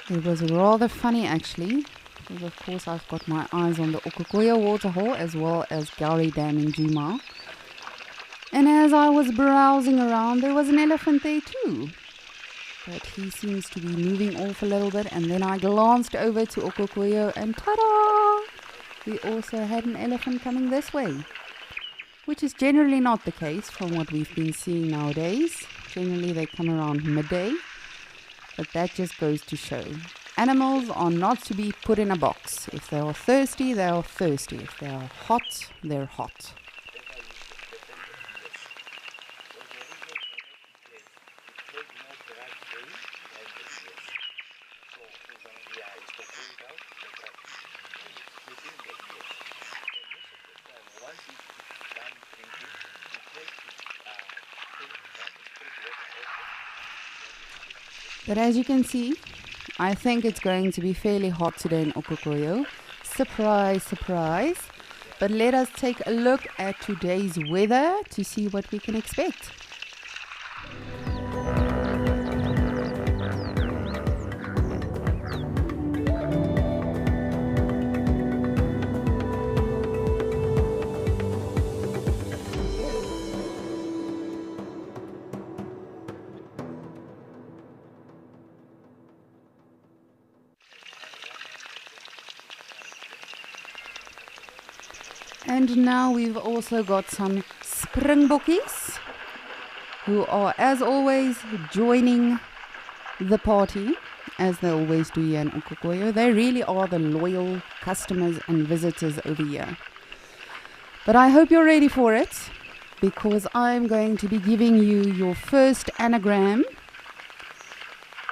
It was rather funny actually, because of course I've got my eyes on the Okokoyo waterhole as well as Gowrie Dam in Juma. And as I was browsing around, there was an elephant there too. But he seems to be moving off a little bit, and then I glanced over to Okokoyo and ta-da! We also had an elephant coming this way, which is generally not the case from what we've been seeing nowadays. Generally they come around midday, but that just goes to show. Animals are not to be put in a box. If they are thirsty, they are thirsty. If they are hot, they're hot. But as you can see, I think it's going to be fairly hot today in Okokoyo. Surprise, surprise. But let us take a look at today's weather to see what we can expect. And now we've also got some Springbokkies who are, as always, joining the party, as they always do here in Okokoyo. They really are the loyal customers and visitors over here. But I hope you're ready for it, because I'm going to be giving you your first anagram.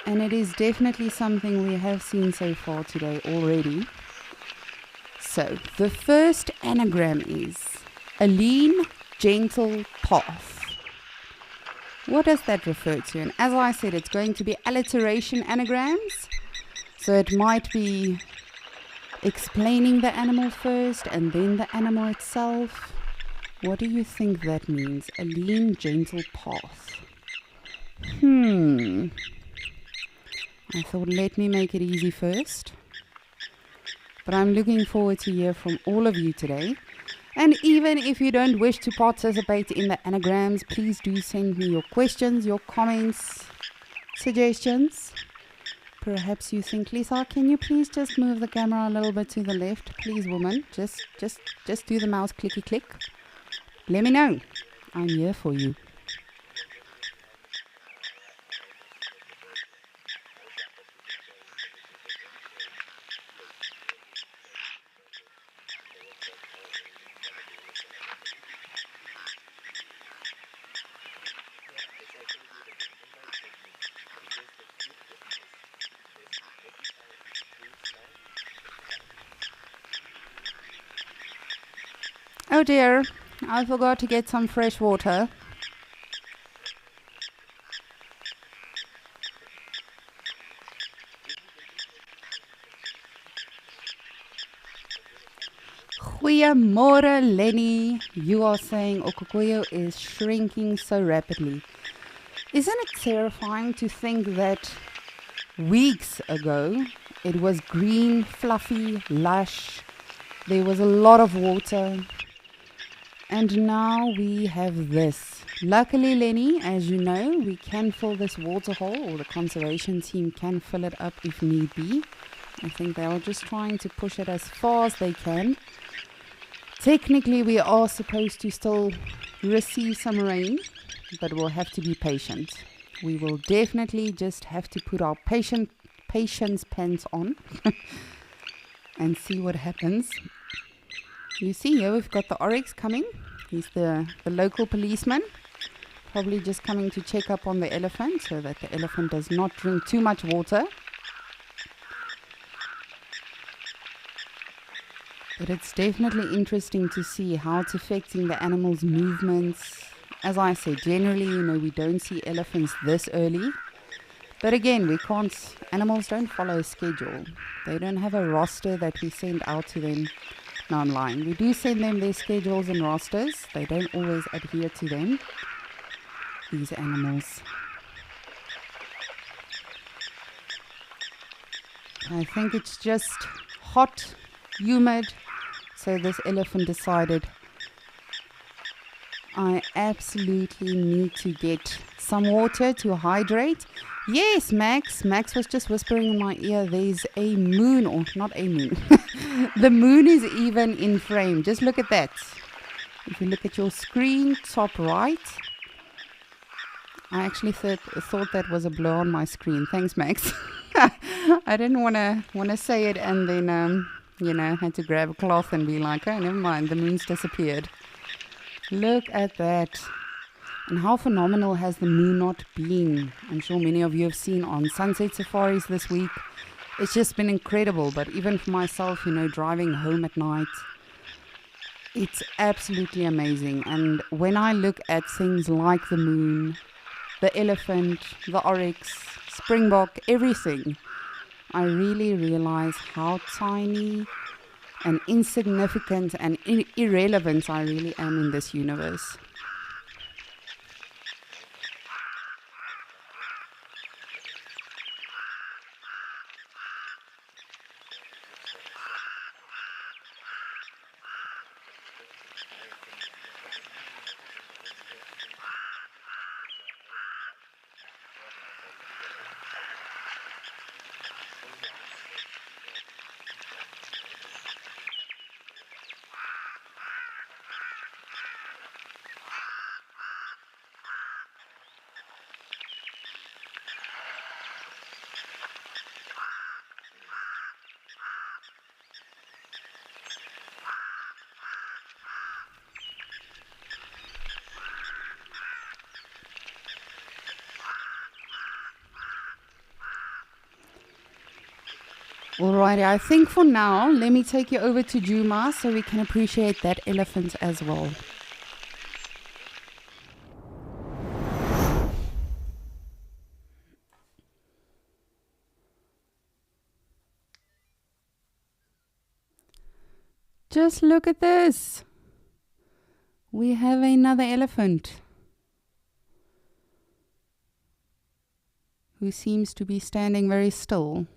And it is definitely something we have seen so far today already. So, the first anagram is a lean, gentle path. What does that refer to? And as I said, it's going to be alliteration anagrams. So it might be explaining the animal first and then the animal itself. What do you think that means? A lean, gentle path. I thought, let me make it easy first. But I'm looking forward to hear from all of you today. And even if you don't wish to participate in the anagrams, please do send me your questions, your comments, suggestions. Perhaps you think, Lisa, can you please just move the camera a little bit to the left? Please, woman, just do the mouse clicky click. Let me know. I'm here for you. Oh dear, I forgot to get some fresh water. Goeiemôre, Lenny. You are saying Okokoyo is shrinking so rapidly. Isn't it terrifying to think that weeks ago it was green, fluffy, lush, there was a lot of water, and now we have this. Luckily, Lenny, as you know, we can fill this water hole, or the conservation team can fill it up if need be. I think they are just trying to push it as far as they can. Technically, we are supposed to still receive some rain, but we'll have to be patient. We will definitely just have to put our patience pants on and see what happens. You see here, we've got the oryx coming. He's the local policeman, probably just coming to check up on the elephant so that the elephant does not drink too much water. But it's definitely interesting to see how it's affecting the animal's movements. As I said, generally, we don't see elephants this early. But again, animals don't follow a schedule. They don't have a roster that we send out to them online. We do send them their schedules and rosters. They don't always adhere to them, these animals. I think it's just hot, humid. So this elephant decided, I absolutely need to get some water to hydrate. Yes, Max. Max was just whispering in my ear, there's a moon, or not a moon. The moon is even in frame. Just look at that. If you look at your screen, top right. I actually thought that was a blur on my screen. Thanks, Max. I didn't want to say it and then, had to grab a cloth and be like, oh, never mind, the moon's disappeared. Look at that. And how phenomenal has the moon not been? I'm sure many of you have seen on sunset safaris this week. It's just been incredible. But even for myself, driving home at night, it's absolutely amazing. And when I look at things like the moon, the elephant, the oryx, springbok, everything, I really realize how tiny and insignificant and irrelevant I really am in this universe. Alrighty, I think for now, let me take you over to Djuma so we can appreciate that elephant as well. Just look at this. We have another elephant who seems to be standing very still.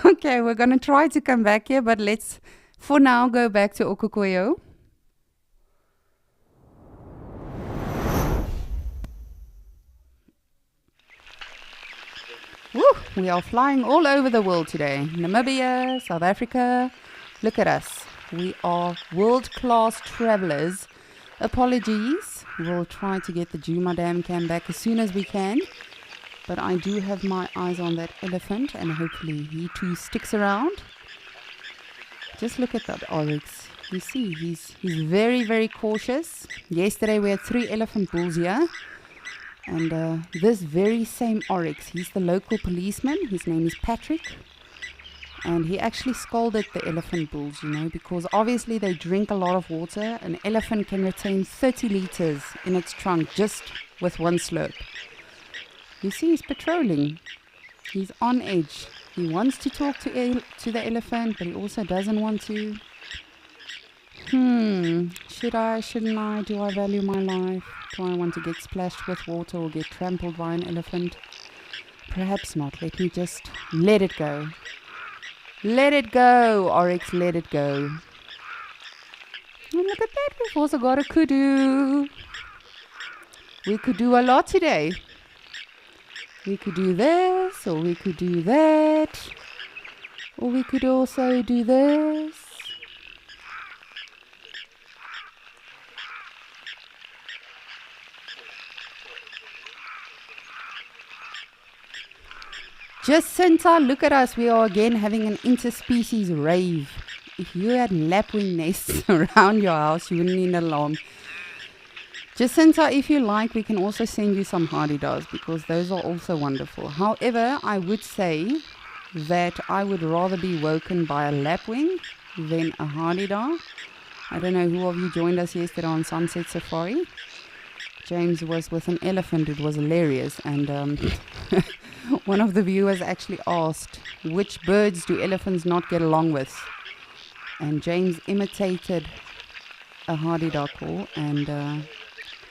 Okay, we're going to try to come back here, but let's for now go back to Okukoyo. Woo, we are flying all over the world today. Namibia, South Africa. Look at us. We are world-class travelers. Apologies. We'll try to get the Djuma Dam cam back as soon as we can. But I do have my eyes on that elephant, and hopefully he too sticks around. Just look at that oryx. You see, he's very, very cautious. Yesterday we had 3 elephant bulls here. And this very same oryx, he's the local policeman. His name is Patrick. And he actually scolded the elephant bulls, because obviously they drink a lot of water. An elephant can retain 30 liters in its trunk just with one slurp. You see, he's patrolling. He's on edge. He wants to talk to the elephant, but he also doesn't want to. Should I, shouldn't I? Do I value my life? Do I want to get splashed with water or get trampled by an elephant? Perhaps not. Let me just let it go. Let it go, oryx, let it go. And look at that, we've also got a kudu. We could do a lot today. We could do this, or we could do that, or we could also do this. Jacinta, look at us. We are again having an interspecies rave. If you had lapwing nests around your house, you wouldn't need an alarm. Jacinta, if you like, we can also send you some Hadidas because those are also wonderful. However, I would say that I would rather be woken by a lapwing than a Hadida. I don't know who of you joined us yesterday on Sunset Safari. James was with an elephant. It was hilarious. And one of the viewers actually asked, which birds do elephants not get along with? And James imitated a Hadida call, and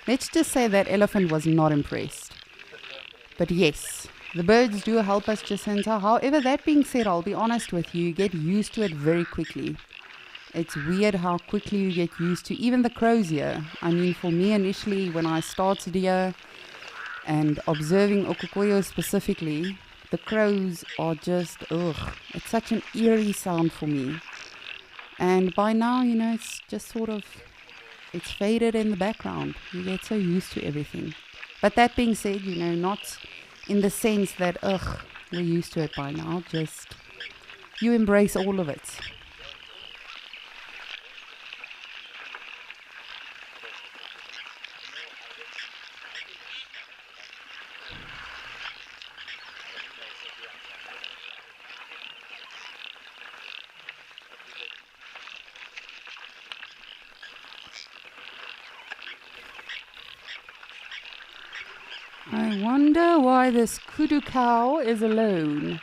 let's just say that elephant was not impressed. But yes, The birds do help us, Jacinta. However, that being said, I'll be honest with you, you get used to it very quickly. It's weird how quickly you get used to even the crows here. I mean, for me initially, when I started here and observing Okokoyo specifically, the crows are just, ugh, it's such an eerie sound for me. And by now, it's just sort of, it's faded in the background. You get so used to everything. But that being said, not in the sense that, ugh, we're used to it by now. Just, you embrace all of it. I wonder why this kudu cow is alone.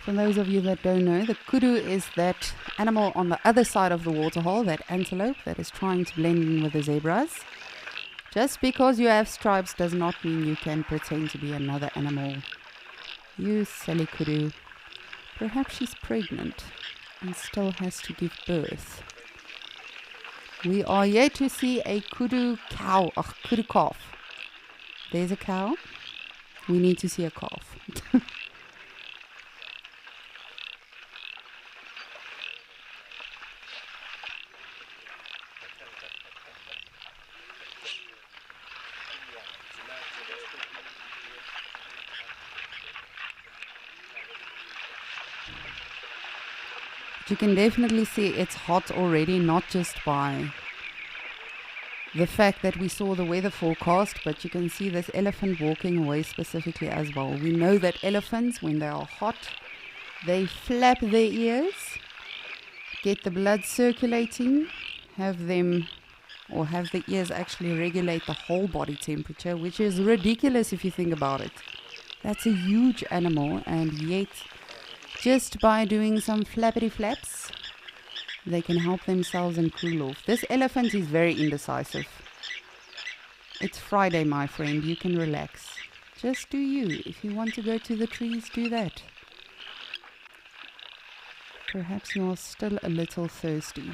For those of you that don't know, the kudu is that animal on the other side of the waterhole, that antelope that is trying to blend in with the zebras. Just because you have stripes does not mean you can pretend to be another animal. You silly kudu. Perhaps she's pregnant and still has to give birth. We are yet to see a kudu cow, a kudu calf. There's a cow. We need to see a calf. You can definitely see it's hot already, not just by the fact that we saw the weather forecast, but you can see this elephant walking away specifically as well. We know that elephants, when they are hot, they flap their ears, get the blood circulating, have the ears actually regulate the whole body temperature, which is ridiculous if you think about it. That's a huge animal, and yet just by doing some flappity flaps, they can help themselves and cool off. This elephant is very indecisive. It's Friday, my friend. You can relax. Just do you. If you want to go to the trees, do that. Perhaps you are still a little thirsty.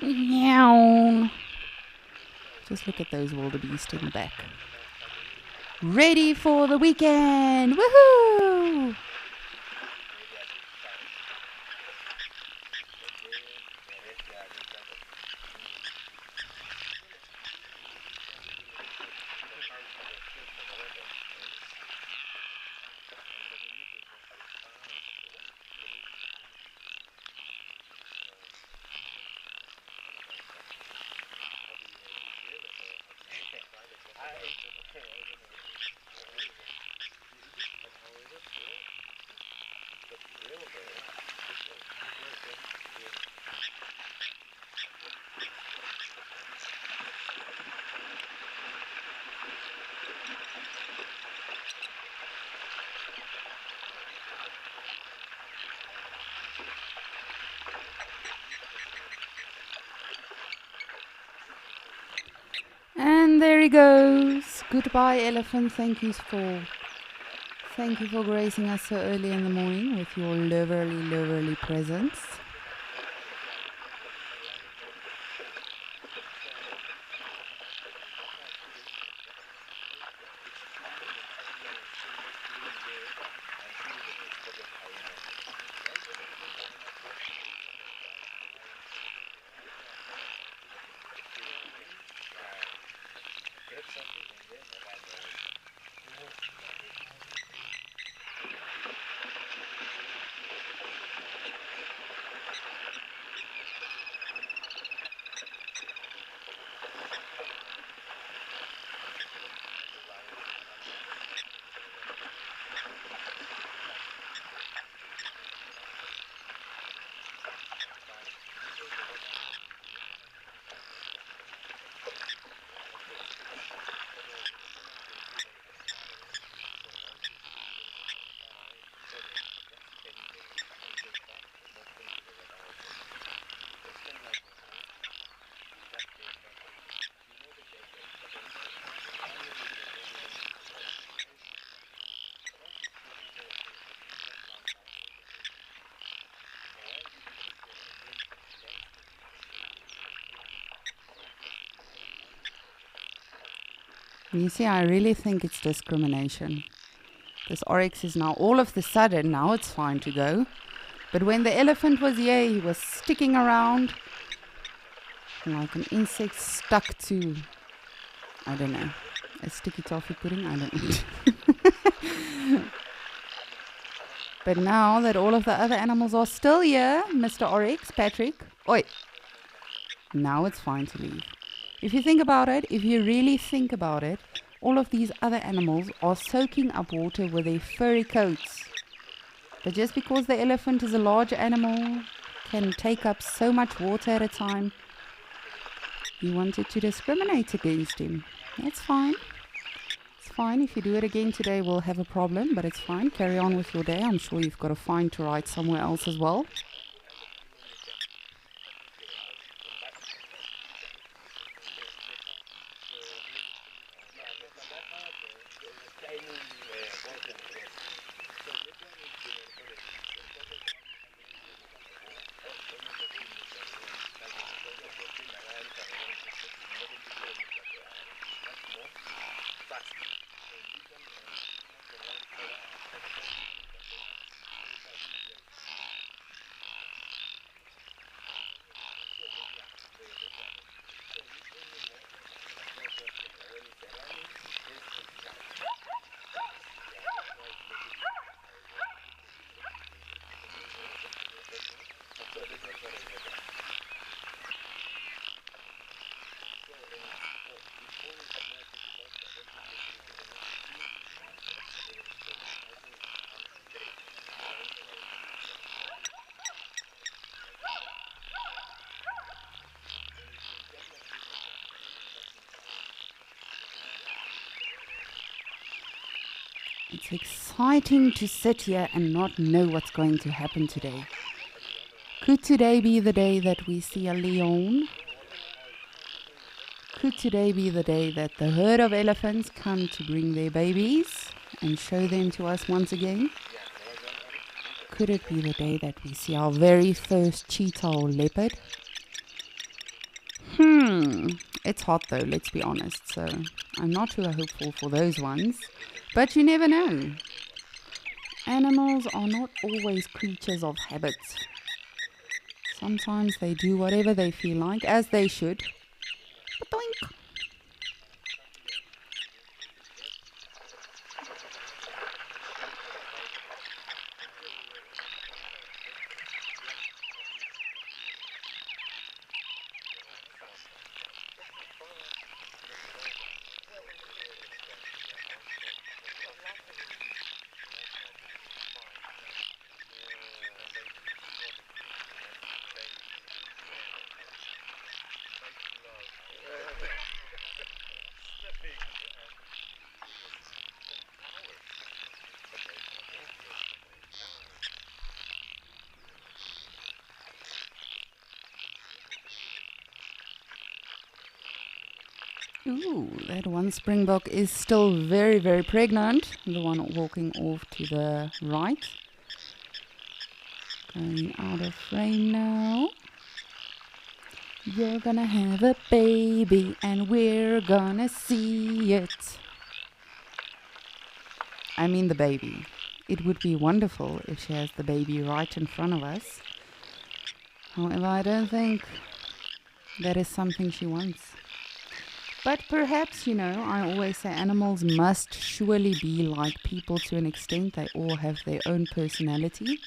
Meow. Just look at those wildebeest in the back. Ready for the weekend! Woohoo! And there he goes. Goodbye, elephant. Thank you for gracing us so early in the morning with your lovely presence. You see, I really think it's discrimination. This oryx is now all of the sudden, now it's fine to go. But when the elephant was here, he was sticking around like an insect stuck to, I don't know, a sticky toffee pudding, I don't know. But now that all of the other animals are still here, Mr. Oryx, Patrick, oi, now it's fine to leave. If you think about it, if you really think about it, all of these other animals are soaking up water with their furry coats. But just because the elephant is a large animal, can take up so much water at a time, you wanted to discriminate against him. That's fine. It's fine. If you do it again today, we'll have a problem, but it's fine. Carry on with your day. I'm sure you've got a fine to write somewhere else as well. It's exciting to sit here and not know what's going to happen today. Could today be the day that we see a lion? Could today be the day that the herd of elephants come to bring their babies and show them to us once again? Could it be the day that we see our very first cheetah or leopard? It's hot though, let's be honest, so I'm not too hopeful for those ones. But you never know. Animals are not always creatures of habits. Sometimes they do whatever they feel like, as they should. Ba-doink. Ooh, that one springbok is still very, very pregnant. The one walking off to the right. Going out of frame now. You're gonna have a baby and we're gonna see it. I mean the baby. It would be wonderful if she has the baby right in front of us. However, I don't think that is something she wants. But perhaps, I always say animals must surely be like people to an extent. They all have their own personality.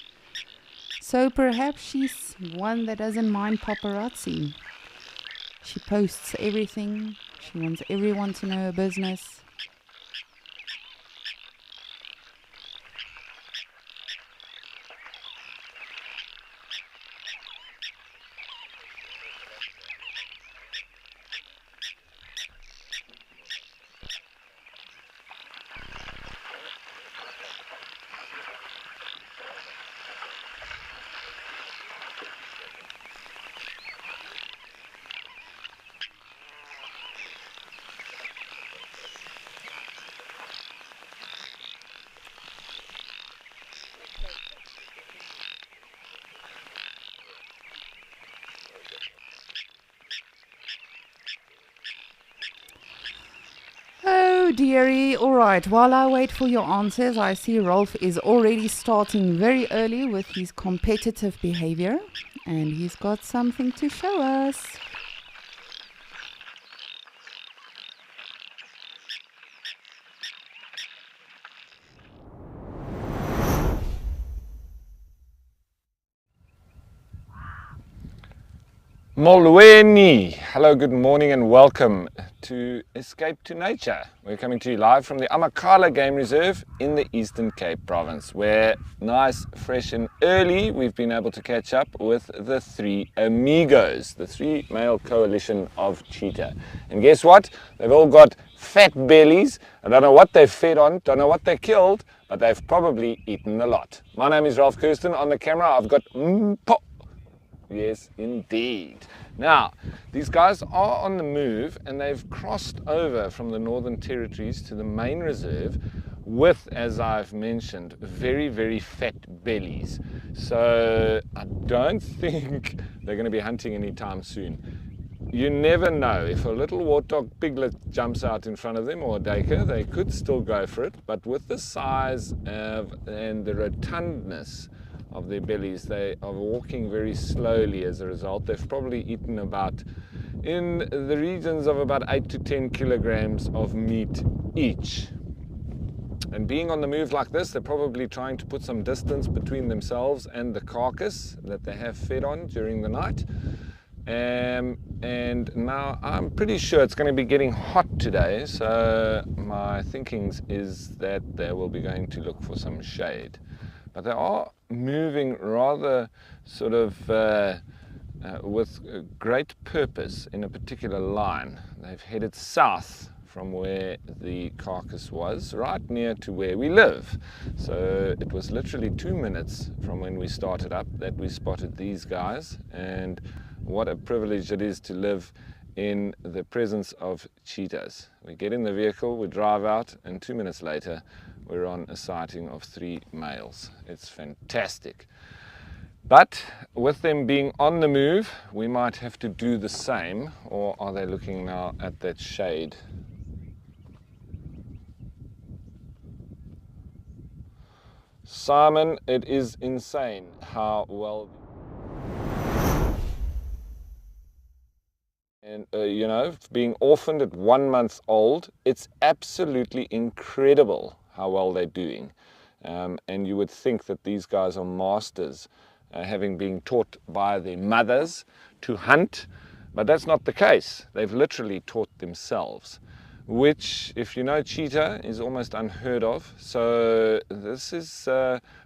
So perhaps she's one that doesn't mind paparazzi. She posts everything. She wants everyone to know her business. dearie. All right, while I wait for your answers, I see Rolf is already starting very early with his competitive behavior, and he's got something to show us. Molweni! Hello, good morning and welcome to Escape to Nature. We're coming to you live from the Amakhala Game Reserve in the Eastern Cape Province, where nice, fresh and early we've been able to catch up with the three amigos, the three male coalition of cheetah. And guess what? They've all got fat bellies. I don't know what they've fed on, don't know what they killed, but they've probably eaten a lot. My name is Ralph Kirsten. On the camera I've got Mpo. Yes, indeed. Now, these guys are on the move and they've crossed over from the Northern Territories to the main reserve with, as I've mentioned, very, very fat bellies. So I don't think they're going to be hunting anytime soon. You never know. If a little warthog piglet jumps out in front of them or a duiker, they could still go for it. But with the size and the rotundness of their bellies, they are walking very slowly as a result. They've probably eaten in the regions of about 8 to 10 kilograms of meat each. And being on the move like this, they're probably trying to put some distance between themselves and the carcass that they have fed on during the night. And now I'm pretty sure it's going to be getting hot today, so my thinking is that they will be going to look for some shade. But they are moving rather sort of with great purpose in a particular line. They've headed south from where the carcass was, right near to where we live. So it was literally 2 minutes from when we started up that we spotted these guys, and what a privilege it is to live in the presence of cheetahs. We get in the vehicle, we drive out, and 2 minutes later we're on a sighting of 3 males. It's fantastic. But with them being on the move, we might have to do the same. Or are they looking now at that shade? Simon, it is insane how well... And you know, being orphaned at 1 month old, it's absolutely incredible how well they're doing. And you would think that these guys are masters, having been taught by their mothers to hunt, but that's not the case. They've literally taught themselves, which, if you know cheetah, is almost unheard of. So this is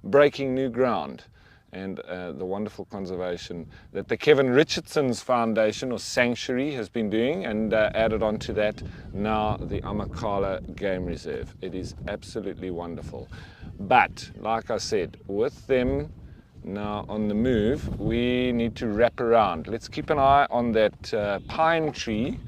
breaking new ground. And the wonderful conservation that the Kevin Richardson's Foundation or Sanctuary has been doing, and added on to that now the Amakhala Game Reserve. It is absolutely wonderful. But like I said, with them now on the move, we need to wrap around. Let's keep an eye on that pine tree,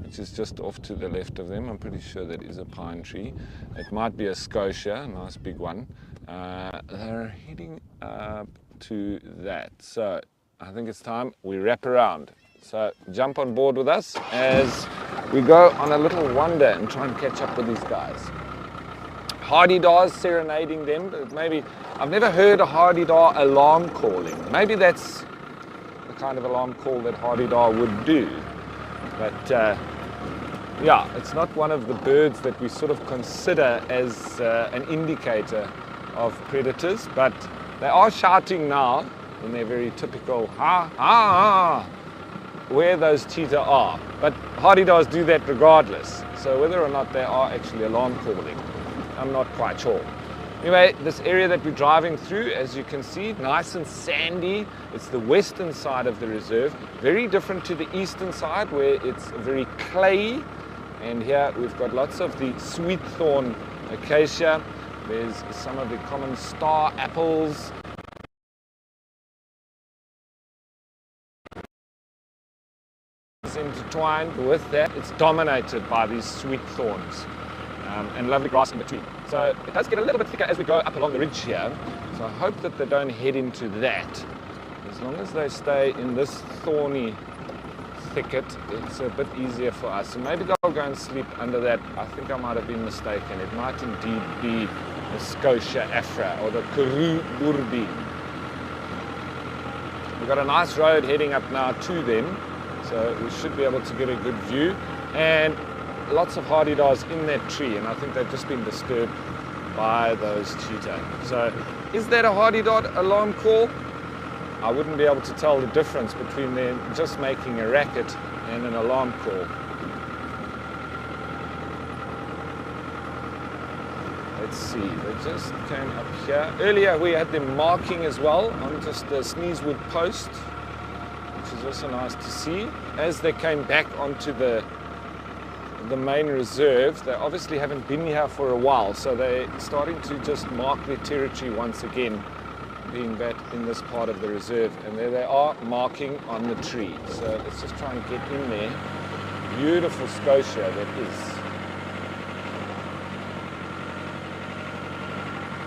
which is just off to the left of them. I'm pretty sure that is a pine tree. It might be a scotia, a nice big one. They're heading up to that. So I think it's time we wrap around. So jump on board with us as we go on a little wander and try and catch up with these guys. Hardy-daws serenading them, but maybe I've never heard a hardy-daw alarm calling. Maybe that's the kind of alarm call that hardy-daw would do. But yeah, it's not one of the birds that we sort of consider as an indicator of predators, but they are shouting now in their very typical ha ha ha where those cheetah are. But hardy-daws do that regardless. So whether or not they are actually alarm calling, I'm not quite sure. Anyway, this area that we're driving through, as you can see, nice and sandy. It's the western side of the reserve, very different to the eastern side where it's very clayey. And here we've got lots of the sweet thorn acacia. There's some of the common star apples. It's intertwined with that. It's dominated by these sweet thorns and lovely grass in between. So it does get a little bit thicker as we go up along the ridge here. So I hope that they don't head into that. As long as they stay in this thorny thicket, it's a bit easier for us. So maybe they'll go and sleep under that. I think I might have been mistaken. It might indeed be the Scotia afra or the Karoo Burbi. We've got a nice road heading up now to them, so we should be able to get a good view. And lots of hardy-dars in that tree, and I think they've just been disturbed by those cheetah. So is that a hardy-dar alarm call? I wouldn't be able to tell the difference between them just making a racket and an alarm call. Let's see, they just came up here. Earlier we had them marking as well on just the Sneezewood post, which is also nice to see. As they came back onto the main reserve, they obviously haven't been here for a while, so they're starting to just mark their territory once again, being that in this part of the reserve. And there they are, marking on the tree. So let's just try and get in there. Beautiful Scotia that is.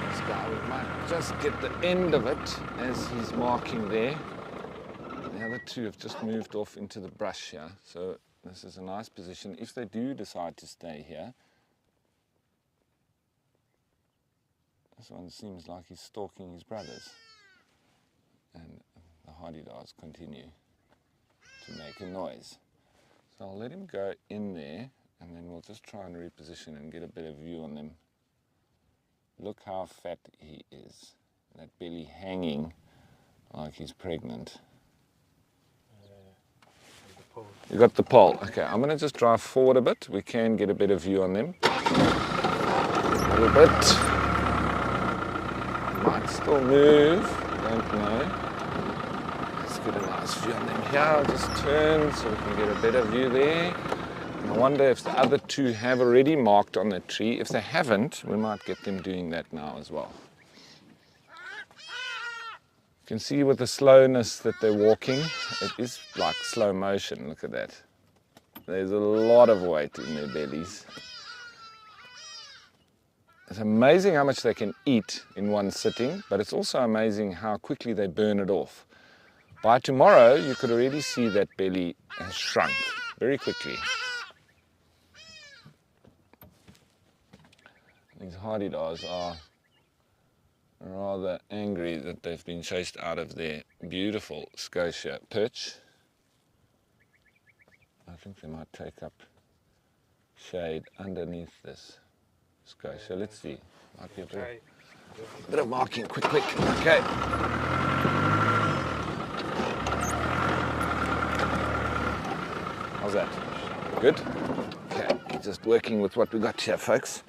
This guy, we might just get the end of it as he's marking there. The other two have just moved off into the brush here, so this is a nice position if they do decide to stay here. This one seems like he's stalking his brothers. And the hardy-dars continue to make a noise. So I'll let him go in there, and then we'll just try and reposition and get a better view on them. Look how fat he is. That belly hanging like he's pregnant. You got the pole. Okay, I'm going to just drive forward a bit. We can get a better view on them. A little bit. Might still move. Don't know. Let's get a nice view on them here. I'll just turn so we can get a better view there. And I wonder if the other two have already marked on the tree. If they haven't, we might get them doing that now as well. You can see with the slowness that they're walking, it is like slow motion. Look at that. There's a lot of weight in their bellies. It's amazing how much they can eat in one sitting, but it's also amazing how quickly they burn it off. By tomorrow, you could already see that belly has shrunk very quickly. These hardy-dars are rather angry that they've been chased out of their beautiful Scotia perch. I think they might take up shade underneath this Scotia. Let's see. Might be a bit of marking. Quick. Okay. How's that? Good? Okay. Just working with what we got here, folks.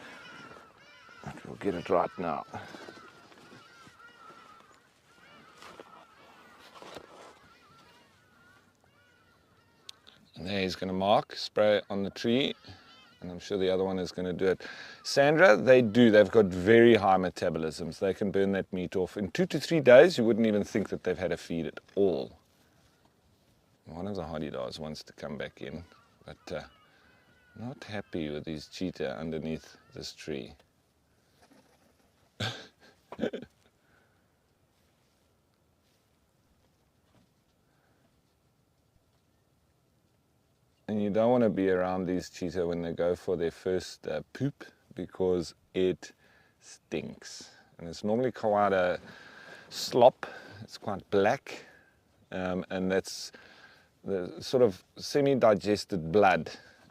But we'll get it right now. And there he's going to mark, spray on the tree, and I'm sure the other one is going to do it. Sandra, they've got very high metabolisms. They can burn that meat off. In 2 to 3 days, you wouldn't even think that they've had a feed at all. One of the hardy-dars wants to come back in, but not happy with these cheetah underneath this tree. And you don't want to be around these cheetah when they go for their first poop, because it stinks. And it's normally quite a slop. It's quite black, and that's the sort of semi-digested blood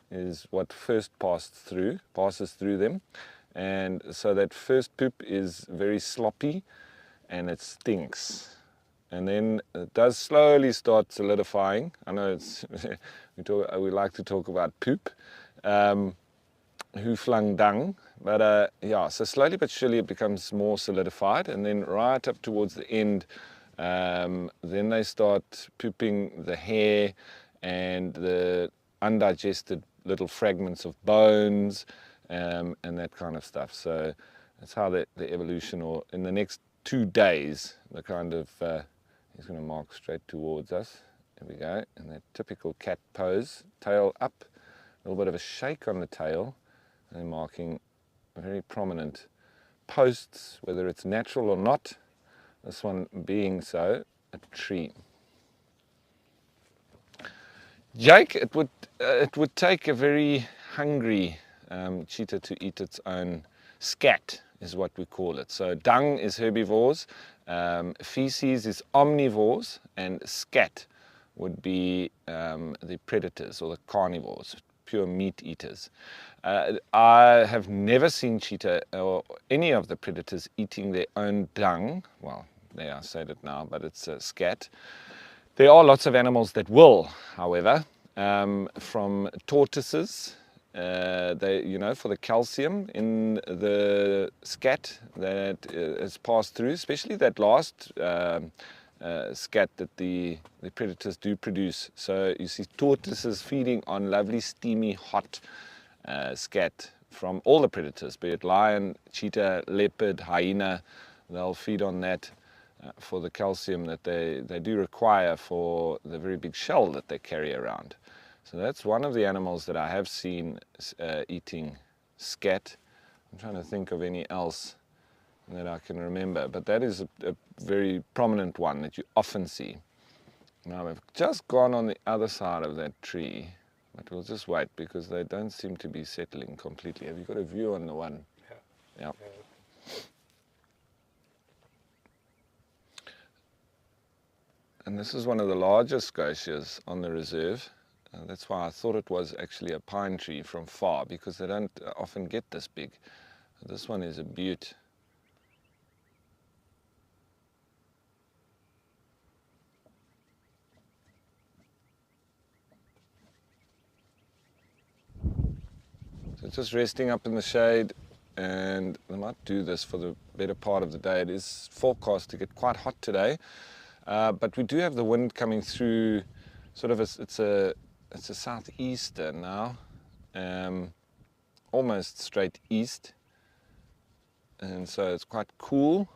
is what first passes through them. And so that first poop is very sloppy and it stinks. And then it does slowly start solidifying. I know it's we like to talk about poop, hooflang dung, but yeah, so slowly but surely it becomes more solidified, and then right up towards the end, then they start pooping the hair and the undigested little fragments of bones and that kind of stuff. So that's how the evolution, or in the next 2 days, the kind of he's going to mark straight towards us. There we go, and that typical cat pose, tail up, a little bit of a shake on the tail, and marking very prominent posts, whether it's natural or not, this one being so, a tree. Jake, it would take a very hungry cheetah to eat its own scat, is what we call it. So dung is herbivores, feces is omnivores, and scat would be the predators or the carnivores, pure meat eaters. I have never seen cheetah or any of the predators eating their own dung. Well, there, I said it now, but it's scat. There are lots of animals that will, however, from tortoises. For the calcium in the scat that has passed through, especially that last scat that the predators do produce. So you see tortoises feeding on lovely, steamy, hot scat from all the predators, be it lion, cheetah, leopard, hyena. They'll feed on that for the calcium that they do require for the very big shell that they carry around. So that's one of the animals that I have seen eating scat. I'm trying to think of any else that I can remember, but that is a very prominent one that you often see. Now we've just gone on the other side of that tree, but we'll just wait because they don't seem to be settling completely. Have you got a view on the one? Yeah. And this is one of the largest scotias on the reserve. That's why I thought it was actually a pine tree from far, because they don't often get this big. This one is a beaut. So just resting up in the shade, and I might do this for the better part of the day. It is forecast to get quite hot today, but we do have the wind coming through. Sort of it's a southeaster now, almost straight east, and so it's quite cool,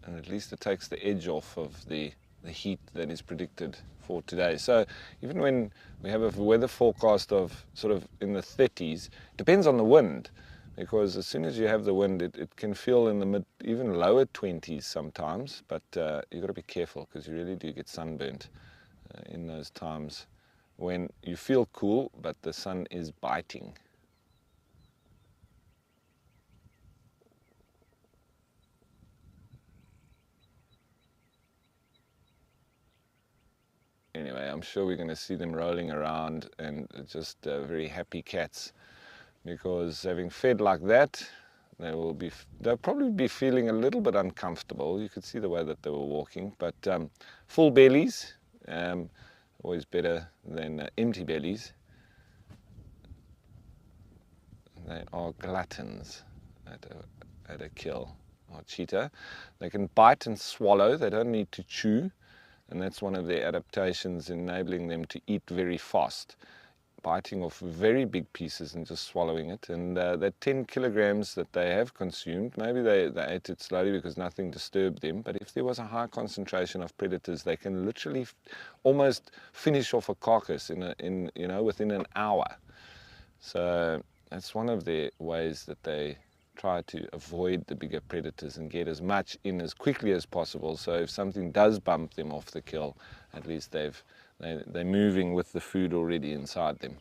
and at least it takes the edge off of the heat that is predicted for today. So even when we have a weather forecast of sort of in the 30s, depends on the wind, because as soon as you have the wind, it can feel in the mid, even lower 20s sometimes, but you've got to be careful because you really do get sunburnt in those times when you feel cool, but the sun is biting. Anyway, I'm sure we're going to see them rolling around and just very happy cats, because having fed like that, they'll probably be feeling a little bit uncomfortable. You could see the way that they were walking, but full bellies, always better than empty bellies. They are gluttons at a kill. Or cheetah, they can bite and swallow. They don't need to chew. And that's one of their adaptations, enabling them to eat very fast, biting off very big pieces and just swallowing it. And that 10 kilograms that they have consumed, maybe they ate it slowly because nothing disturbed them, but if there was a high concentration of predators, they can literally almost finish off a carcass within an hour. So that's one of the ways that they try to avoid the bigger predators and get as much in as quickly as possible. So if something does bump them off the kill, at least they're moving with the food already inside them.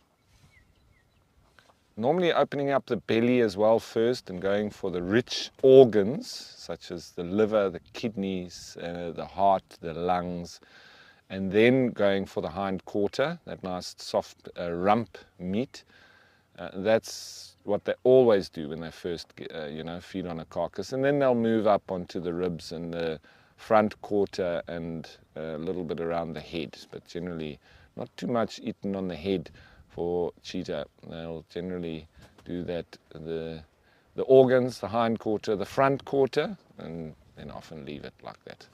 Normally opening up the belly as well first and going for the rich organs, such as the liver, the kidneys, the heart, the lungs, and then going for the hind quarter, that nice soft rump meat. That's what they always do when they first feed on a carcass, and then they'll move up onto the ribs and the front quarter and a little bit around the head, but generally not too much eaten on the head for cheetah. They'll generally do that, the organs, the hind quarter, the front quarter, and then often leave it like that.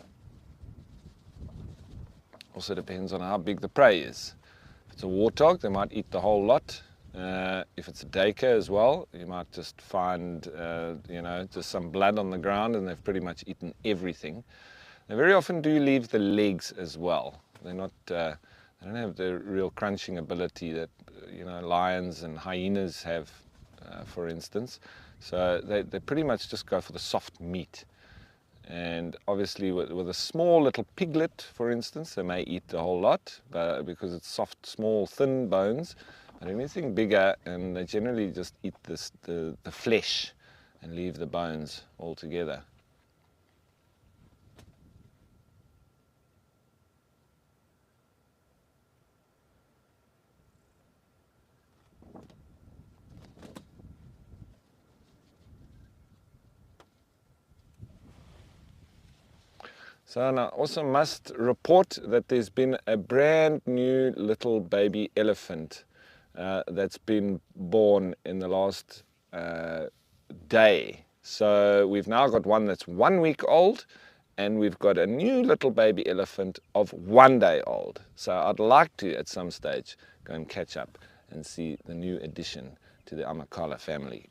Also depends on how big the prey is. If it's a warthog, they might eat the whole lot. If it's a duiker as well, you might just find, just some blood on the ground and they've pretty much eaten everything. They very often do leave the legs as well. They're not, they don't have the real crunching ability that, lions and hyenas have, for instance. So they pretty much just go for the soft meat. And obviously with a small little piglet, for instance, they may eat a whole lot because it's soft, small, thin bones. But anything bigger, and they generally just eat the flesh and leave the bones altogether. So, and I also must report that there's been a brand new little baby elephant that's been born in the last day. So we've now got one that's 1 week old, and we've got a new little baby elephant of 1 day old. So I'd like to, at some stage, go and catch up and see the new addition to the Amakhala family.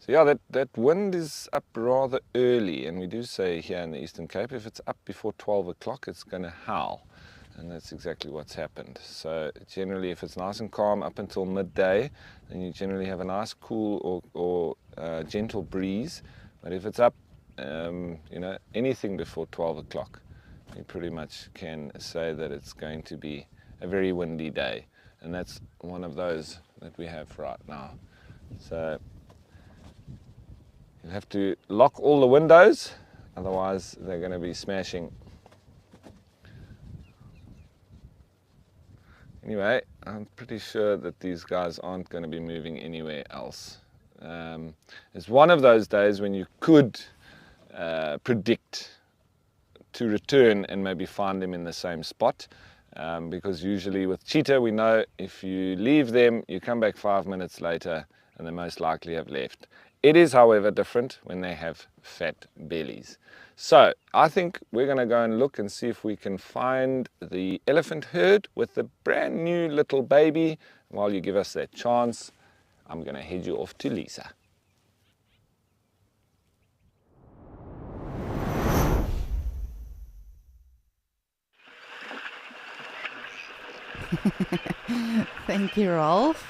So yeah, that wind is up rather early, and we do say here in the Eastern Cape, if it's up before 12 o'clock, it's going to howl. And that's exactly what's happened. So generally, if it's nice and calm up until midday, then you generally have a nice cool or gentle breeze. But if it's up, anything before 12 o'clock, you pretty much can say that it's going to be a very windy day. And that's one of those that we have right now. So you have to lock all the windows, otherwise they're going to be smashing. Anyway, I'm pretty sure that these guys aren't going to be moving anywhere else. It's one of those days when you could predict to return and maybe find them in the same spot, because usually with cheetah we know if you leave them, you come back 5 minutes later and they most likely have left. It is, however, different when they have fat bellies. So I think we're going to go and look and see if we can find the elephant herd with the brand new little baby. While you give us that chance, I'm going to head you off to Lisa. Thank you, Rolf.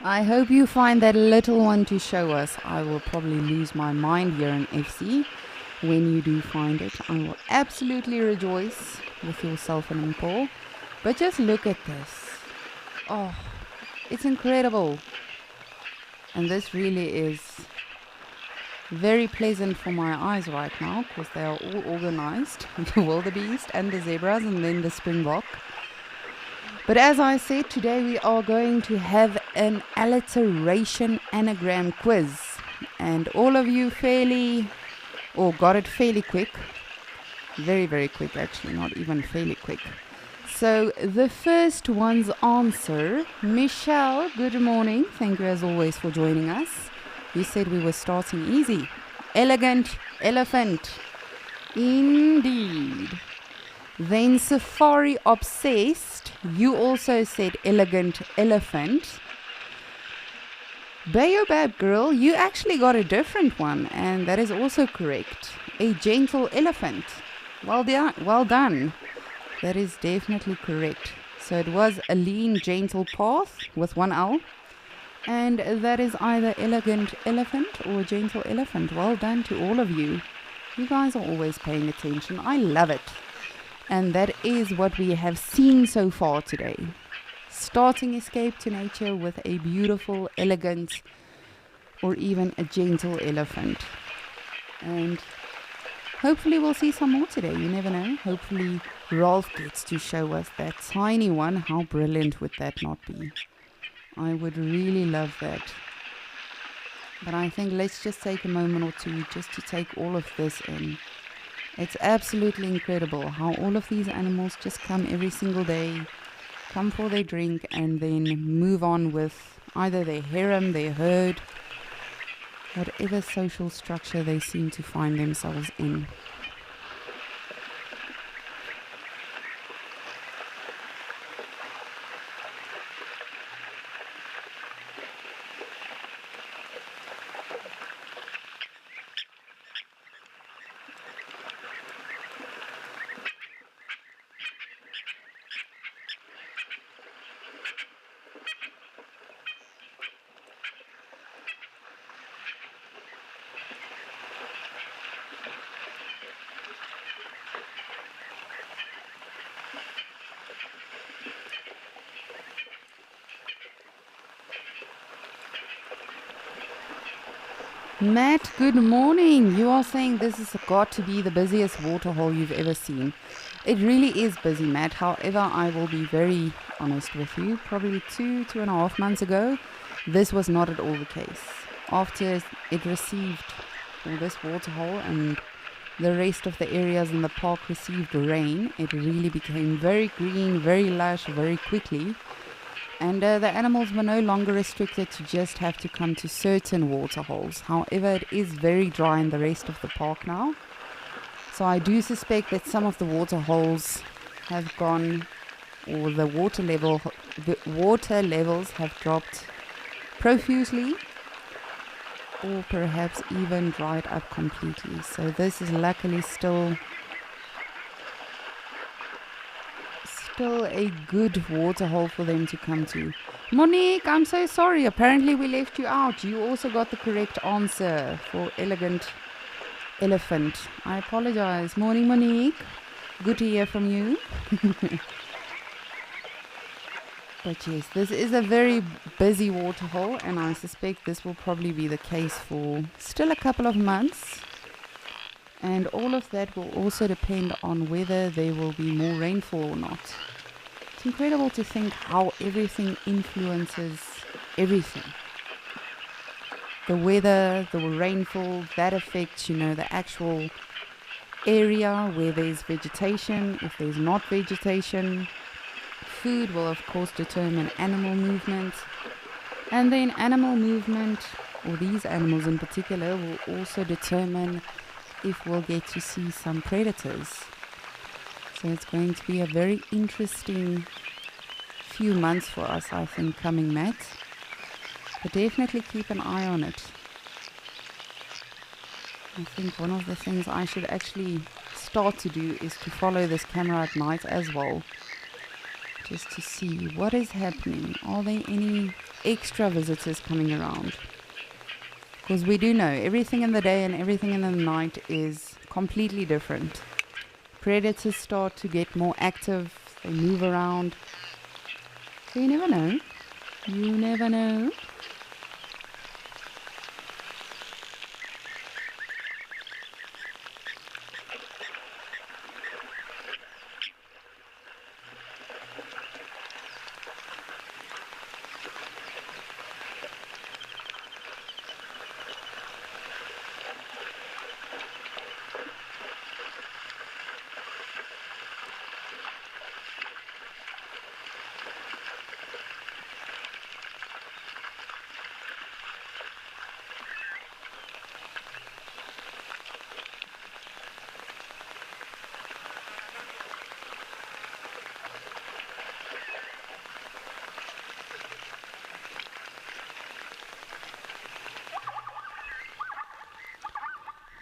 I hope you find that little one to show us. I will probably lose my mind here in FC. When you do find it, I will absolutely rejoice with yourself and Paul. But just look at this. Oh, it's incredible. And this really is very pleasant for my eyes right now because they are all organized. The wildebeest and the zebras and then the springbok. But as I said, today we are going to have an alliteration anagram quiz. And all of you got it fairly quick. Very, very quick actually, not even fairly quick. So the first one's answer, Michelle, good morning. Thank you as always for joining us. You said we were starting easy. Elegant elephant. Indeed. Then Safari Obsessed, you also said elegant elephant. Baobab Girl, you actually got a different one, and that is also correct. A gentle elephant. Well done. That is definitely correct. So it was a lean, gentle path with one L. And that is either elegant elephant or gentle elephant. Well done to all of you. You guys are always paying attention. I love it. And that is what we have seen so far today. Starting Escape to Nature with a beautiful, elegant, or even a gentle elephant. And hopefully we'll see some more today. You never know. Hopefully Rolf gets to show us that tiny one. How brilliant would that not be? I would really love that. But I think let's just take a moment or two just to take all of this in. It's absolutely incredible how all of these animals just come every single day, come for their drink, and then move on with either their harem, their herd, whatever social structure they seem to find themselves in. Matt, good morning. You are saying this has got to be the busiest waterhole you've ever seen. It really is busy, Matt. However, I will be very honest with you. Probably 2.5 months ago, this was not at all the case. After it received, or this waterhole and the rest of the areas in the park received rain, it really became very green, very lush, very quickly. And the animals were no longer restricted to just have to come to certain waterholes. However, it is very dry in the rest of the park now. So I do suspect that some of the waterholes have gone, or the water levels have dropped profusely, or perhaps even dried up completely. So this is luckily still a good waterhole for them to come to. Monique, I'm so sorry. Apparently we left you out. You also got the correct answer for elegant elephant. I apologize. Morning, Monique. Good to hear from you. But yes, this is a very busy waterhole, and I suspect this will probably be the case for still a couple of months. And all of that will also depend on whether there will be more rainfall or not. It's incredible to think how everything influences everything. The weather, the rainfall, that affects, the actual area where there's vegetation. If there's not vegetation, food will of course determine animal movement. And then animal movement, or these animals in particular, will also determine if we'll get to see some predators. So it's going to be a very interesting few months for us, I think, coming, Matt. But definitely keep an eye on it. I think one of the things I should actually start to do is to follow this camera at night as well, just to see what is happening. Are there any extra visitors coming around? Because we do know everything in the day and everything in the night is completely different. Predators start to get more active, they move around. So you never know. You never know.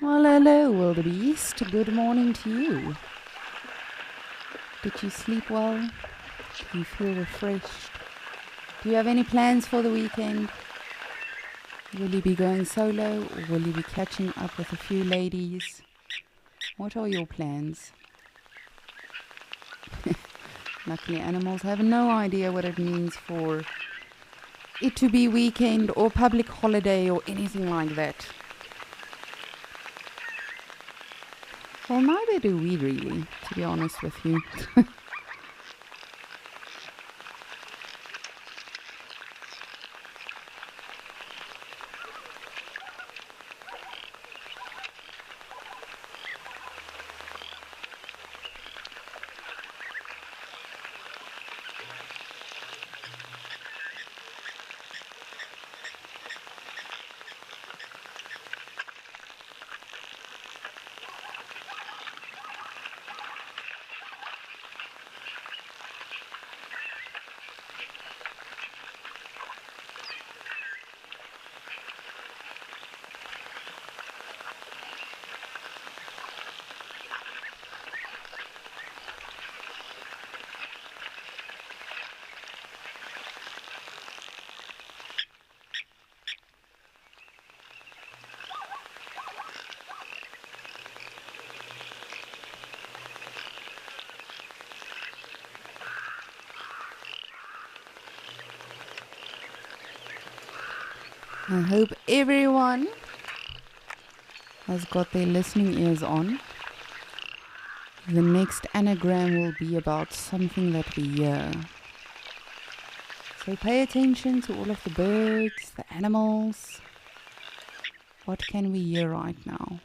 Well, hello, wildebeest. Good morning to you. Did you sleep well? Do you feel refreshed? Do you have any plans for the weekend? Will you be going solo or will you be catching up with a few ladies? What are your plans? Luckily, animals have no idea what it means for it to be weekend or public holiday or anything like that. Well, neither do we really, to be honest with you. I hope everyone has got their listening ears on. The next anagram will be about something that we hear. So pay attention to all of the birds, the animals. What can we hear right now?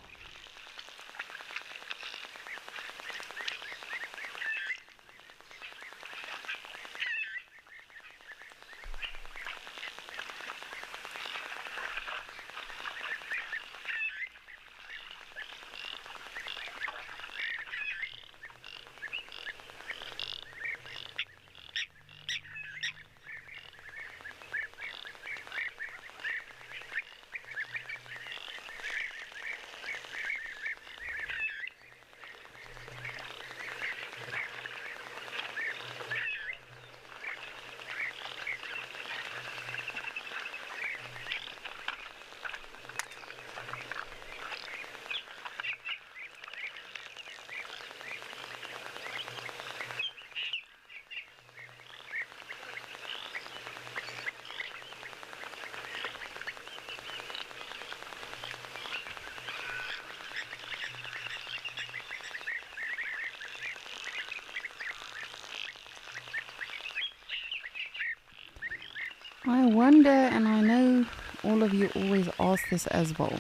I wonder, and I know all of you always ask this as well,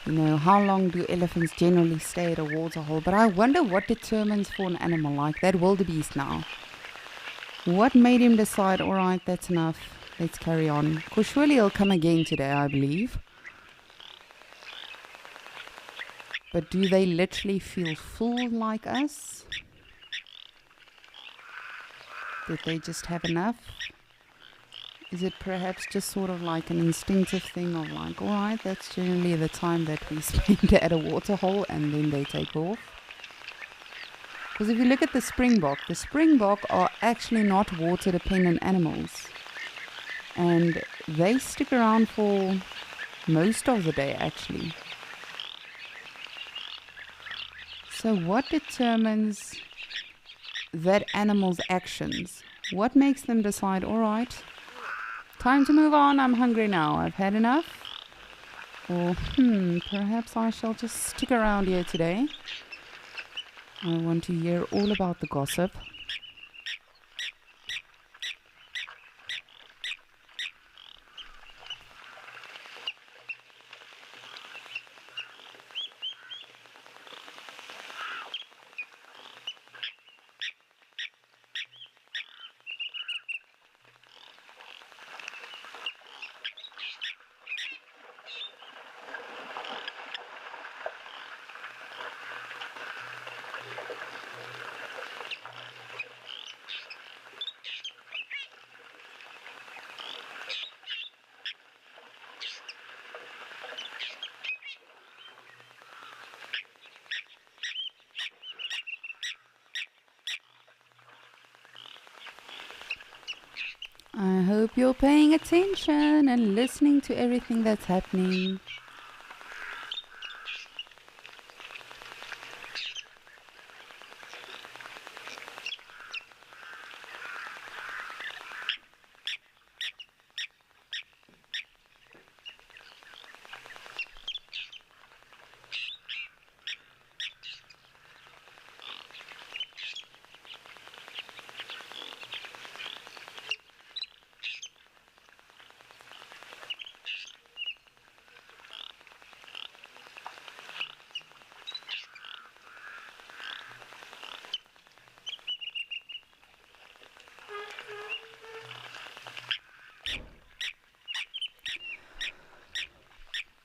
you know, how long do elephants generally stay at a waterhole? But I wonder what determines for an animal like that wildebeest now. What made him decide, all right, that's enough, let's carry on? Because surely he'll come again today, I believe. But do they literally feel full like us? Did they just have enough? Is it perhaps just sort of like an instinctive thing of like, all right, that's generally the time that we spend at a waterhole, and then they take off? Because if you look at the springbok are actually not water dependent animals. And they stick around for most of the day actually. So what determines that animal's actions? What makes them decide, alright, time to move on, I'm hungry now, I've had enough? Or, perhaps I shall just stick around here today. I want to hear all about the gossip. I hope you're paying attention and listening to everything that's happening.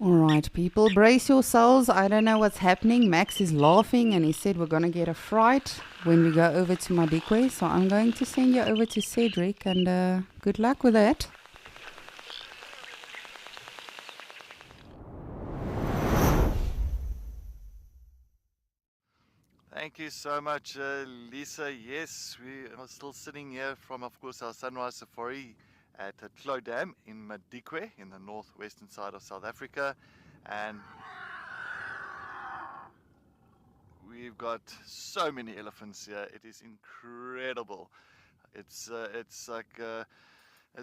Alright, people, brace yourselves. I don't know what's happening. Max is laughing and he said we're going to get a fright when we go over to Madikwe. So I'm going to send you over to Cedric and good luck with that. Thank you so much, Lisa. Yes, we are still sitting here from, of course, our sunrise safari at Clodam in Madikwe in the northwestern side of South Africa, and we've got so many elephants here. It is incredible. It's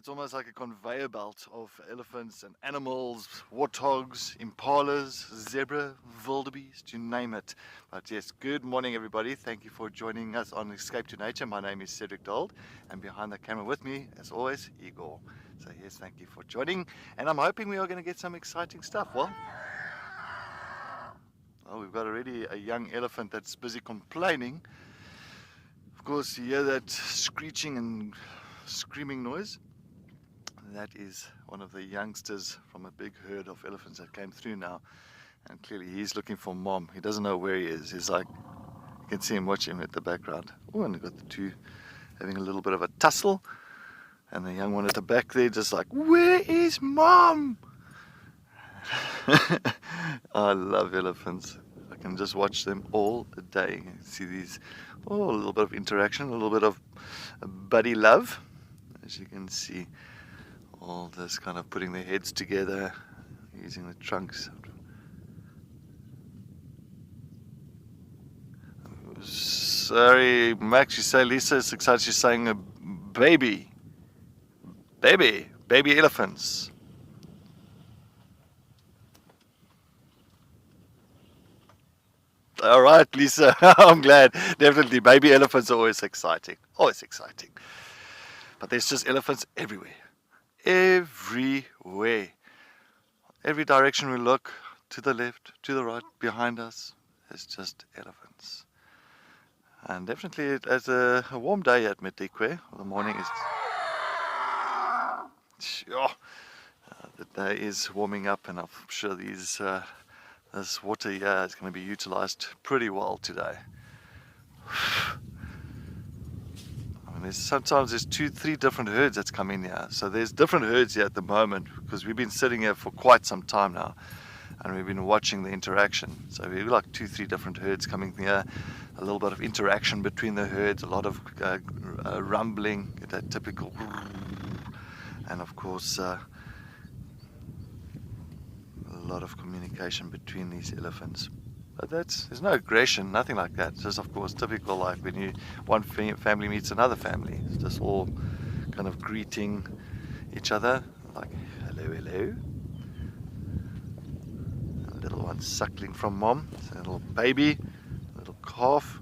almost like a conveyor belt of elephants and animals, warthogs, impalas, zebra, wildebeest, you name it. But yes, good morning everybody. Thank you for joining us on Escape to Nature. My name is Cedric Dold, and behind the camera with me, as always, Igor. So yes, thank you for joining, and I'm hoping we are going to get some exciting stuff. Well, we've got already a young elephant that's busy complaining. Of course, you hear that screeching and screaming noise. That is one of the youngsters from a big herd of elephants that came through now, and clearly he's looking for mom. He doesn't know where he is. He's like, you can see him watching at the background. Oh, and we've got the two having a little bit of a tussle, and the young one at the back there just like, where is mom? I love elephants. I can just watch them all day. See these, a little bit of interaction, a little bit of buddy love, as you can see. All this kind of putting their heads together, using the trunks. Sorry, Max, you say Lisa is excited. She's saying a baby elephants. All right, Lisa, I'm glad. Definitely, baby elephants are always exciting. Always exciting. But there's just elephants everywhere. Everywhere. Every direction we look, to the left, to the right, behind us, it's just elephants. And definitely it's a warm day at Madikwe. The morning is... Sure. The day is warming up, and I'm sure this water here is going to be utilized pretty well today. Sometimes there's 2-3 different herds that's come in here. So there's different herds here at the moment, because we've been sitting here for quite some time now. and we've been watching the interaction. So we've got like 2-3 different herds coming here, a little bit of interaction between the herds, a lot of rumbling, that typical, and of course a lot of communication between these elephants. But there's no aggression, nothing like that. It's just, of course, typical, like when one family meets another family. It's just all kind of greeting each other, like hello, hello. A little one suckling from mom. It's a little baby, a little calf.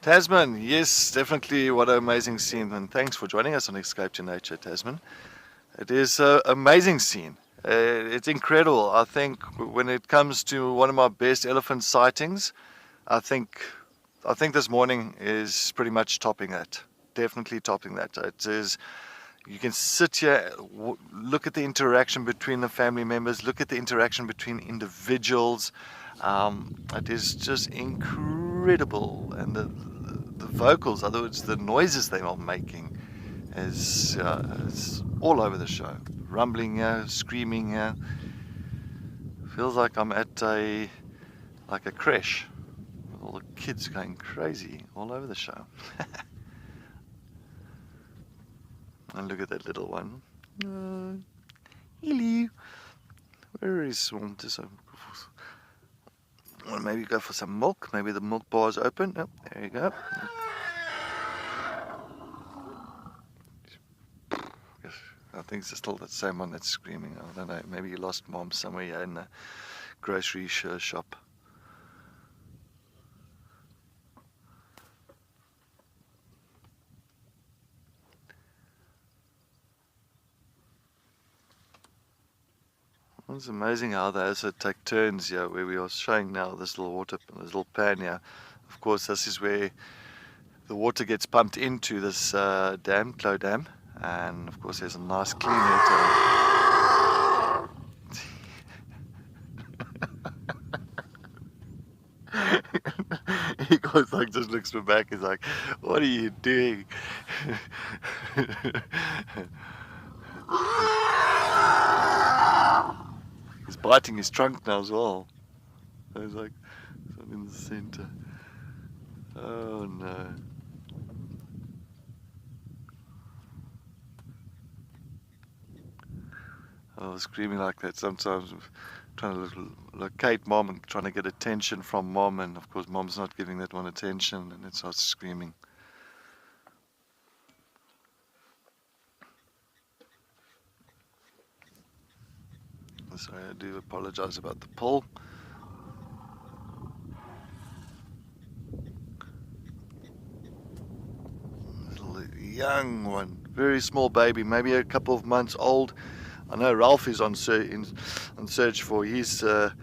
Tasman, yes, definitely, what an amazing scene, and thanks for joining us on Escape to Nature, Tasman. It is an amazing scene. It's incredible. I think when it comes to one of my best elephant sightings, I think this morning is pretty much topping that. Definitely topping that. It is. You can sit here, look at the interaction between the family members, look at the interaction between individuals. It is just incredible, and the vocals, in other words, the noises they are making, is all over the show. Rumbling here, screaming here. Feels like I'm at a creche with all the kids going crazy all over the show. And look at that little one. Hello. Very small. Well, maybe go for some milk. Maybe the milk bar is open. Oh, there you go. I think it's still the same one that's screaming. I don't know. Maybe you lost mom somewhere here in the grocery shop. It's amazing how they also take turns here, where we are showing now this little water, this little pan here. Of course, this is where the water gets pumped into this dam, Clo Dam, and of course there's a nice clean water. He goes like, just looks me back, he's like, what are you doing? He's biting his trunk now as well. So he's like, I'm in the center. Oh no. I was screaming like that sometimes, trying to locate mom and trying to get attention from mom, and of course mom's not giving that one attention, and it starts screaming. Sorry, I do apologize about the pull. Little young one, very small baby, maybe a couple of months old. I know Ralph is on search for his a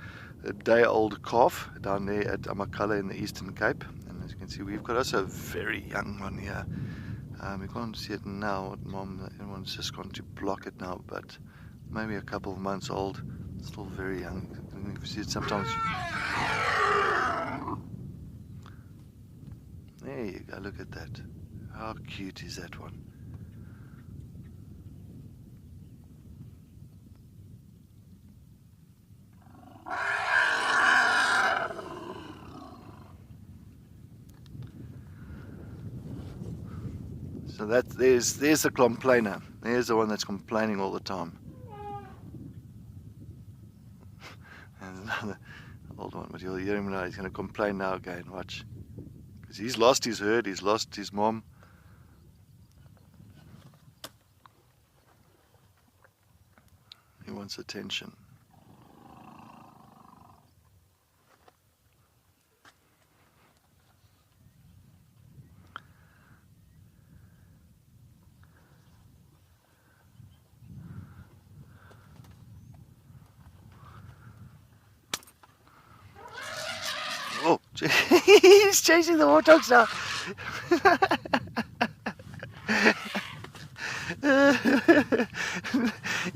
day-old calf down there at Amakhala in the Eastern Cape. And as you can see, we've got also a very young one here. We can't see it now. Everyone's just gone to block it now, but maybe a couple of months old, still very young. You can see it sometimes. There you go, look at that. How cute is that one? So there's the complainer. There's the one that's complaining all the time. And another old one, but you'll hear him now. He's going to complain now again. Watch, because he's lost his herd. He's lost his mom. He wants attention. Oh, he's chasing the warthogs now.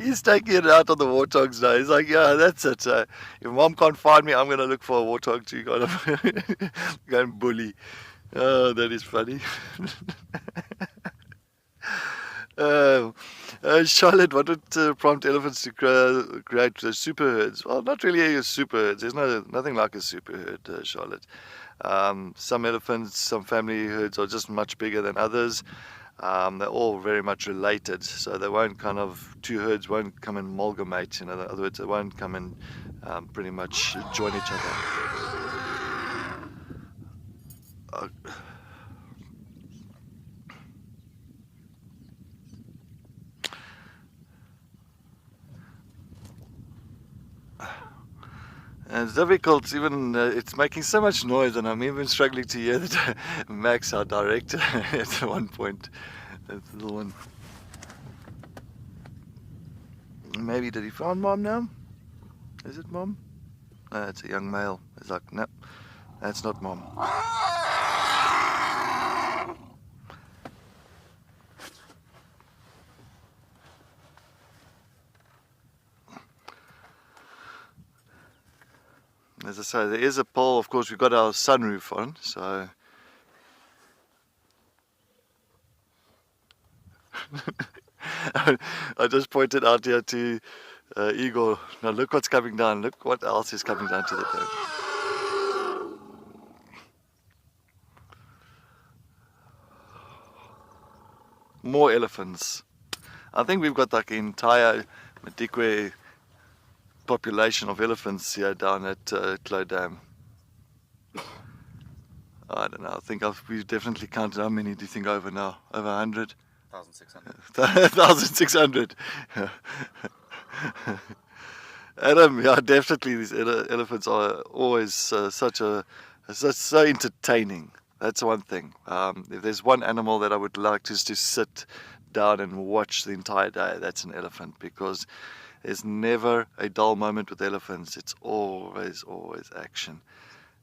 He's taking it out on the warthogs now. He's like, yeah, that's it. If mom can't find me, I'm going to look for a warthog to go and bully. Oh, that is funny. Charlotte, what would prompt elephants to create super herds? Well, not really a super herds. There's nothing like a super herd, Charlotte. Some elephants, some family herds are just much bigger than others. They're all very much related, so they won't two herds won't come and amalgamate. In other words, they won't come and pretty much join each other. It's difficult, even it's making so much noise, and I'm even struggling to hear that Max, our director, at one point, that little one. Maybe did he find mom now? Is it mom? No, it's a young male. It's like, no, that's not mom. As I say, there is a pole. Of course, we've got our sunroof on, so I just pointed out here to Igor. Now look what's coming down. Look what else is coming down to the dam. More elephants. I think we've got like an entire Madikwe population of elephants here down at Clo Dam. I don't know, I think we've definitely counted. How many do you think over now? Over 100? 1,600. 1,600. Adam, yeah, definitely these elephants are always so entertaining. That's one thing. If there's one animal that I would like just to sit down and watch the entire day, that's an elephant, because there's never a dull moment with elephants. It's always action.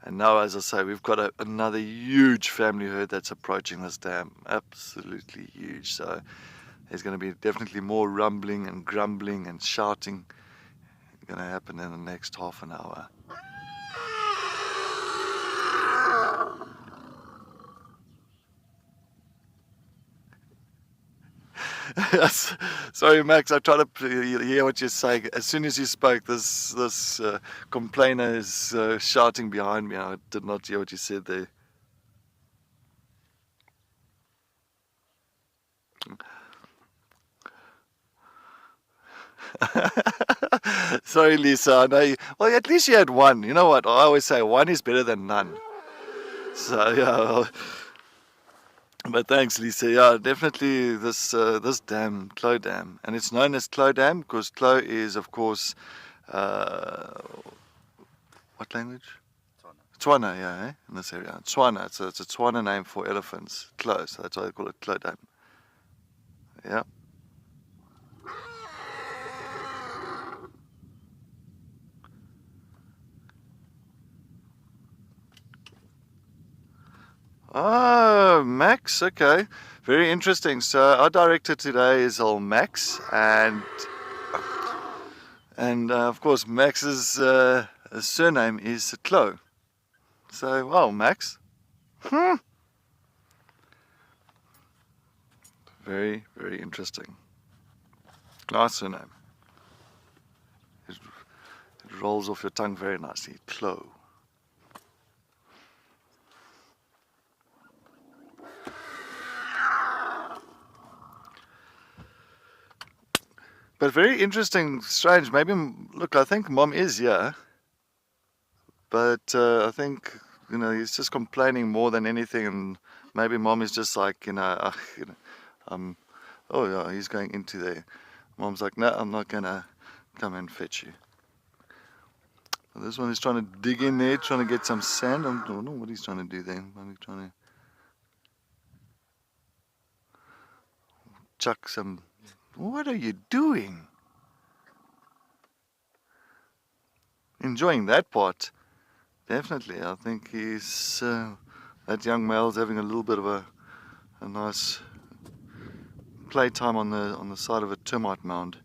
And now, as I say, we've got another huge family herd that's approaching this dam. Absolutely huge. So there's going to be definitely more rumbling and grumbling and shouting going to happen in the next half an hour. Sorry, Max, I try to hear what you're saying. As soon as you spoke, this complainer is shouting behind me. I did not hear what you said there. Sorry, Lisa. I know well, at least you had one. You know what? I always say one is better than none. So, yeah. Well, but thanks, Lisa. Yeah, definitely this dam, Clo Dam, and it's known as Clo Dam because Clo is, of course, what language? Tswana, yeah, in this area. Tswana, so it's a Tswana name for elephants. Clo, so that's why they call it Clo Dam. Yeah. Oh, Max, okay. Very interesting. So our director today is old Max, and of course Max's surname is Clo. So, well, Max. Very, very interesting. Nice surname. It rolls off your tongue very nicely. Clo. But very interesting, strange. Maybe, look, I think Mom is here. But I think, he's just complaining more than anything. And maybe Mom is just like, oh yeah, he's going into there. Mom's like, no, I'm not going to come and fetch you. This one is trying to dig in there, trying to get some sand. I don't know what he's trying to do there. Maybe trying to chuck some... What are you doing? Enjoying that part. Definitely. I think he's... that young male's having a little bit of a nice playtime on the side of a termite mound.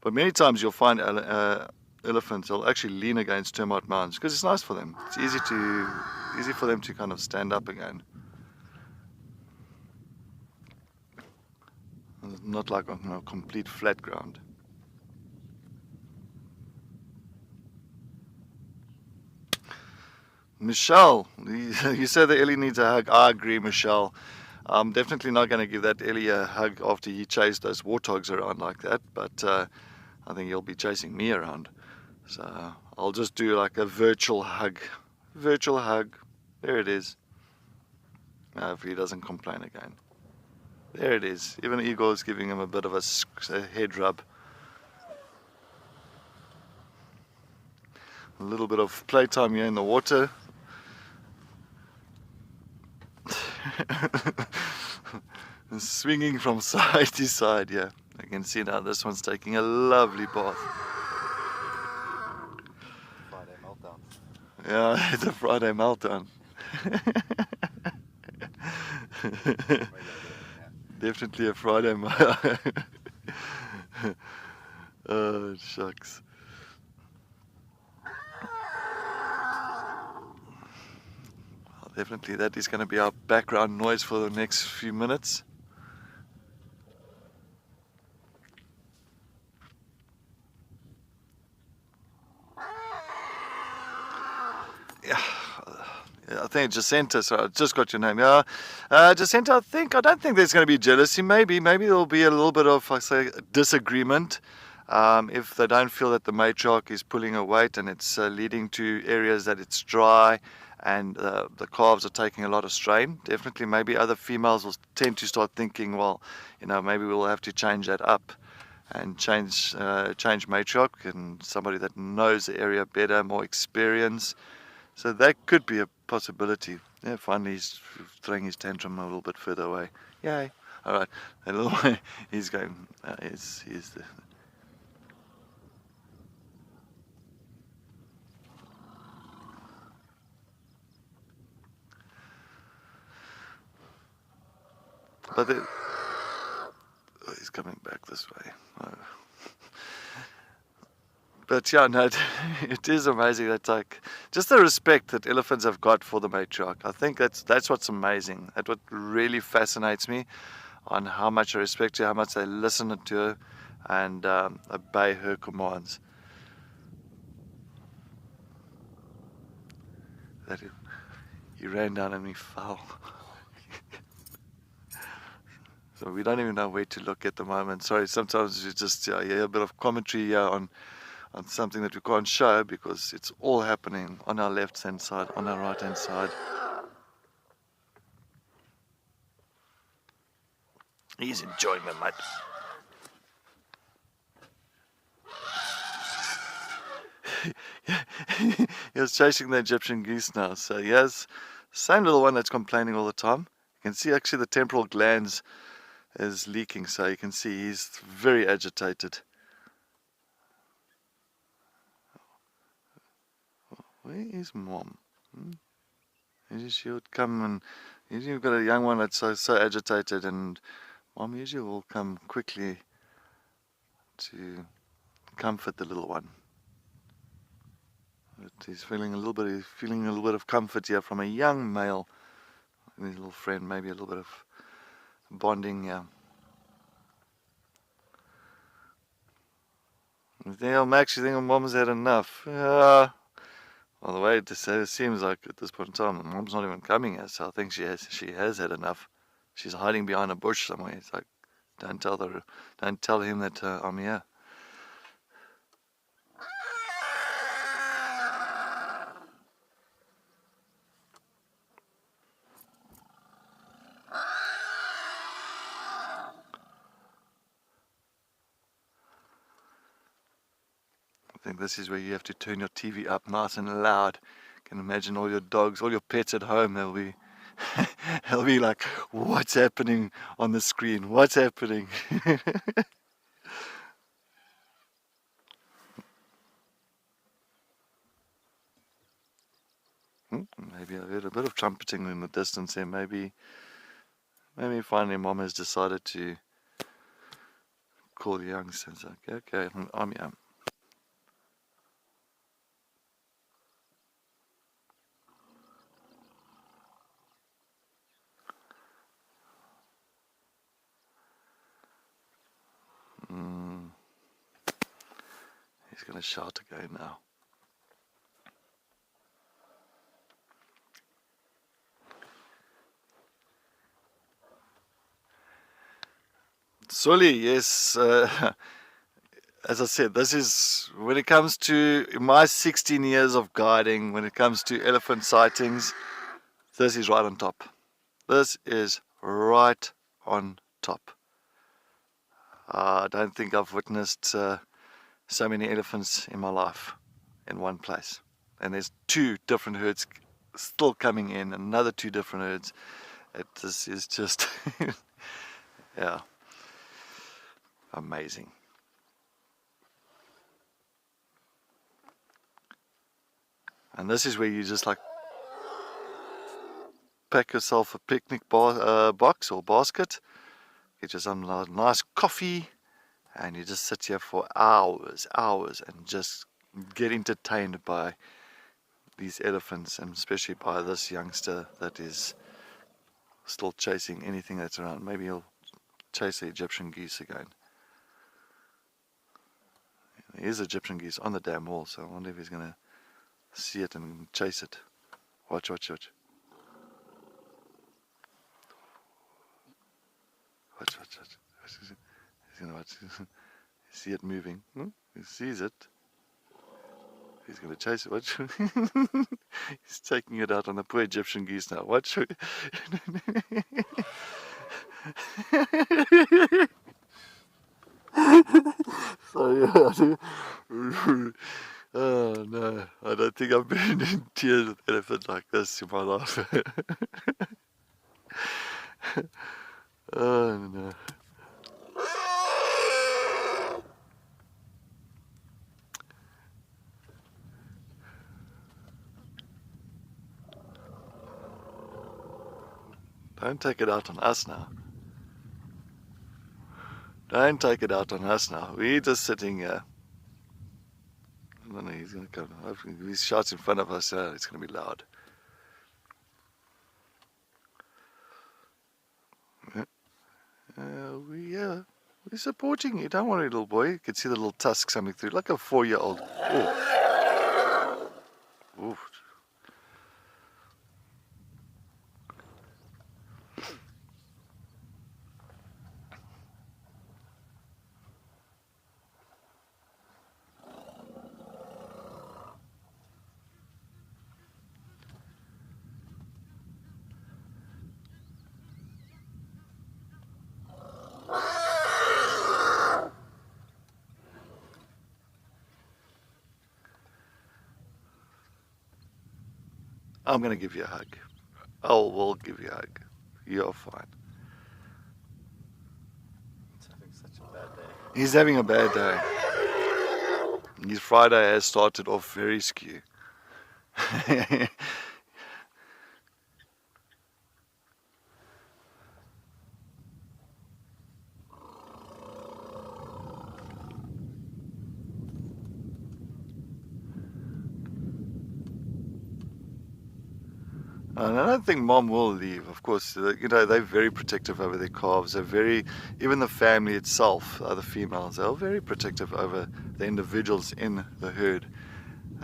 But many times you'll find elephants will actually lean against termite mounds because it's nice for them. It's easy for them to kind of stand up again. Not like on a complete flat ground. Michelle, you said that Ellie needs a hug. I agree, Michelle. I'm definitely not going to give that Ellie a hug after he chased those warthogs around like that, but I think he'll be chasing me around. So I'll just do like a virtual hug. Virtual hug. There it is. Hopefully he doesn't complain again. There it is. Even Igor is giving him a bit of a head rub. A little bit of playtime here in the water. Swinging from side to side, yeah. I can see now this one's taking a lovely bath. Friday meltdown. Yeah, it's a Friday meltdown. Definitely a Friday meltdown. Oh, shucks. Well, definitely that is going to be our background noise for the next few minutes. I think Jacinta, so I just got your name. Yeah, Jacinta, I don't think there's going to be jealousy. Maybe there'll be a little bit of, I say, disagreement if they don't feel that the matriarch is pulling her weight and it's leading to areas that it's dry and the calves are taking a lot of strain. Definitely, maybe other females will tend to start thinking, well, maybe we'll have to change that up and change matriarch and somebody that knows the area better, more experience. So that could be a possibility. Yeah, finally he's throwing his tantrum a little bit further away. Yay. All right. A little way he's going. He's the... But he's coming back this way. Oh. But yeah, no, it is amazing that just the respect that elephants have got for the matriarch. I think that's what's amazing. That's what really fascinates me, on how much they respect her, how much they listen to her, and obey her commands. That he ran down and he fell. So we don't even know where to look at the moment. Sorry, sometimes you just hear a bit of commentary on something that we can't show because it's all happening on our left hand side, on our right hand side. He's enjoying the mud. He was chasing the Egyptian geese now. So he has the same little one that's complaining all the time. You can see actually the temporal glands is leaking, so you can see he's very agitated. Where is Mom? Usually she would come, and usually you've got a young one that's so agitated, and Mom usually will come quickly to comfort the little one. But he's feeling a little bit of comfort here from a young male and his little friend, maybe a little bit of bonding here. Max, you think Mom's had enough? Well, the way it seems like at this point in time, Mom's not even coming yet, so I think she has had enough. She's hiding behind a bush somewhere. It's like, don't tell him that I'm here. I think this is where you have to turn your TV up nice and loud. You can imagine all your dogs, all your pets at home, they'll be like, what's happening on the screen? What's happening? Maybe I heard a bit of trumpeting in the distance there. Maybe finally Mom has decided to call the youngsters. Okay, I'm here. He's going to shout again now. Sully, yes. As I said, this is, when it comes to my 16 years of guiding, when it comes to elephant sightings, this is right on top. This is right on top. I don't think I've witnessed so many elephants in my life in one place. And there's 2 different herds still coming in, another 2 different herds. This is just, yeah, amazing. And this is where you just like pack yourself a picnic box or basket, get you some nice coffee, and you just sit here for hours and just get entertained by these elephants, and especially by this youngster that is still chasing anything that's around. Maybe he'll chase the Egyptian geese again. Here's Egyptian geese on the damn wall, so I wonder if he's going to see it and chase it. Watch. Watch. He's going to watch. See it moving. He sees it. He's going to chase it. Watch. He's taking it out on the poor Egyptian geese now. Watch. So, oh no, I don't think I've been in tears with elephants like this in my life. Oh no. Don't take it out on us now. Don't take it out on us now. We're just sitting here. I don't know, he's going to come. If he shouts in front of us, it's going to be loud. We're supporting you. Don't worry, little boy. You can see the little tusks coming through, like a 4-year-old. Oh. Oof. I'm going to give you a hug. I will give you a hug. You're fine. He's having such a bad day. He's having a bad day. His Friday has started off very skew. And I don't think Mom will leave. Of course, they're very protective over their calves. They're very, even the family itself, the females, they're very protective over the individuals in the herd.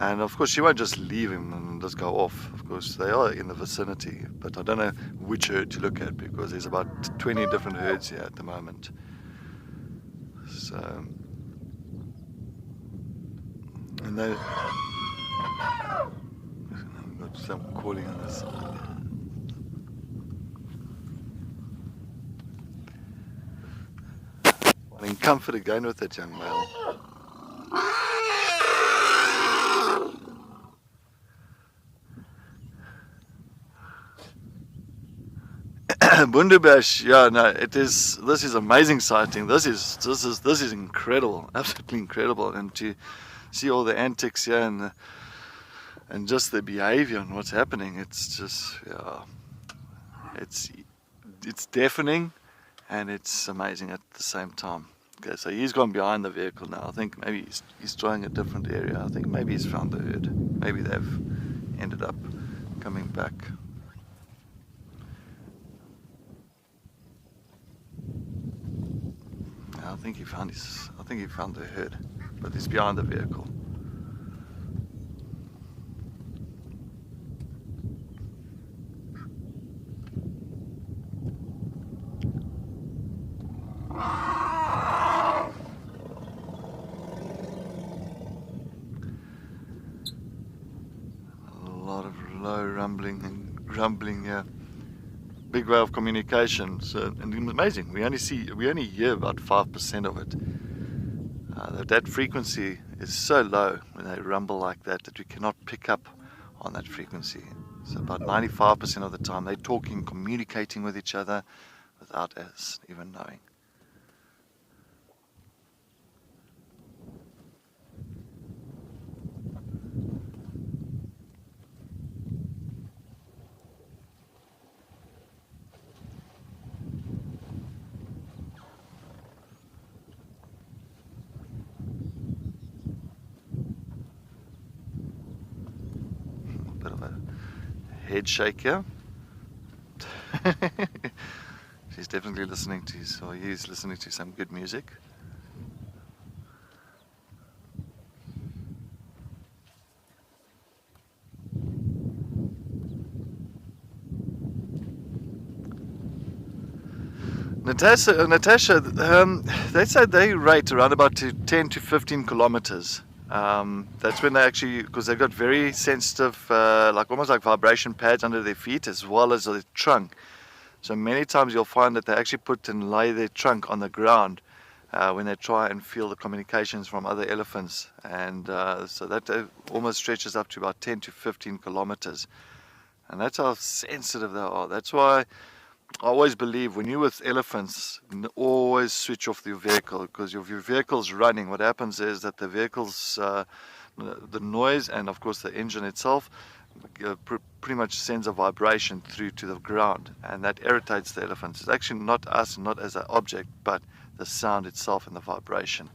And of course, she won't just leave him and just go off. Of course, they are in the vicinity, but I don't know which herd to look at because there's about 20 different herds here at the moment. So, and they. Got some calling on this side. Finding comfort again with that young male. Bundubash, yeah, no, it is. This is amazing sighting. This is incredible, absolutely incredible, and to see all the antics here and just the behavior and what's happening, it's just, yeah, it's deafening and it's amazing at the same time. Okay, so he's gone behind the vehicle now. I think maybe he's trying a different area. I think maybe he's found the herd. Maybe they've ended up coming back. I think he found the herd, but he's behind the vehicle. A lot of low rumbling and grumbling here. Big way of communication. So, and it's amazing. We only hear about 5% of it. That frequency is so low when they rumble like that we cannot pick up on that frequency. So about 95% of the time they're talking, communicating with each other without us even knowing. Bit of a head shake here. She's definitely listening to, or he's listening to some good music. Natasha, they said they rate around about 10 to 15 kilometers. That's when they actually, because they've got very sensitive, almost like vibration pads under their feet as well as their trunk. So many times you'll find that they actually put and lay their trunk on the ground when they try and feel the communications from other elephants. And so that almost stretches up to about 10 to 15 kilometers. And that's how sensitive they are. That's why I always believe when you're with elephants, always switch off your vehicle, because if your vehicle's running, what happens is that the vehicle's, the noise and of course the engine itself pretty much sends a vibration through to the ground, and that irritates the elephants. It's actually not us, not as an object, but the sound itself and the vibration.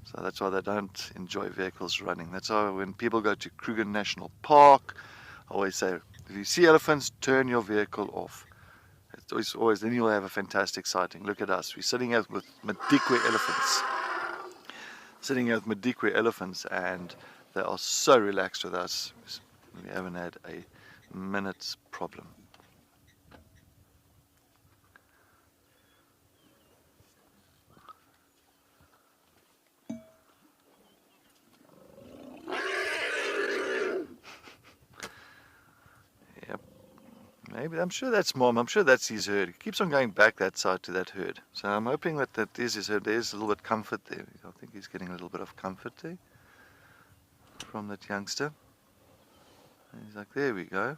So that's why they don't enjoy vehicles running. That's why when people go to Kruger National Park, I always say, if you see elephants, turn your vehicle off. It's always, then you'll have a fantastic sighting. Look at us. We're sitting here with Madikwe elephants. And they are so relaxed with us. We haven't had a minute's problem. Maybe, I'm sure that's Mom. I'm sure that's his herd. He keeps on going back that side to that herd. So I'm hoping that that is his herd. There's a little bit of comfort there. I think he's getting a little bit of comfort there from that youngster. And he's like, there we go.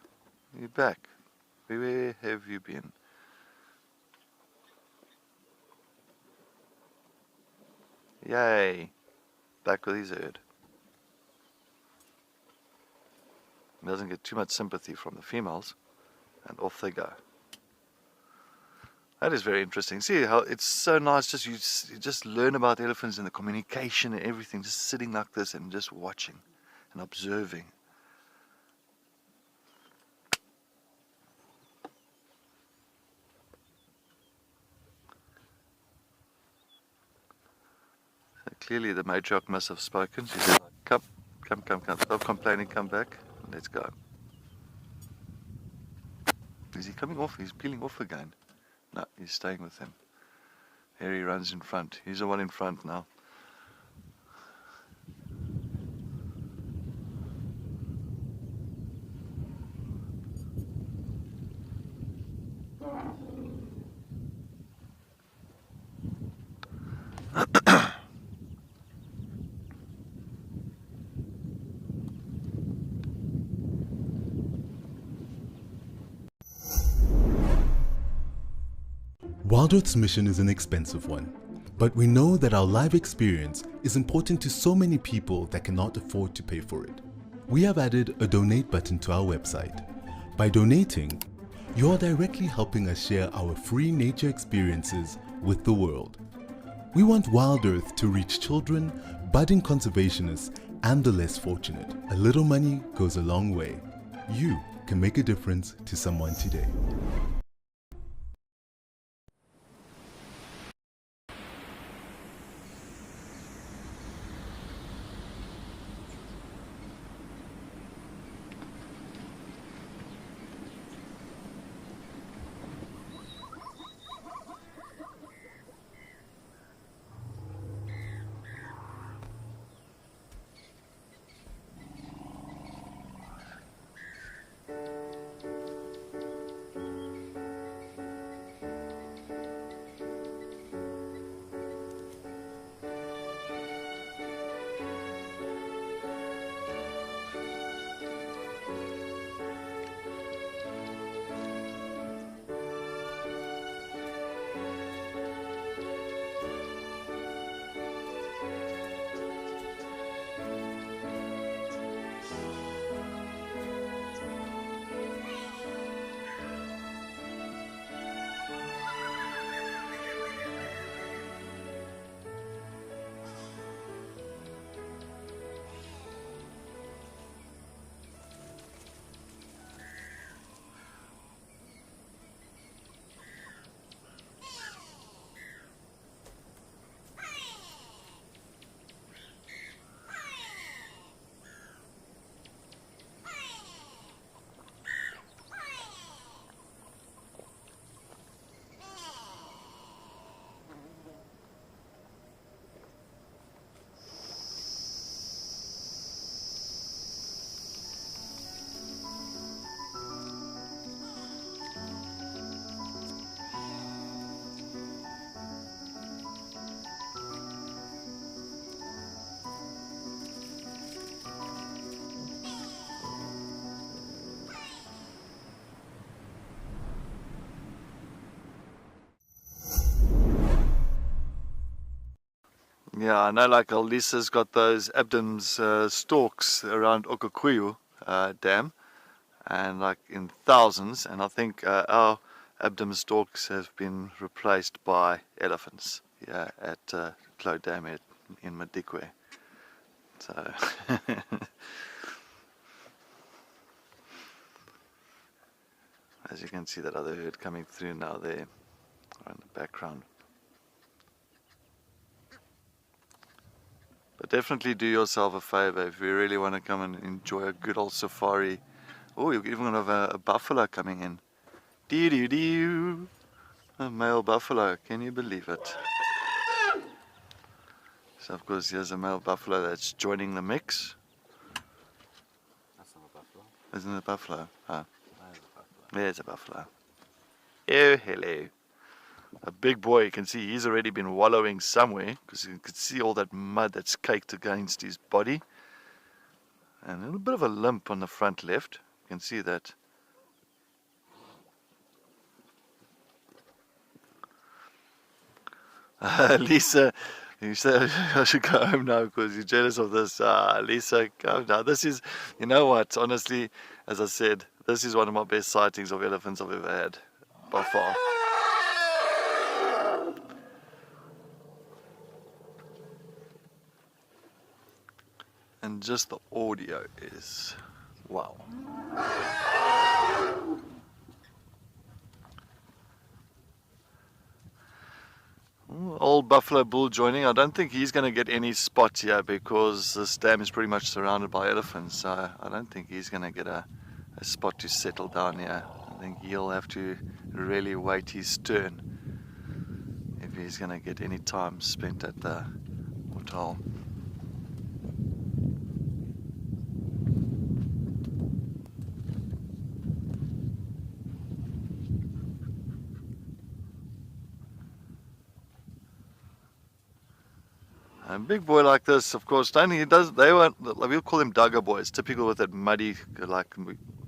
You're back. Where have you been? Yay. Back with his herd. He doesn't get too much sympathy from the females. And off they go. That is very interesting. See how it's so nice. Just you just learn about elephants and the communication and everything. Just sitting like this and just watching and observing. So clearly the matriarch must have spoken. She said, "Come, stop complaining. Come back. Let's go." Is he coming off? He's peeling off again. No, he's staying with him. Here he runs in front. He's the one in front now. Wildwood's mission is an expensive one, but we know that our live experience is important to so many people that cannot afford to pay for it. We have added a donate button to our website. By donating, you are directly helping us share our free nature experiences with the world. We want Wild Earth to reach children, budding conservationists, and the less fortunate. A little money goes a long way. You can make a difference to someone today. Yeah, I know like Lisa's got those Abdam's stalks around Okukuyu Dam, and like in thousands, and I think our Abdam's stalks have been replaced by elephants at Clow Dam in Madikwe. So as you can see, that other herd coming through now there in the background. But definitely do yourself a favor if you really want to come and enjoy a good old safari. Oh, you're even going to have a buffalo coming in. Dee-dee-dee-oo. A male buffalo, can you believe it? So of course here's a male buffalo that's joining the mix. That's not a buffalo. Isn't it a buffalo? Oh, There's a buffalo. there's a buffalo. Oh, hello. A big boy, you can see he's already been wallowing somewhere because you can see all that mud that's caked against his body. And a little bit of a limp on the front left. You can see that. Lisa, you said I should go home now because you're jealous of this. Lisa, go now. This is, you know what, honestly, as I said, this is one of my best sightings of elephants I've ever had, by far. And just the audio is wow. Ooh, old Buffalo Bull joining. I don't think he's going to get any spot here because this dam is pretty much surrounded by elephants. So I don't think he's going to get a spot to settle down here. I think he'll have to really wait his turn if he's going to get any time spent at the hotel. A big boy like this, of course, we'll call them Dugger boys, typical with that muddy, like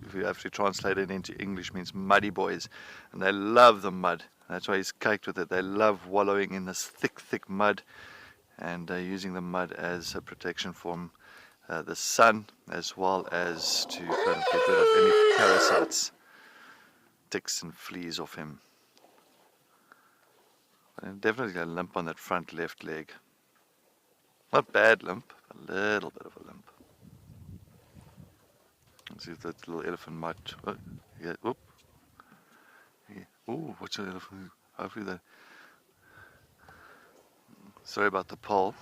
if you have to translate it into English, means muddy boys. And they love the mud. That's why he's caked with it. They love wallowing in this thick, thick mud and using the mud as a protection from the sun, as well as to kind of get rid of any parasites, ticks and fleas off him. And definitely a limp on that front left leg. Not bad limp, a little bit of a limp. Let's see if that little elephant might. Oh, yeah, whoop. Yeah. Ooh, what's an elephant? Hopefully that. Sorry about the pole.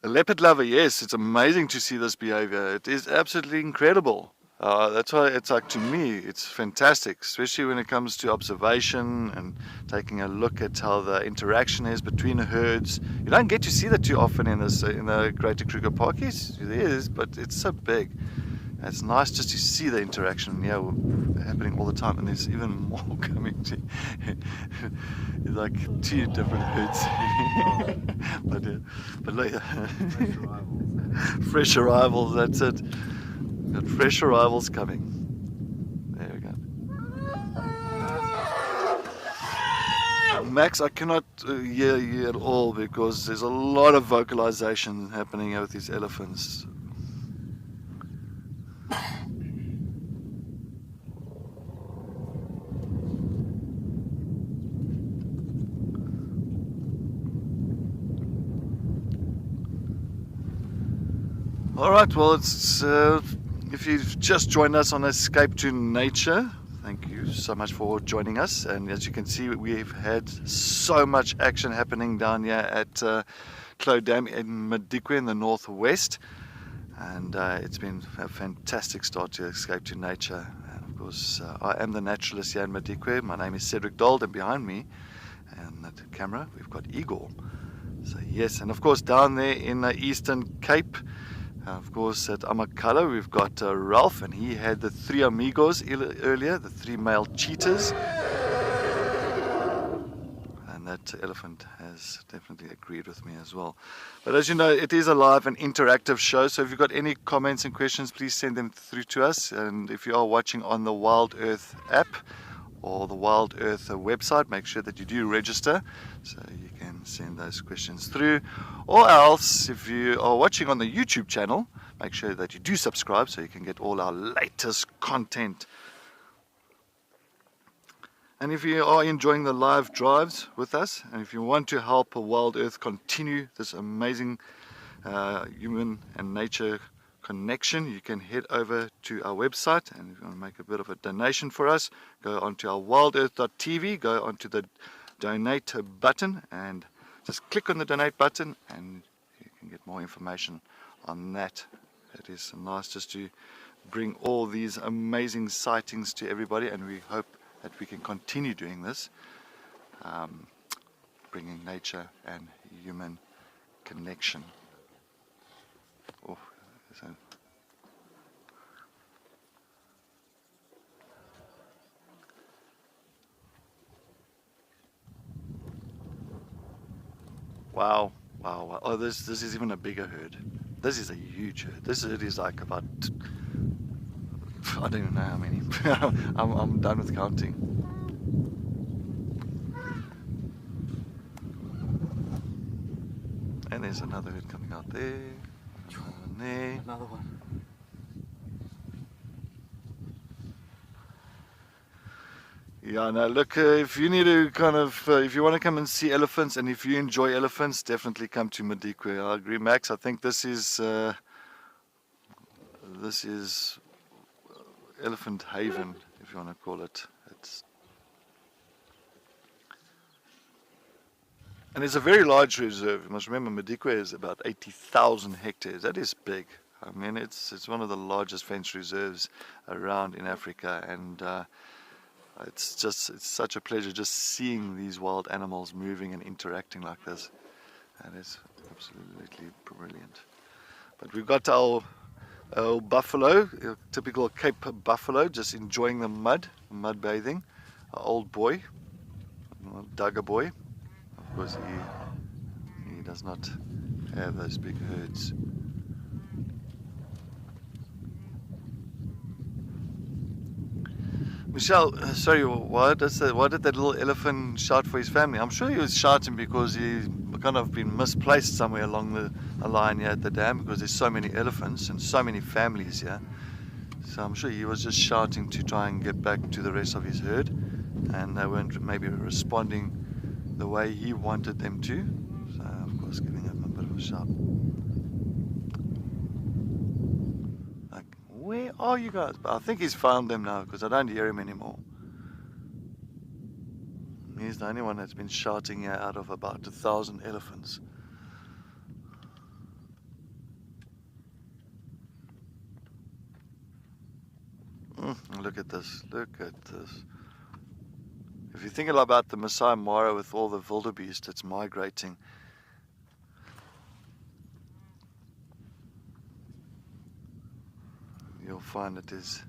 A leopard lover, yes, it's amazing to see this behavior. It is absolutely incredible. That's why it's like, to me, it's fantastic, especially when it comes to observation and taking a look at how the interaction is between the herds. You don't get to see that too often in the Greater Kruger Park. Yes, it is, but it's so big. And it's nice just to see the interaction, happening all the time, and there's even more coming to. It's like 2 different herds. but like, fresh arrivals. That's it. Got fresh arrivals coming. There we go. Max, I cannot hear you at all because there's a lot of vocalization happening here with these elephants. Alright, well, it's if you've just joined us on Escape to Nature, thank you so much for joining us. And as you can see, we've had so much action happening down here at Clow Dam in Madikwe in the northwest. And it's been a fantastic start to Escape to Nature. And of course, I am the naturalist here in Madikwe. My name is Cedric Dold, and behind me, and that camera, we've got Igor. So yes, and of course down there in the Eastern Cape, of course at Amakhala, we've got Ralph, and he had the 3 amigos earlier, the 3 male cheetahs. And that elephant has definitely agreed with me as well. But as you know, it is a live and interactive show, so if you've got any comments and questions, please send them through to us. And if you are watching on the Wild Earth app or the Wild Earth website, make sure that you do register so you can send those questions through. Or else, if you are watching on the YouTube channel, make sure that you do subscribe so you can get all our latest content. And if you are enjoying the live drives with us, and if you want to help Wild Earth continue this amazing human and nature connection, you can head over to our website, and if you want to make a bit of a donation for us, go onto our wildearth.tv, go onto the donate button and just click on the donate button, and you can get more information on that. It is nice just to bring all these amazing sightings to everybody, and we hope that we can continue doing this, bringing nature and human connection. Oh, so wow, wow, wow. Oh, this is even a bigger herd. This is a huge herd. This herd is like about, I don't even know how many. I'm done with counting. And there's another herd coming out there. And there. Another one. Yeah, now look, if you need to if you want to come and see elephants, and if you enjoy elephants, definitely come to Madikwe. I agree, Max. I think this is Elephant Haven, if you want to call it. And it's a very large reserve. You must remember, Madikwe is about 80,000 hectares. That is big. I mean, it's one of the largest fenced reserves around in Africa, and it's such a pleasure just seeing these wild animals moving and interacting like this. And it's absolutely brilliant. But we've got our buffalo, typical Cape buffalo, just enjoying the mud bathing. Our old boy, Duggar boy. Of course, he does not have those big herds. Michelle, sorry, why did that little elephant shout for his family? I'm sure he was shouting because he's kind of been misplaced somewhere along the line here at the dam, because there's so many elephants and so many families here. So I'm sure he was just shouting to try and get back to the rest of his herd, and they weren't maybe responding the way he wanted them to. So of course giving him a bit of a shout. Like, where are you guys? But I think he's found them now because I don't hear him anymore. He's the only one that's been shouting here out of about 1,000 elephants. Look at this, look at this. If you think about the Masai Mara with all the wildebeest that's migrating, you'll find that there's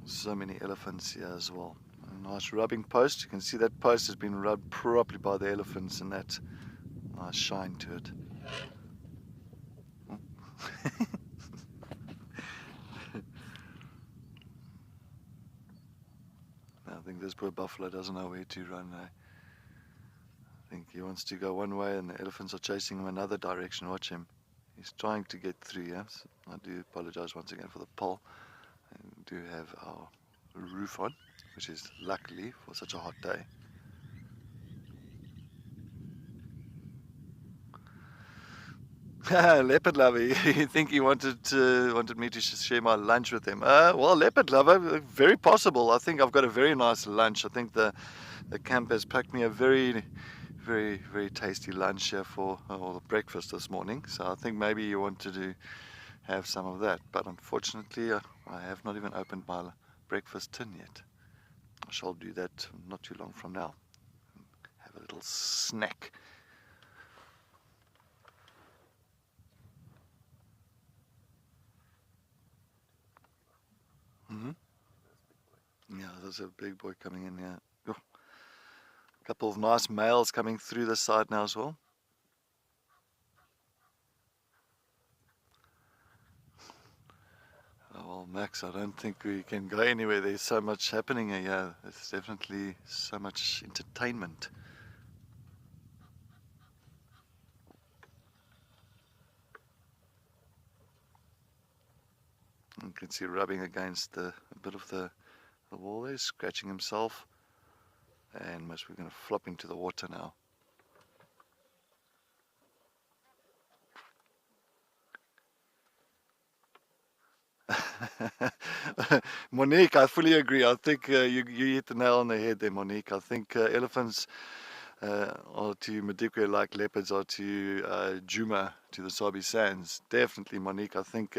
so many elephants here as well. A nice rubbing post. You can see that post has been rubbed properly by the elephants, and that nice shine to it. I think this poor buffalo doesn't know where to run. I think he wants to go one way and the elephants are chasing him another direction. Watch him. He's trying to get through. Yes, I do apologize once again for the pole. We do have our roof on, which is luckily for such a hot day. Leopard lover, you think he wanted me to share my lunch with him? Well, leopard lover, very possible. I think I've got a very nice lunch. I think the camp has packed me a very, very, very tasty lunch here for breakfast this morning. So I think maybe you wanted to have some of that. But unfortunately, I have not even opened my breakfast tin yet. I shall do that not too long from now. Have a little snack. Yeah, there's a big boy coming in here. Oh, a couple of nice males coming through the side now as well. Oh, well, Max, I don't think we can go anywhere. There's so much happening here. Yeah, there's definitely so much entertainment. You can see rubbing against a bit of the wall there, scratching himself, and we're going to flop into the water now. Monique, I fully agree. I think you hit the nail on the head there, Monique. I think elephants are to Madikwe like leopards are to Djuma, to the Sabi Sands. Definitely, Monique. I think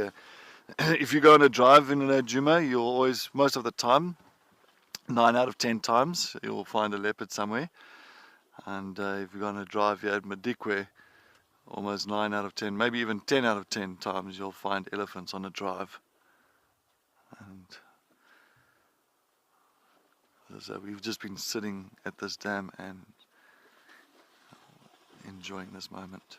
if you go on a drive in Djuma, you'll always, most of the time, 9 out of 10 times, you'll find a leopard somewhere. And if you go on a drive here at Madikwe, almost 9 out of 10, maybe even 10 out of 10 times, you'll find elephants on a drive. And so we've just been sitting at this dam and enjoying this moment.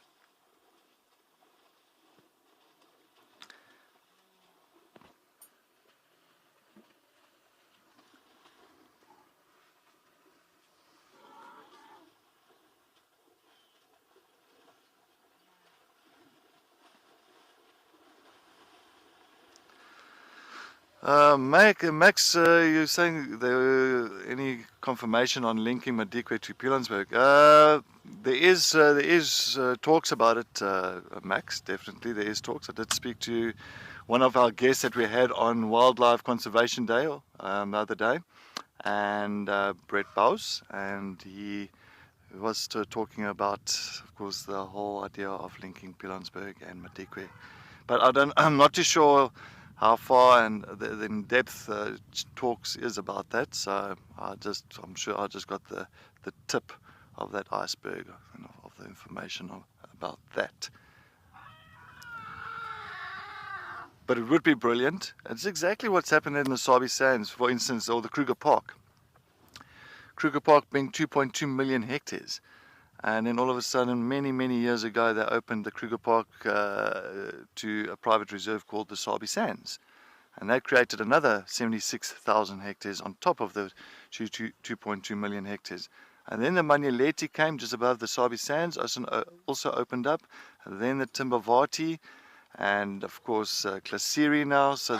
Max, you're saying there any confirmation on linking Madikwe to Pilanesberg? There is talks about it, Max. Definitely, there is talks. I did speak to one of our guests that we had on Wildlife Conservation Day the other day, and Brett Bowes, and he was talking about, of course, the whole idea of linking Pilanesberg and Madikwe. But I'm not too sure how far and the in-depth talks is about that. So I'm sure I just got the tip of that iceberg of the information about that. But it would be brilliant. It's exactly what's happened in the Sabi Sands, for instance, or the Kruger Park. Kruger Park being 2.2 million hectares. And then all of a sudden, many, many years ago, they opened the Kruger Park to a private reserve called the Sabi Sands. And that created another 76,000 hectares on top of the 2.2 million hectares. And then the Manyeleti came just above the Sabi Sands, also opened up. And then the Timbavati, and of course Klasiri now. So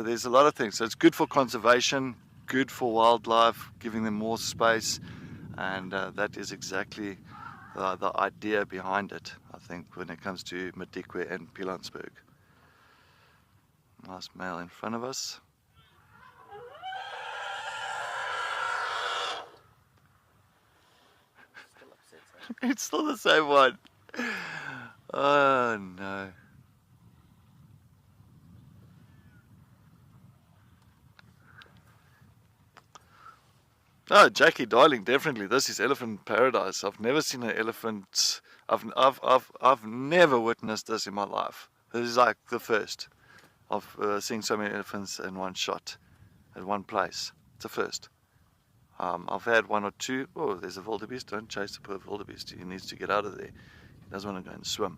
there's a lot of things. So it's good for conservation, good for wildlife, giving them more space, and that is exactly the idea behind it, I think, when it comes to Madikwe and Pilanesberg. Nice male in front of us. Still upset, It's still the same one. Oh no. Oh, Jackie, darling, definitely. This is elephant paradise. I've never seen an elephant. I've never witnessed this in my life. This is like the first of seeing so many elephants in one shot, at one place. It's the first. I've had one or two. Oh, there's a wildebeest. Don't chase the poor wildebeest. He needs to get out of there. He doesn't want to go and swim.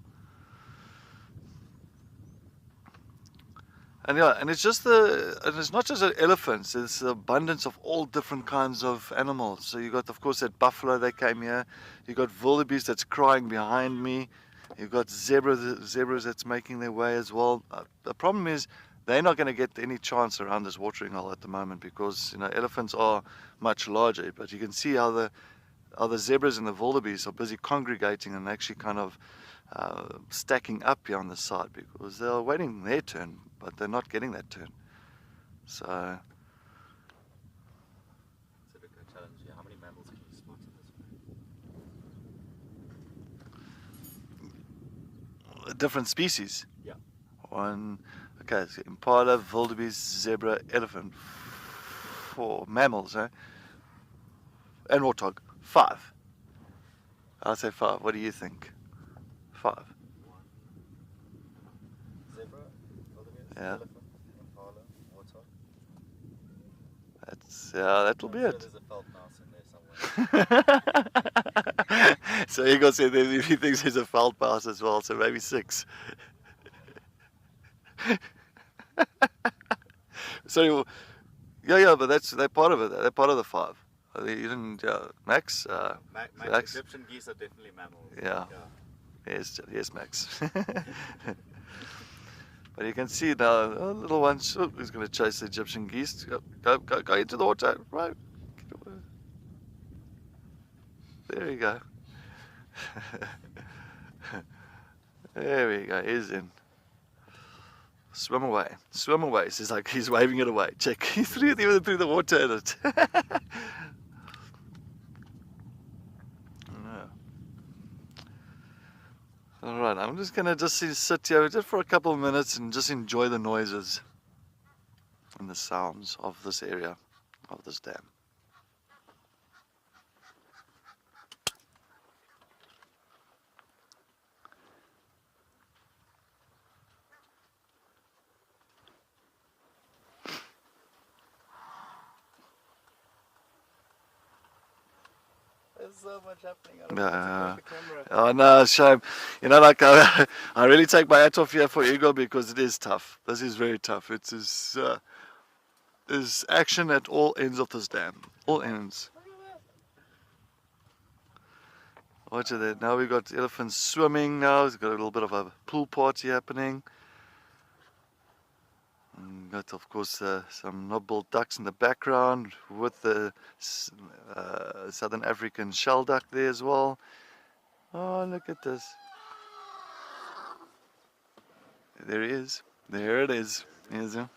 And yeah, and it's not just elephants. It's the abundance of all different kinds of animals. So you got, of course, that buffalo that came here. You got wildebeest that's crying behind me. You've got zebras that's making their way as well. The problem is they're not going to get any chance around this watering hole at the moment because elephants are much larger. But you can see how the zebras and the wildebeest are busy congregating and actually kind of stacking up here on the side because they're waiting their turn, but they're not getting that turn. So It's a big challenge here. How many mammals can you spot in this way? different species. Yeah. Okay, so impala, wildebeest, zebra, elephant. 4 mammals, eh? And warthog. 5. I'll say 5. What do you think? 5. Zebra, wildebeest, Yeah. elephant, impala, warthog. That'll be I'm sure it. there's a felt mouse in there somewhere. So Igor said that he thinks there's a felt mouse as well, so maybe 6. So yeah, but they're part of it. They're part of the 5. You didn't, Max? Max? Egyptian geese are definitely mammals. Yeah. Yes, Max. But you can see now, little one, he's going to chase the Egyptian geese. Go into the water, right? There you go. There we go, he's in. Swim away, swim away. It's like he's waving it away. Check, he threw it even through the water at it. Alright, I'm just going to sit here just for a couple of minutes and just enjoy the noises and the sounds of this area, of this dam. There's so much happening. I don't know Yeah. the camera. Oh no, shame. Like I really take my hat off here for Igor because it is tough. This is very tough. There's action at all ends of this dam. All ends. Watch it. Now we've got elephants swimming now. We've got a little bit of a pool party happening. And got, of course, some knobbed ducks in the background with the Southern African shell duck there as well. Oh, look at this. There he is. There it is. Here's him.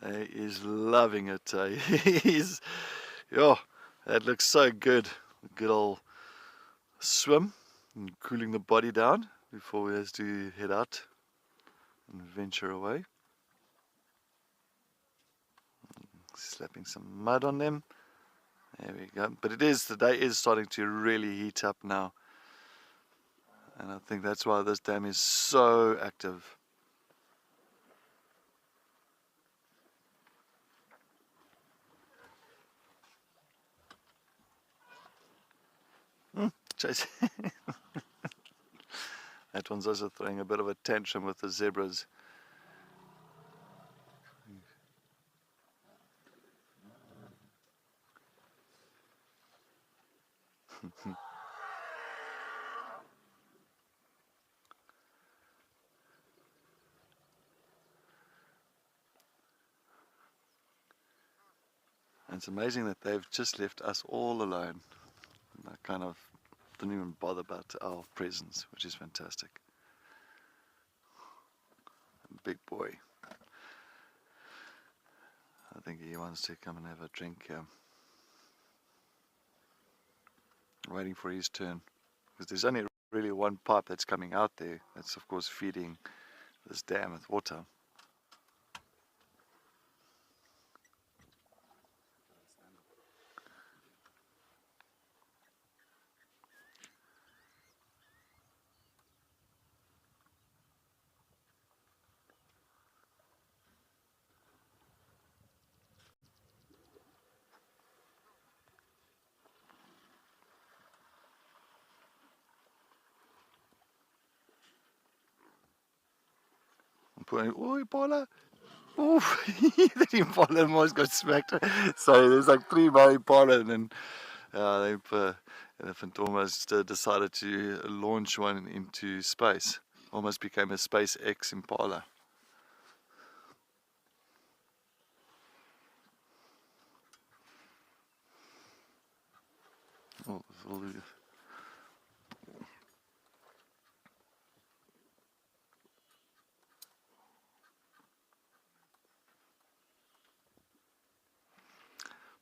He is loving it. That looks so good. A good old swim and cooling the body down before we have to head out and venture away. Slapping some mud on them. There we go. But the day is starting to really heat up now. And I think that's why this dam is so active. chasing. That one's also throwing a bit of a tantrum with the zebras. And it's amazing that they've just left us all alone. I kind of didn't even bother about our presence, which is fantastic. Big boy. I think he wants to come and have a drink here. Waiting for his turn. Because there's only really one pipe that's coming out there. That's of course feeding this dam with water. Oh, Impala! Oof! That Impala almost got smacked. Sorry, there's like 3 by Impala, and then Elephant almost decided to launch one into space. Almost became a SpaceX Impala. Oh,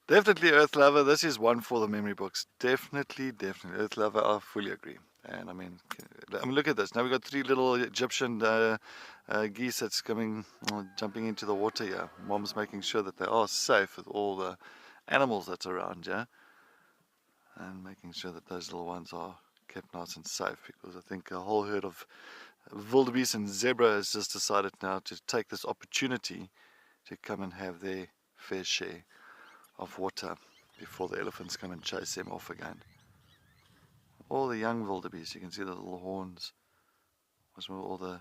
definitely Earth Lover, this is one for the memory books. Definitely Earth Lover, I fully agree. And I mean, look at this. Now we've got 3 little Egyptian geese that's coming, jumping into the water here. Mom's making sure that they are safe with all the animals that's around here. And making sure that those little ones are kept nice and safe, because I think a whole herd of wildebeest and zebra has just decided now to take this opportunity to come and have their fair share of water before the elephants come and chase them off again. All the young wildebeest, you can see the little horns. Those were all the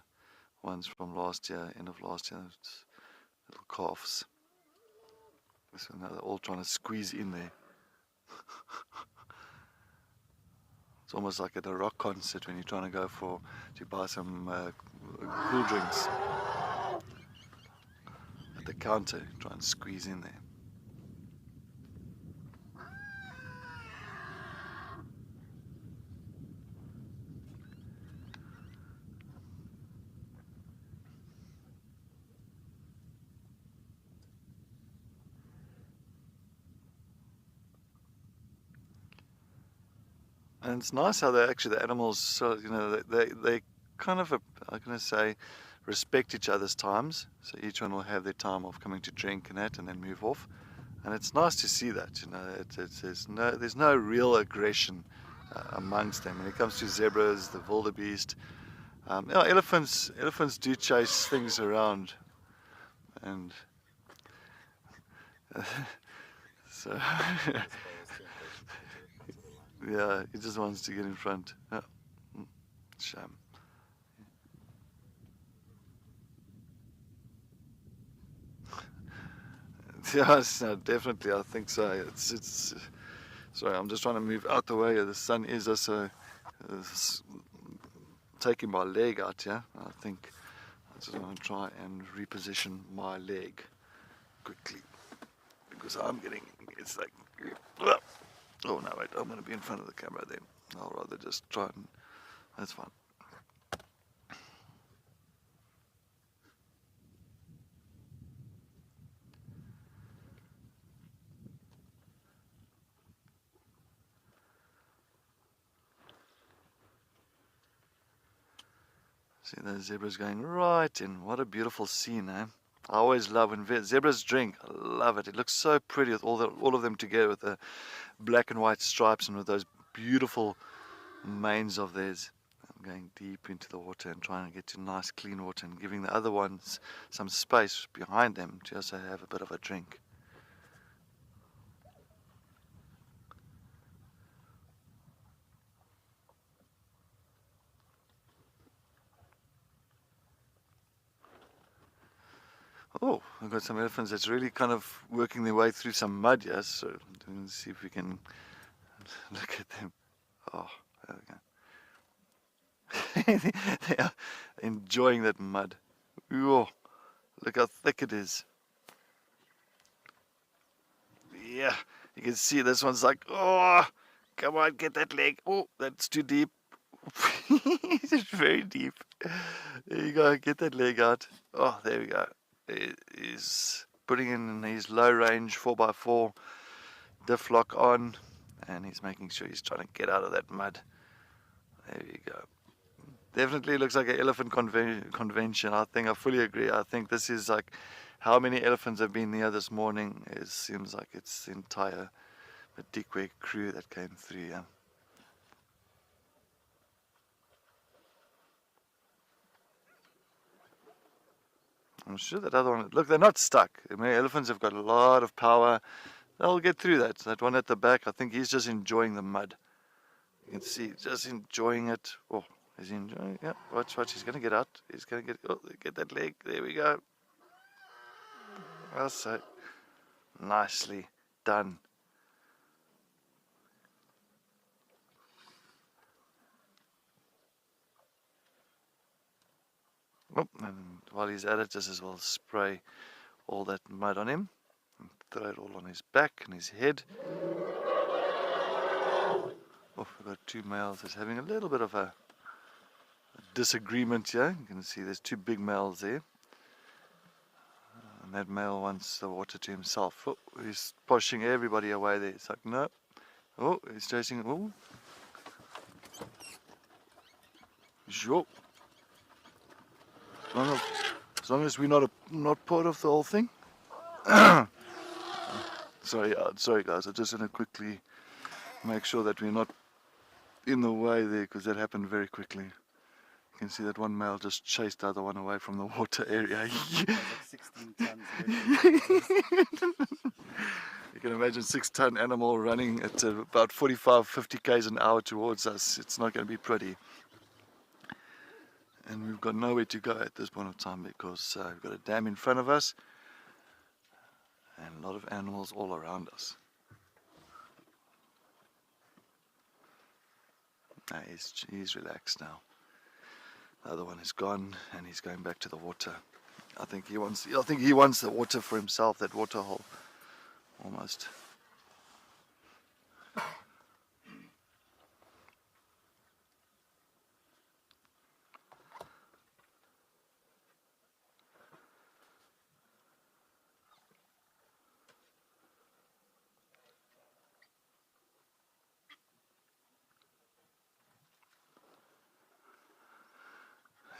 ones from last year, end of last year, little calves. So now they're all trying to squeeze in there. It's almost like at a rock concert when you're trying to go to buy some cool drinks. At the counter, try and squeeze in there. And it's nice how the animals, they kind of, I'm going to say, respect each other's times. So each one will have their time of coming to drink and that, and then move off. And it's nice to see that, there's no real aggression amongst them. When it comes to zebras, the wildebeest, elephants do chase things around, and so. Yeah, he just wants to get in front. Oh, shame. Yes, no, definitely, I think so. It's. Sorry, I'm just trying to move out the way. The sun is also taking my leg out here. I think I just want to try and reposition my leg quickly, because it's like. Oh no, wait, I'm going to be in front of the camera then. I'll rather just try and, that's fine. See those zebras going right in. What a beautiful scene, eh? I always love when zebras drink. I love it. It looks so pretty with all of them together with the black and white stripes and with those beautiful manes of theirs. I'm going deep into the water and trying to get to nice clean water and giving the other ones some space behind them to also have a bit of a drink. Oh, I've got some elephants that's really kind of working their way through some mud, yes. So let's see if we can look at them. Oh, there we go. They are enjoying that mud. Oh, look how thick it is. Yeah, you can see this one's like, oh, come on, get that leg. Oh, that's too deep. It's very deep. There you go, get that leg out. Oh, there we go. He's putting in his low range 4x4 diff lock on, and he's making sure he's trying to get out of that mud. There you go. Definitely looks like an elephant convention. I fully agree. I think this is like how many elephants have been here this morning. It seems like it's the entire Madikwe crew that came through. Yeah. I'm sure that other one, look, they're not stuck. I mean, elephants have got a lot of power. They'll get through that. That one at the back, I think he's just enjoying the mud. You can see, just enjoying it. Oh, is he enjoying it? Yeah, watch, he's going to get out. He's going to get that leg. There we go. Well, so nicely done. Oh, and while he's at it, just as well spray all that mud on him and throw it all on his back and his head. Oh, we've got two males that's having a little bit of a disagreement here. You can see there's two big males there. And that male wants the water to himself. Oh, he's pushing everybody away there. It's like, no. Oh, he's chasing. Oh. Sure. As long as we're not part of the whole thing. Sorry guys. I just want to quickly make sure that we're not in the way there, because that happened very quickly. You can see that one male just chased the other one away from the water area. 16 tons. You can imagine 6-ton animal running at about 45-50 k's an hour towards us. It's not going to be pretty. And we've got nowhere to go at this point of time, because we've got a dam in front of us and a lot of animals all around us. He's relaxed now. The other one is gone, and he's going back to the water. I think he wants the water for himself, that water hole, almost.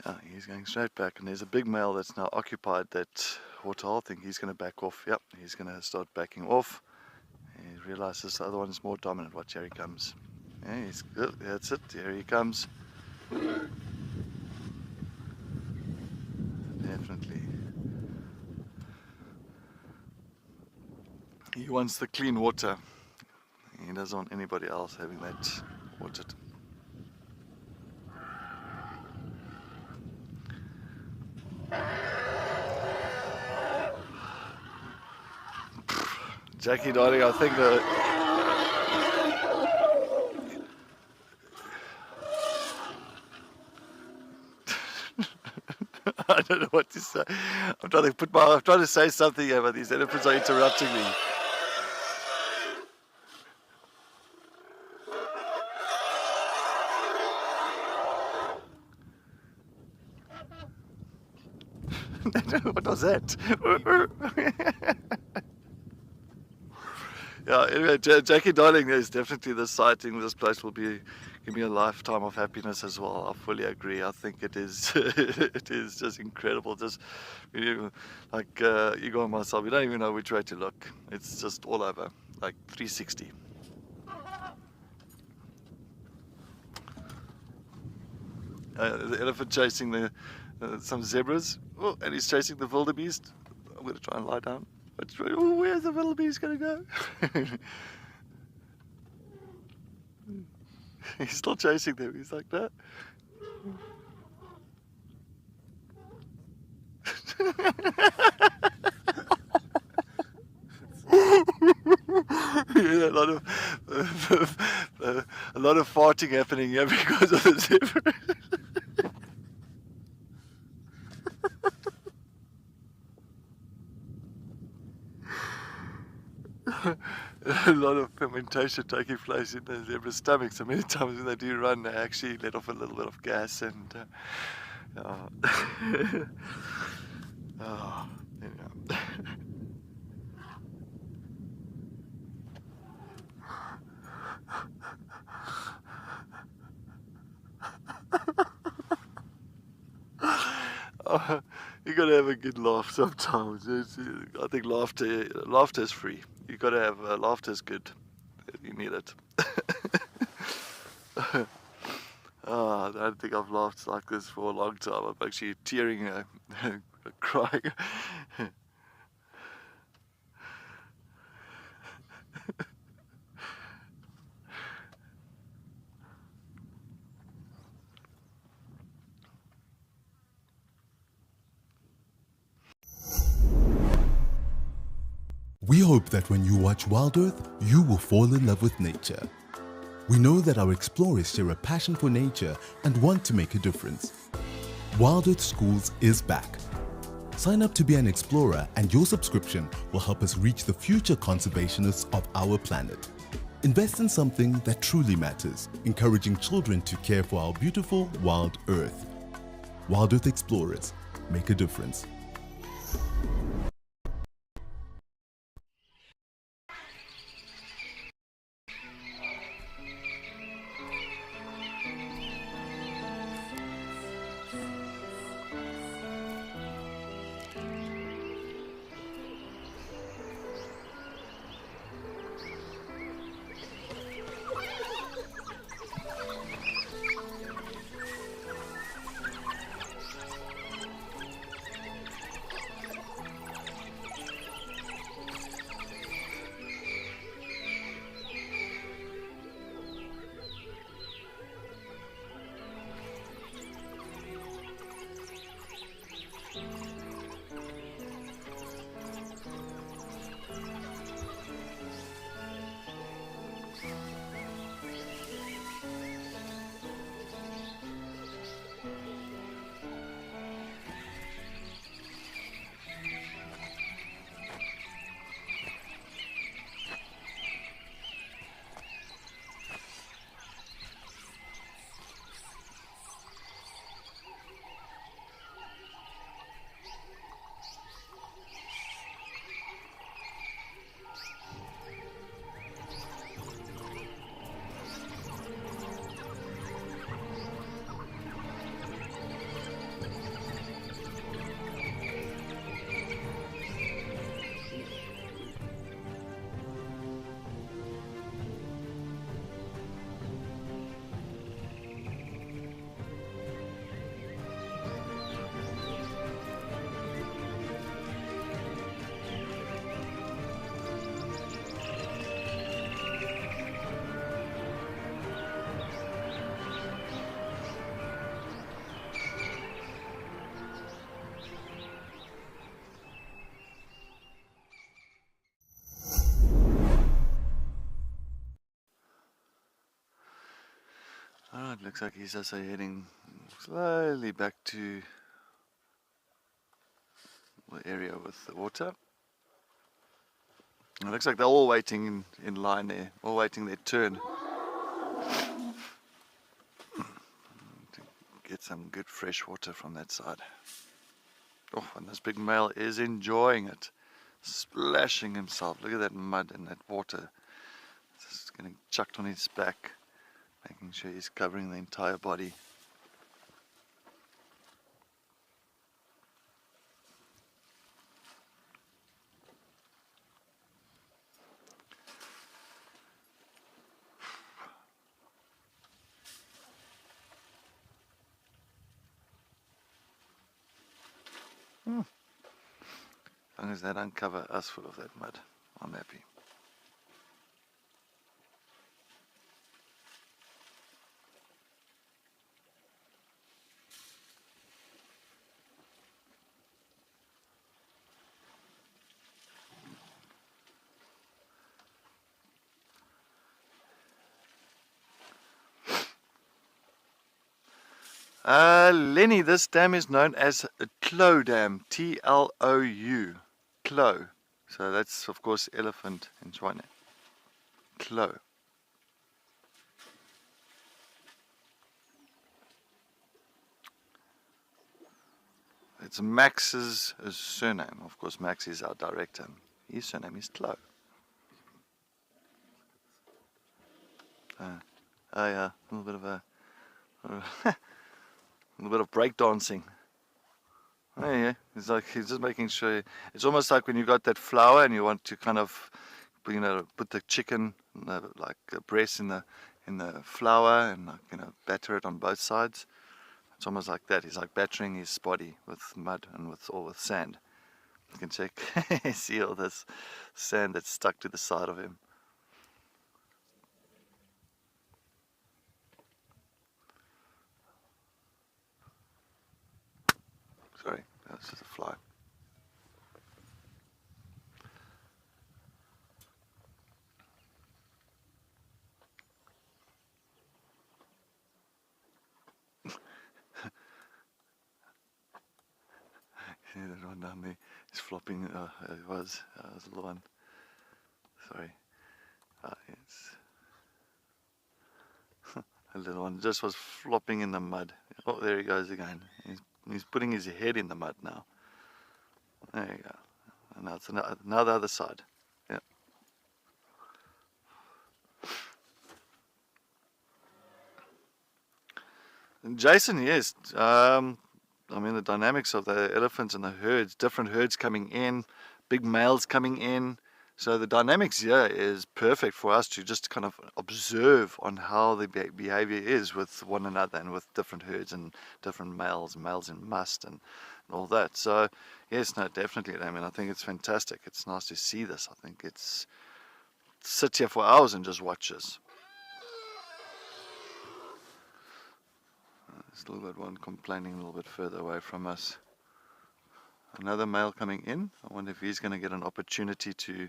Yeah, he's going straight back, and there's a big male that's now occupied that water hole. I think he's going to back off. Yep, he's going to start backing off. He realizes the other one is more dominant. Watch, here he comes. Yeah, he's good. That's it. Here he comes. Definitely. He wants the clean water. He doesn't want anybody else having that water. Jackie, darling, I think that I don't know what to say. I'm trying to say something here, but these elephants are interrupting me. What was that? Yeah, anyway, Jackie, darling, there's definitely this sighting. This place will give me a lifetime of happiness as well. I fully agree. I think it is it is just incredible. Just like Igor and myself, we don't even know which way to look. It's just all over, like 360. The elephant chasing some zebras. Oh, and he's chasing the wildebeest. I'm going to try and lie down. Oh, where's the wildebeest going to go? He's still chasing them. He's like that. Yeah, a lot of farting happening here because of the zebra. A lot of fermentation taking place in the zebra's stomach. So many times when they do run, they actually let off a little bit of gas and. Oh, anyhow. You gotta have a good laugh sometimes. I think laughter is free. You gotta have laughter is good. You need it. Oh, I don't think I've laughed like this for a long time. I'm actually tearing, crying. We hope that when you watch Wild Earth, you will fall in love with nature. We know that our explorers share a passion for nature and want to make a difference. Wild Earth Schools is back. Sign up to be an explorer and your subscription will help us reach the future conservationists of our planet. Invest in something that truly matters, encouraging children to care for our beautiful wild earth. Wild Earth Explorers, make a difference. Alright, looks like he's also heading slowly back to the area with the water. It looks like they're all waiting in line there, all waiting their turn to get some good fresh water from that side. Oh, and this big male is enjoying it, splashing himself. Look at that mud and that water. It's getting chucked on his back, making sure he's covering the entire body. As long as they don't cover us full of that mud, I'm happy. Lenny, this dam is known as a Clou Dam, T-L-O-U, Clou. So that's of course elephant in Tswana. Clou. It's Max's surname. Of course, Max is our director. His surname is Clou. Oh yeah, a little bit of a little bit of break dancing. Oh yeah, it's like he's just making sure. It's almost like when you got that flour and you want to kind of, put the chicken, like the breast in the flour and batter it on both sides. It's almost like that. He's like battering his body with mud and with sand. You can check, see all this sand that's stuck to the side of him. Sorry, that's just a fly. See that one down there? He's flopping. It was a little one. Sorry. It's a little one just was flopping in the mud. Oh, there he goes again. He's putting his head in the mud now. There you go. And now it's now the other side. Yeah. And Jason, yes. I mean, the dynamics of the elephants and the herds, different herds coming in, big males coming in. So the dynamics here is perfect for us to just kind of observe on how the behavior is with one another and with different herds and different males in must and all that. So yes, no, definitely. I mean, I think it's fantastic. It's nice to see this. I think it's sit here for hours and just watch this. Still got one complaining a little bit further away from us. Another male coming in. I wonder if he's going to get an opportunity to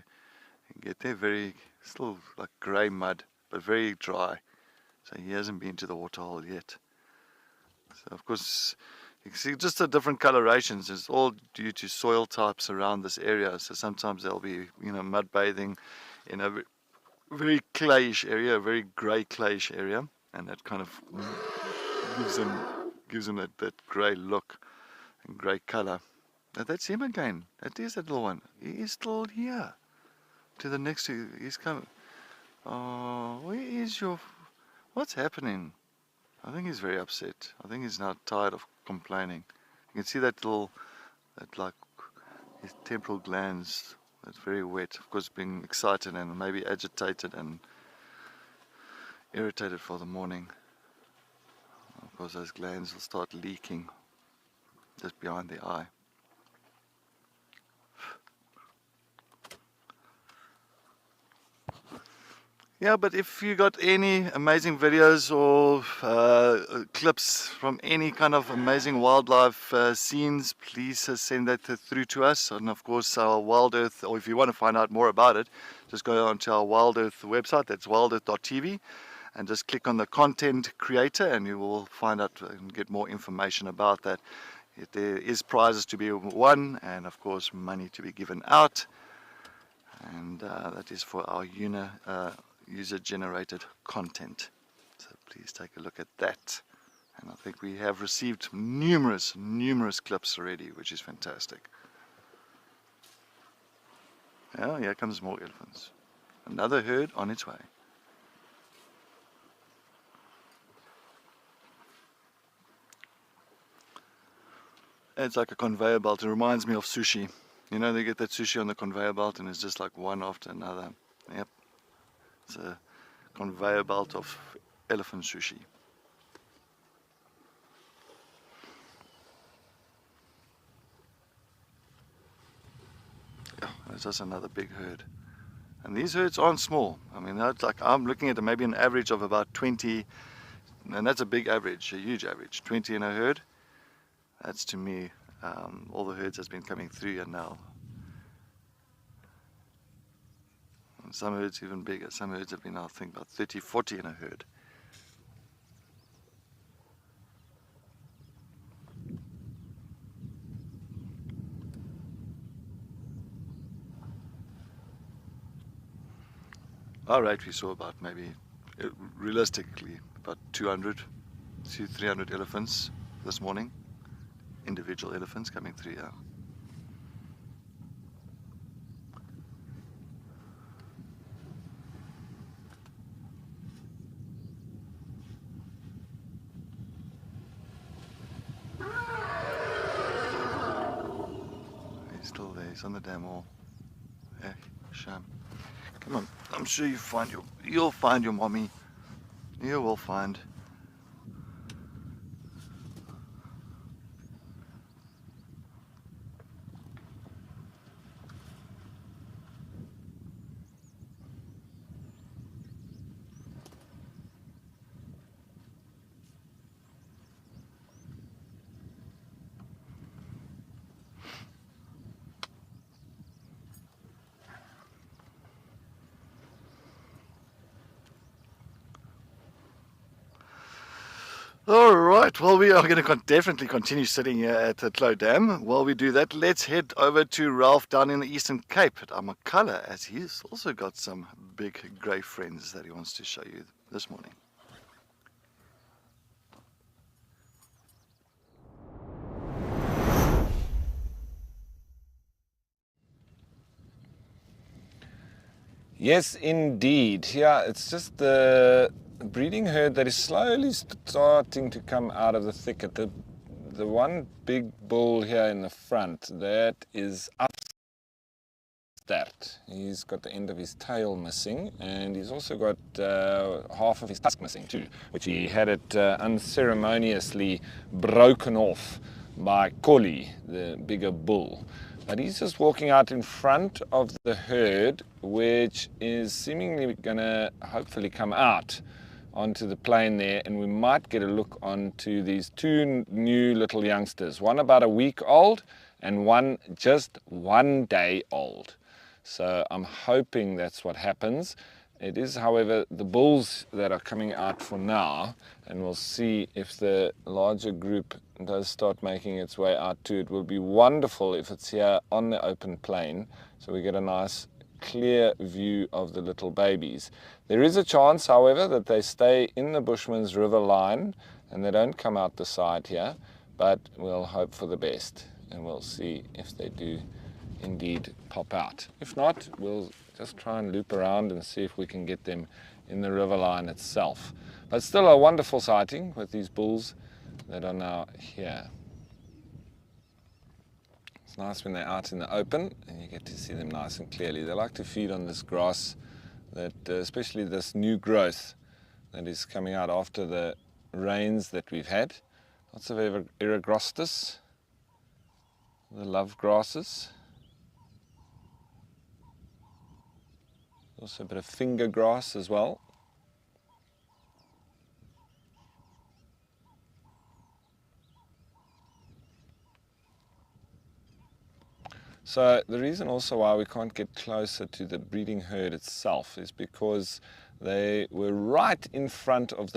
get there. Still like grey mud, but very dry. So he hasn't been to the waterhole yet. So of course, you can see just the different colorations. It's all due to soil types around this area. So sometimes there'll be, mud bathing in a very clayish area, a very grey clayish area, and that kind of gives him that grey look and grey colour. Now that's him again. That is that little one. He is still here. To the next, he's coming. Oh, where is what's happening? I think he's very upset. I think he's now tired of complaining. You can see that like his temporal glands, that's very wet. Of course, being excited and maybe agitated and irritated for the morning. Of course, those glands will start leaking just behind the eye. Yeah, but if you got any amazing videos or clips from any kind of amazing wildlife scenes, please send that through to us. And of course, our Wild Earth, or if you want to find out more about it, just go onto our Wild Earth website. That's wildearth.tv. And just click on the content creator and you will find out and get more information about that. There is prizes to be won and of course money to be given out, and that is for our user generated content. So please take a look at that. And I think we have received numerous clips already, which is fantastic. Well, here comes more elephants. Another herd on its way. It's like a conveyor belt. It reminds me of sushi. They get that sushi on the conveyor belt and it's just like one after another. Yep. It's a conveyor belt of elephant sushi. Yeah, there's just another big herd. And these herds aren't small. I mean, that's like, I'm looking at maybe an average of about 20, and that's a big average, a huge average. 20 in a herd. That's to me, all the herds has been coming through and now. And some herds even bigger. Some herds have been, I think, about 30, 40 in a herd. our rate we saw about maybe, realistically, about 200 to 300 elephants this morning. Individual elephants coming through here. He's still there, he's on the dam wall. Hey, shame. Come on, I'm sure you'll find your mommy. You will find. All right, well, we are going to definitely continue sitting here at the Clo Dam. While we do that, let's head over to Ralph down in the Eastern Cape at Amakhala, as he's also got some big grey friends that he wants to show you this morning. Yes, indeed. Yeah, it's just the breeding herd that is slowly starting to come out of the thicket. The one big bull here in the front, that is Upstart. He's got the end of his tail missing, and he's also got half of his tusk missing too, which he had it unceremoniously broken off by Collie, the bigger bull. But he's just walking out in front of the herd, which is seemingly going to hopefully come out onto the plain there, and we might get a look onto these two new little youngsters, one about a week old and one just 1 day old. So I'm hoping that's what happens. It is, however, the bulls that are coming out for now, and we'll see if the larger group does start making its way out too. It will be wonderful if it's here on the open plain, so we get a nice clear view of the little babies. There is a chance, however, that they stay in the Bushman's River line and they don't come out the side here, but we'll hope for the best and we'll see if they do indeed pop out. If not, we'll just try and loop around and see if we can get them in the river line itself. But still a wonderful sighting with these bulls that are now here. It's nice when they're out in the open and you get to see them nice and clearly. They like to feed on this grass, that especially this new growth that is coming out after the rains that we've had. Lots of Eragrostis, the love grasses. Also a bit of finger grass as well. So the reason also why we can't get closer to the breeding herd itself is because they were right in front of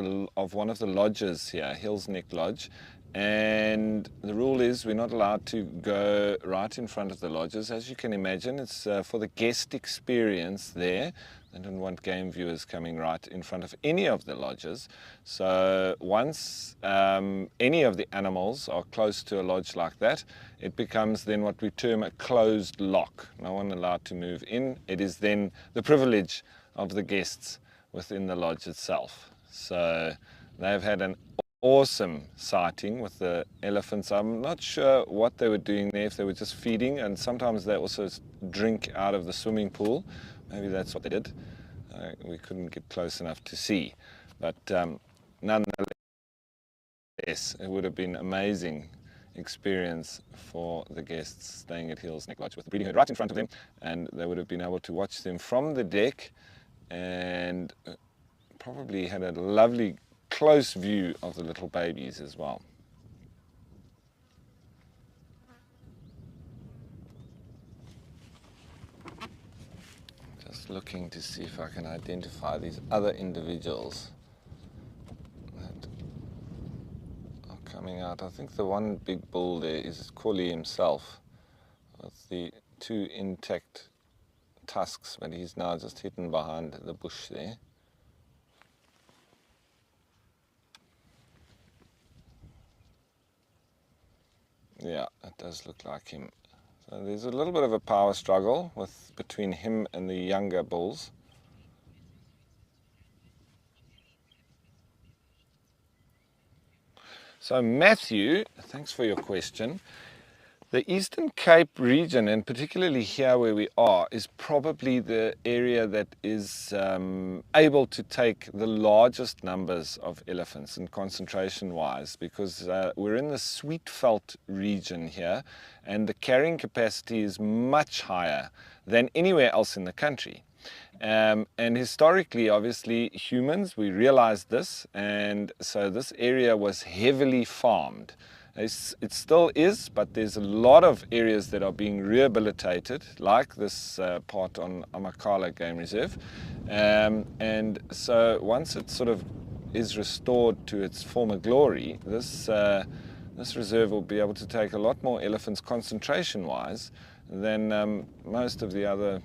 one of the lodges here, Hill's Neck Lodge, and the rule is we're not allowed to go right in front of the lodges. As you can imagine, it's for the guest experience there. They don't want game viewers coming right in front of any of the lodges. So once any of the animals are close to a lodge like that, it becomes then what we term a closed lock. No one allowed to move in. It is then the privilege of the guests within the lodge itself. So they've had an awesome sighting with the elephants. I'm not sure what they were doing there, if they were just feeding, and sometimes they also drink out of the swimming pool. Maybe that's what they did. We couldn't get close enough to see. But nonetheless, it would have been amazing experience for the guests staying at Hill's Neck Lodge with the breeding herd right in front of them, and they would have been able to watch them from the deck and probably had a lovely close view of the little babies as well. Just looking to see if I can identify these other individuals that are coming out. I think the one big bull there is Collie himself with the two intact tusks, but he's now just hidden behind the bush there. Yeah, it does look like him. So there's a little bit of a power struggle between him and the younger bulls. So Matthew, thanks for your question. The Eastern Cape region, and particularly here where we are, is probably the area that is able to take the largest numbers of elephants in concentration-wise, because we're in the Sweetveld region here, and the carrying capacity is much higher than anywhere else in the country. And historically, obviously, humans, we realized this, and so this area was heavily farmed. It still is, but there's a lot of areas that are being rehabilitated, like this part on Amakhala Game Reserve. And so once it sort of is restored to its former glory, this reserve will be able to take a lot more elephants concentration-wise than most of the other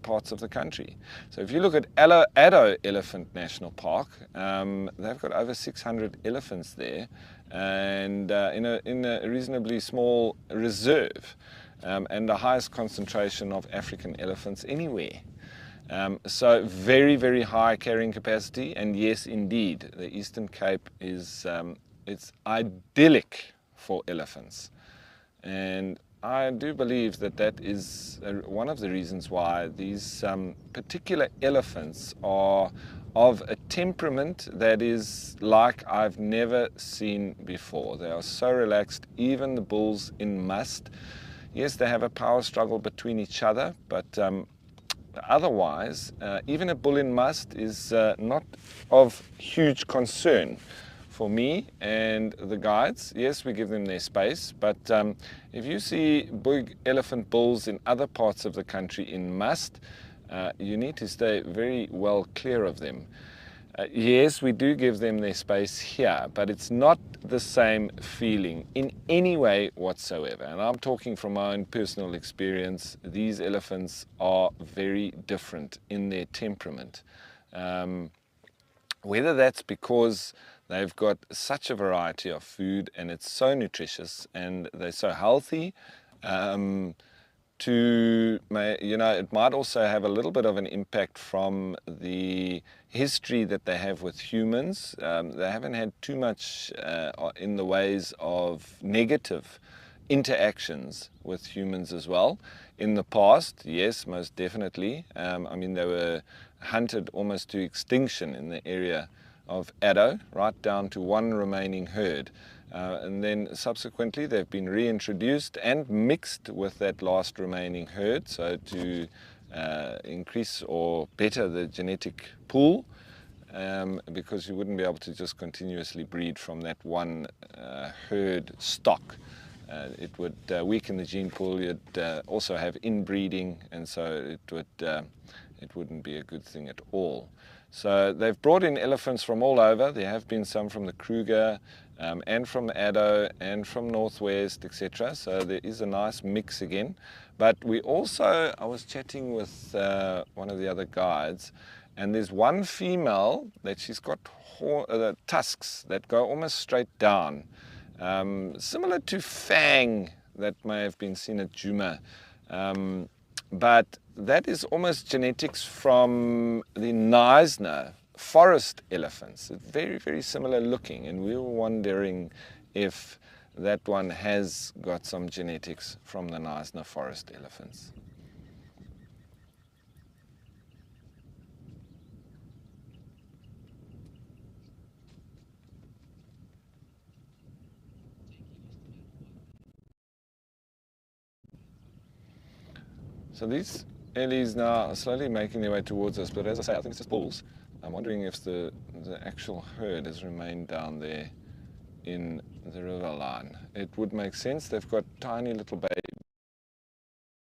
parts of the country. So if you look at Addo Elephant National Park, they've got over 600 elephants there, and in a reasonably small reserve, and the highest concentration of African elephants anywhere. So very, very high carrying capacity, and yes, indeed, the Eastern Cape is it's idyllic for elephants, and I do believe that is one of the reasons why these particular elephants are of a temperament that is like I've never seen before. They are so relaxed, even the bulls in must. Yes, they have a power struggle between each other, but otherwise, even a bull in must is not of huge concern for me and the guides. Yes, we give them their space, but if you see big elephant bulls in other parts of the country in must, you need to stay very well clear of them. Yes, we do give them their space here, but it's not the same feeling in any way whatsoever. And I'm talking from my own personal experience. These elephants are very different in their temperament. Whether that's because they've got such a variety of food and it's so nutritious and they're so healthy, it might also have a little bit of an impact from the history that they have with humans. They haven't had too much in the ways of negative interactions with humans as well. In the past, yes, most definitely. I mean, they were hunted almost to extinction in the area of Addo, right down to one remaining herd. And then subsequently they've been reintroduced and mixed with that last remaining herd, so to increase or better the genetic pool, because you wouldn't be able to just continuously breed from that one herd stock. It would weaken the gene pool. You'd also have inbreeding, and so it wouldn't be a good thing at all. So they've brought in elephants from all over. There have been some from the Kruger, and from the Addo, and from Northwest, etc. So there is a nice mix again. But we also, I was chatting with one of the other guides, and there's one female that she's got tusks that go almost straight down, similar to Fang that may have been seen at Djuma. But that is almost genetics from the Knysna forest elephants. It's very, very similar looking, and we were wondering if that one has got some genetics from the Knysna forest elephants. So these Ellies now are slowly making their way towards us, but as I say, I think it's just bulls. I'm wondering if the actual herd has remained down there in the river line. It would make sense. They've got tiny little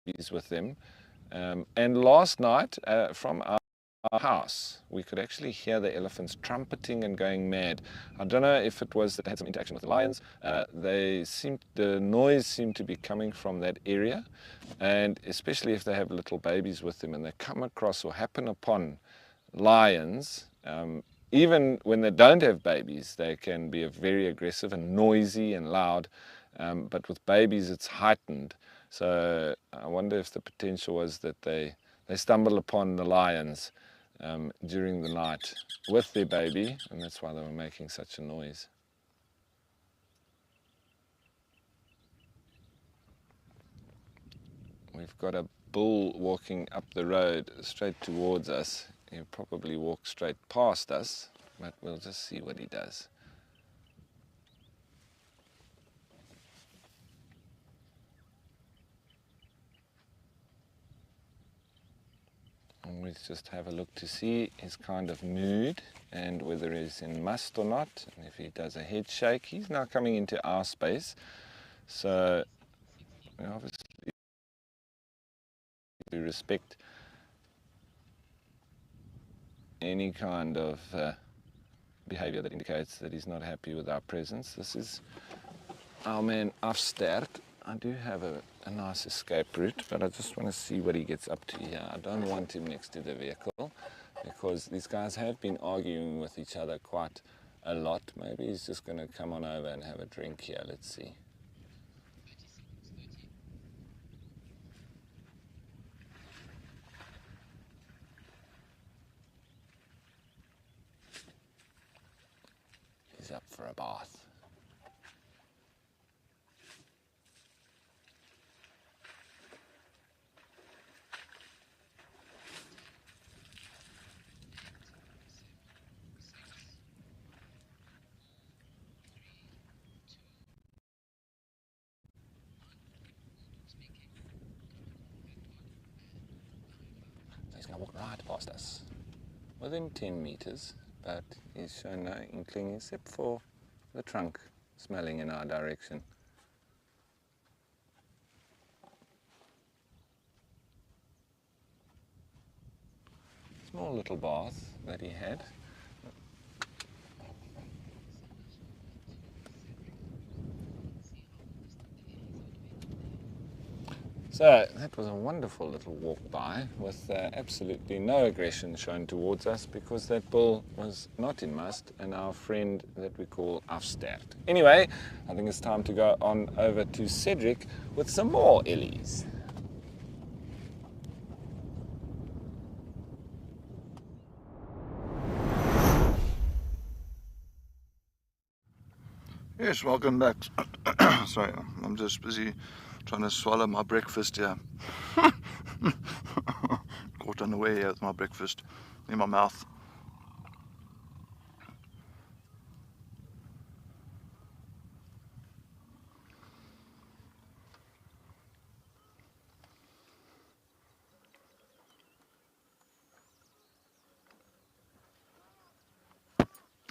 babies with them. And last night, from our our house, we could actually hear the elephants trumpeting and going mad. I don't know if it was that they had some interaction with the lions. The noise seemed to be coming from that area, and especially if they have little babies with them and they come across or happen upon lions, even when they don't have babies, they can be very aggressive and noisy and loud, but with babies it's heightened. So I wonder if the potential was that they stumbled upon the lions during the night with their baby, and that's why they were making such a noise. We've got a bull walking up the road straight towards us. He'll probably walk straight past us, but we'll just see what he does. And let's just have a look to see his kind of mood and whether he's in must or not. And if he does a head shake, he's now coming into our space. So we obviously respect any kind of behavior that indicates that he's not happy with our presence. This is our man Afsterk. I do have a nice escape route, but I just want to see what he gets up to here. I don't want him next to the vehicle because these guys have been arguing with each other quite a lot. Maybe he's just going to come on over and have a drink here. Let's see. He's up for a bath. He's going to walk right past us, within 10 meters, but he's shown no inkling except for the trunk smelling in our direction. Small little bath that he had. So that was a wonderful little walk by with absolutely no aggression shown towards us because that bull was not in must and our friend that we call Afstert. Anyway, I think it's time to go on over to Cedric with some more Ellies. Yes, welcome back. Sorry, I'm just busy trying to swallow my breakfast here. Caught unaware here with my breakfast in my mouth.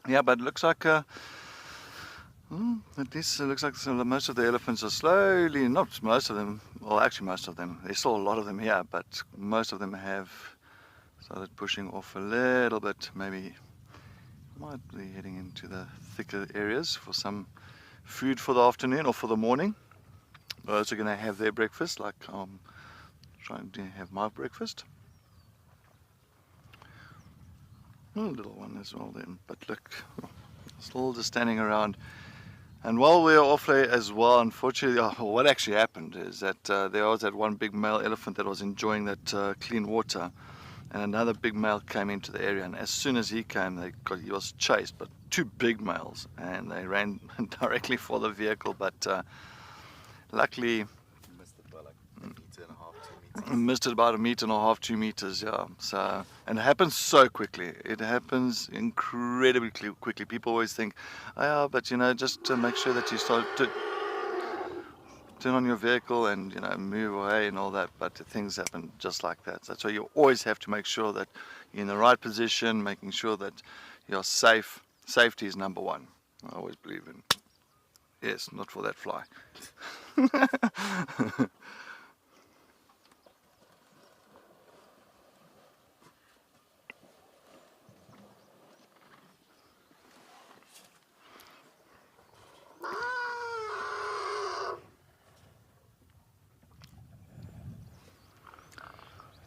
Yeah, but it looks like at least it looks like most of the elephants are slowly, not most of them, well actually most of them, there's still a lot of them here, but most of them have started pushing off a little bit, maybe might be heading into the thicker areas for some food for the afternoon or for the morning. They're also going to have their breakfast like I'm trying to have my breakfast. A little one as well then, but look, still just standing around. And while we were off there as well, unfortunately, what actually happened is that there was that one big male elephant that was enjoying that clean water, and another big male came into the area, and as soon as he came, he was chased, but two big males, and they ran directly for the vehicle, but luckily Missed it by like a meter and a half, 2 meters. missed it about 1.5 meters, 2 meters, yeah. So, and it happens so quickly. It happens incredibly quickly. People always think, oh, yeah, but you know, just to make sure that you start to turn on your vehicle and you know move away and all that. But things happen just like that. That's why you always have to make sure that you're in the right position, making sure that you're safe. Safety is number one. I always believe in. Yes, not for that fly.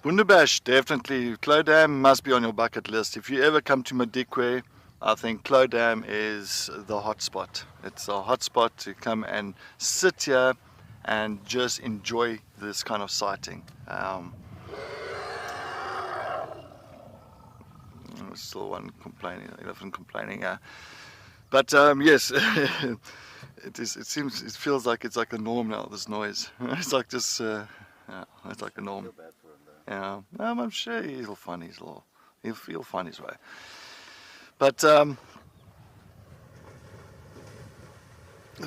Wunderbash, definitely. Clo Dam must be on your bucket list. If you ever come to Madikwe, I think Clo Dam is the hot spot. It's a hot spot to come and sit here and just enjoy this kind of sighting. Still one complaining, elephant complaining. But yes, it feels like it's like a norm now. This noise, it's like just, yeah, it's like a norm. Yeah, I'm sure he'll find his law. He'll find his way. But so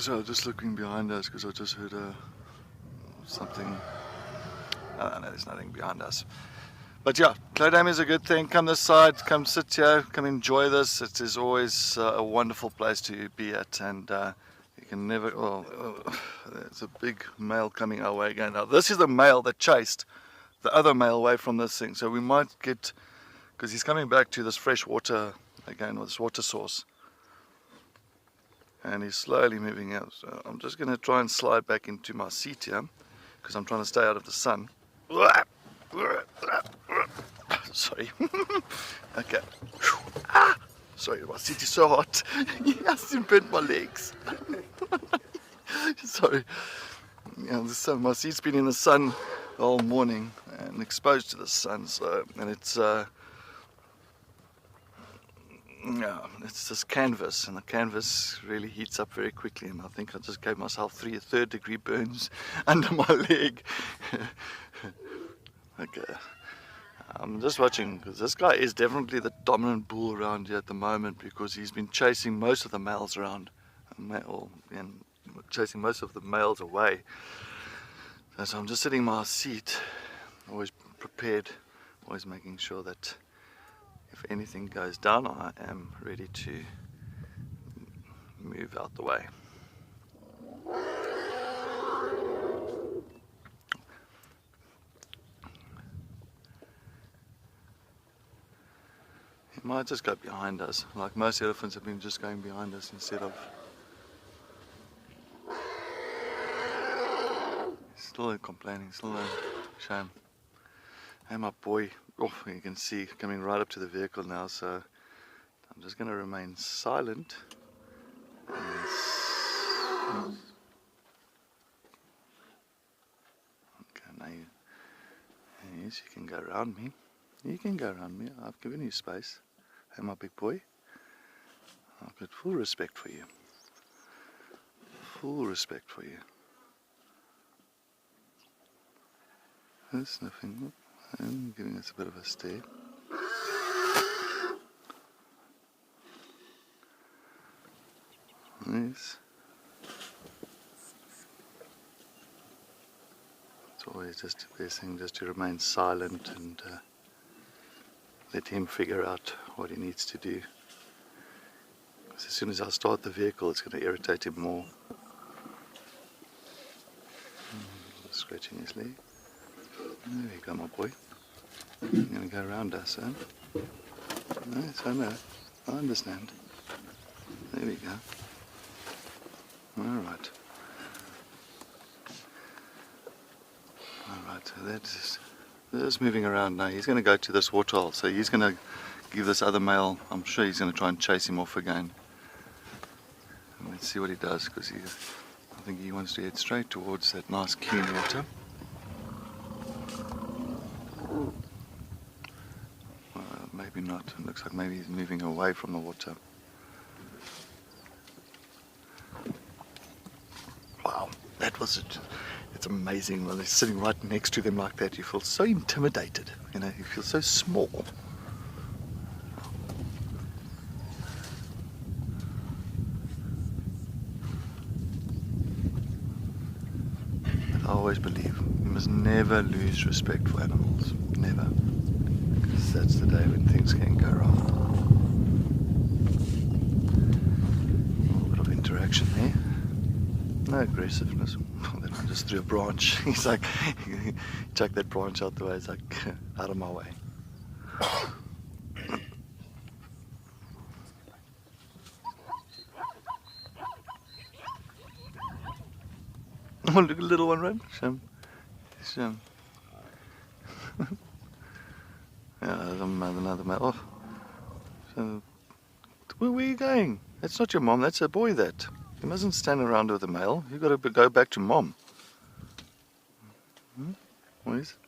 just looking behind us because I just heard something. No, there's nothing behind us. But yeah, Clo Dam is a good thing. Come this side, come sit here, come enjoy this. It is always a wonderful place to be at, and you can never. There's a big male coming our way again. Now this is the male that chased the other male away from this thing, so we might get, because he's coming back to this fresh water again, or this water source, and he's slowly moving out. So I'm just going to try and slide back into my seat here, because I'm trying to stay out of the sun. Sorry. Okay. Sorry, my seat is so hot. He hasn't bent my legs. Sorry. Yeah, the sun. My seat's been in the sun the whole morning and exposed to the sun. So, and it's yeah, it's this canvas, and the canvas really heats up very quickly. And I think I just gave myself 3 third-degree burns under my leg. Okay. I'm just watching, because this guy is definitely the dominant bull around here at the moment, because he's been chasing most of the males around, and chasing most of the males away. So I'm just sitting in my seat, always prepared, always making sure that if anything goes down, I am ready to move out the way. He might just go behind us, like most elephants have been just going behind us instead of... Still complaining, still a shame. Hey my boy, oh, you can see coming right up to the vehicle now, so I'm just going to remain silent. Okay, now yes, you can go around me. You can go around me, I've given you space. Hey my big boy, I've got full respect for you. Full respect for you. There's nothing, I'm giving us a bit of a stare. Yes. It's always just the best thing, just to remain silent and let him figure out what he needs to do. Because as soon as I start the vehicle, it's going to irritate him more. Scratching his leg. There you go, my boy. You're going to go around us, huh? Yes, I know. I understand. There we go. Alright. Alright, so that's moving around now. He's going to go to this waterhole, so he's going to give this other male, I'm sure he's going to try and chase him off again. And let's see what he does, because I think he wants to head straight towards that nice clean water. Maybe not. It looks like maybe he's moving away from the water. Wow, that was it. It's amazing when they're sitting right next to them like that. You feel so intimidated, you know, you feel so small. But I always believe you must never lose respect for animals. Never. Because that's the day when things can go wrong. A little bit of interaction there. No aggressiveness. Then I just threw a branch. He's like, chuck that branch out the way. It's like, out of my way. Oh, look at the little one run. Shame. another male. Oh. So, where are you going? That's not your mom, that's a boy that. You mustn't stand around with a male. You've got to go back to mom. What is it?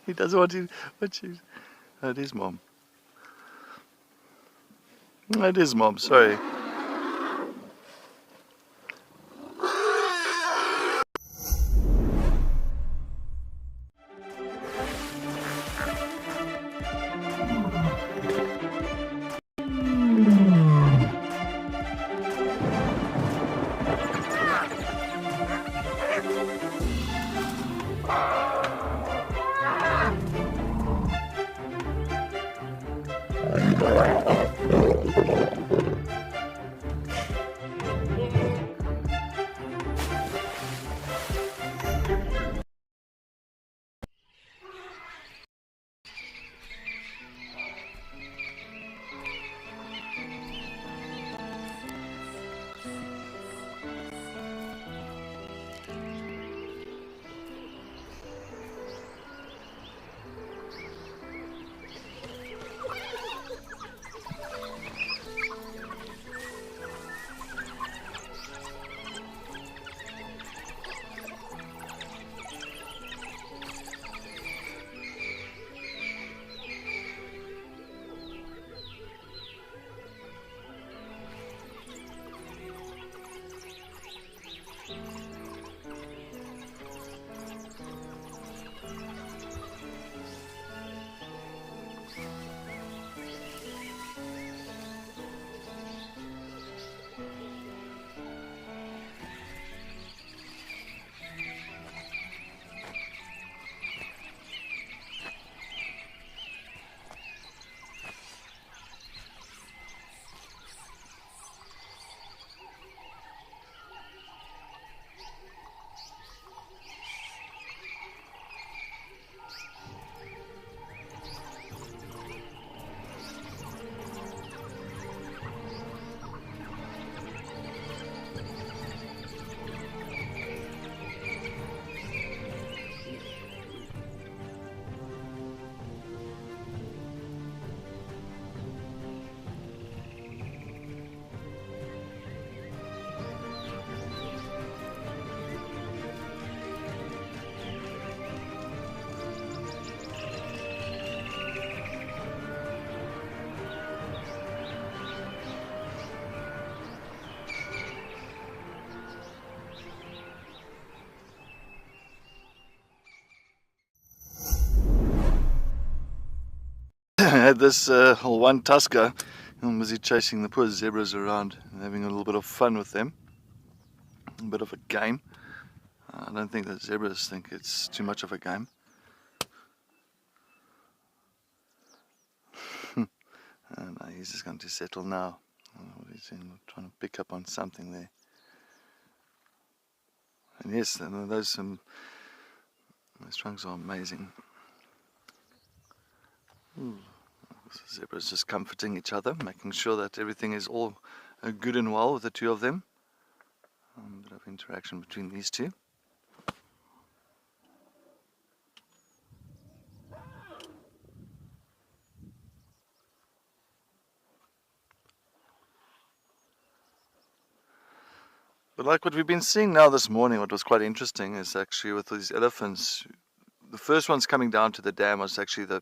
He doesn't want to. Oh, it is mom. It is mom, sorry. Had this one tusker, I'm busy chasing the poor zebras around and having a little bit of fun with them. A bit of a game. I don't think the zebras think it's too much of a game. And he's just going to settle now. He's trying to pick up on something there. And yes, those trunks are amazing. The zebras just comforting each other, making sure that everything is all good and well with the two of them. A bit of interaction between these two. But like what we've been seeing now this morning, what was quite interesting is actually with these elephants, the first ones coming down to the dam was actually the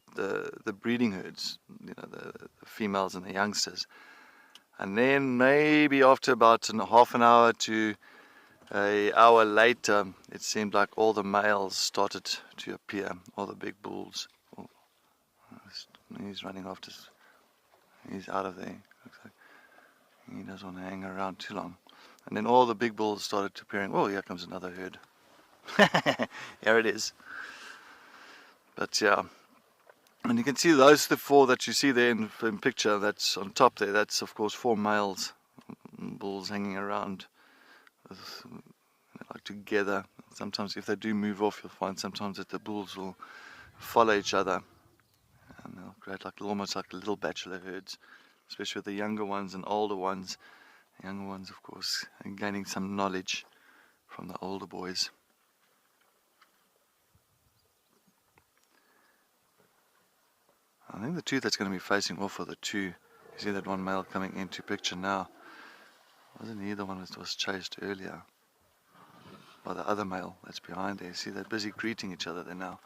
breeding herds, you know, the females and the youngsters. And then maybe after about half an hour to an hour later, it seemed like all the males started to appear, all the big bulls. Oh, he's running after, he's out of there. Looks like he doesn't want to hang around too long. And then all the big bulls started appearing. Oh, here comes another herd. Here it is. But yeah, and you can see those the four that you see there in picture, that's on top there, that's of course 4 males, bulls hanging around, like together. Sometimes if they do move off, you'll find sometimes that the bulls will follow each other, and they'll create like almost like little bachelor herds, especially with the younger ones and older ones. Younger ones, of course, and gaining some knowledge from the older boys. I think the two that's going to be facing off are the two. You see that one male coming into picture now. Wasn't he the one that was chased earlier by the other male that's behind there? See, they're busy greeting each other there now.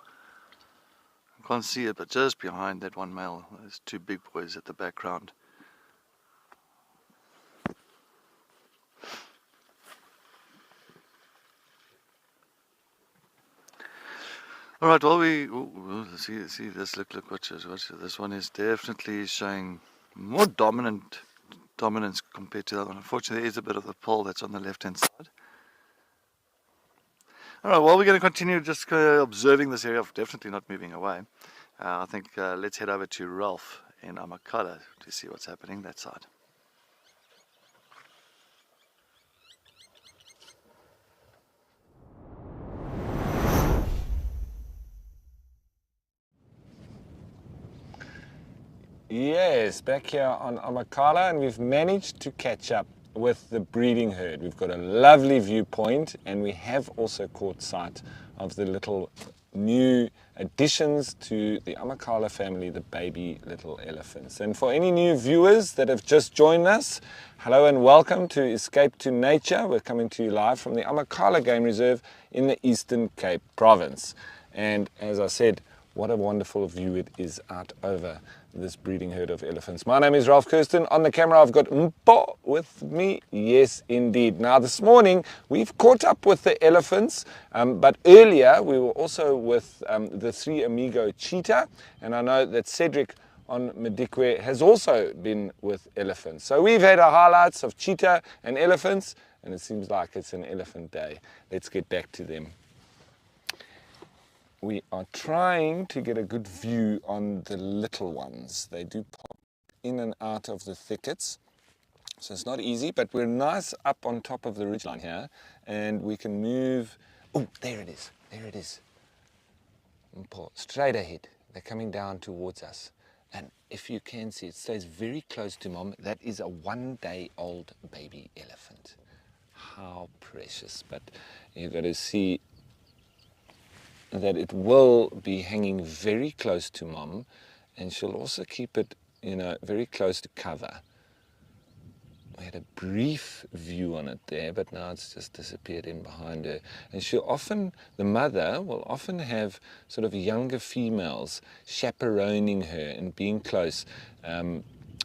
I can't see it, but just behind that one male, there's two big boys at the background. All right, well, see this. Look, watch this. This one is definitely showing more dominance compared to the other one. Unfortunately, there is a bit of the pole that's on the left-hand side. All right, well, we're going to continue just observing this area, definitely not moving away. I think let's head over to Ralph in Amakhala to see what's happening that side. Yes, back here on Amakhala, and we've managed to catch up with the breeding herd. We've got a lovely viewpoint, and we have also caught sight of the little new additions to the Amakhala family, the baby little elephants. And for any new viewers that have just joined us, hello and welcome to Escape to Nature. We're coming to you live from the Amakhala Game Reserve in the Eastern Cape Province. And as I said, what a wonderful view it is out over this breeding herd of elephants. My name is Ralph Kirsten. On the camera, I've got Mpo with me. Yes, indeed. Now, this morning, we've caught up with the elephants, but earlier we were also with the Three Amigo cheetah, and I know that Cedric on Madikwe has also been with elephants. So we've had our highlights of cheetah and elephants, and it seems like it's an elephant day. Let's get back to them. We are trying to get a good view on the little ones. They do pop in and out of the thickets, so it's not easy, but we're nice up on top of the ridgeline here, and we can move. Oh, there it is. There it is. Straight ahead. They're coming down towards us. And if you can see, it stays very close to mom. That is a 1-day-old baby elephant. How precious. But you've got to see that it will be hanging very close to mom, and she'll also keep it, very close to cover. We had a brief view on it there, but now it's just disappeared in behind her. And the mother will often have sort of younger females chaperoning her and being close.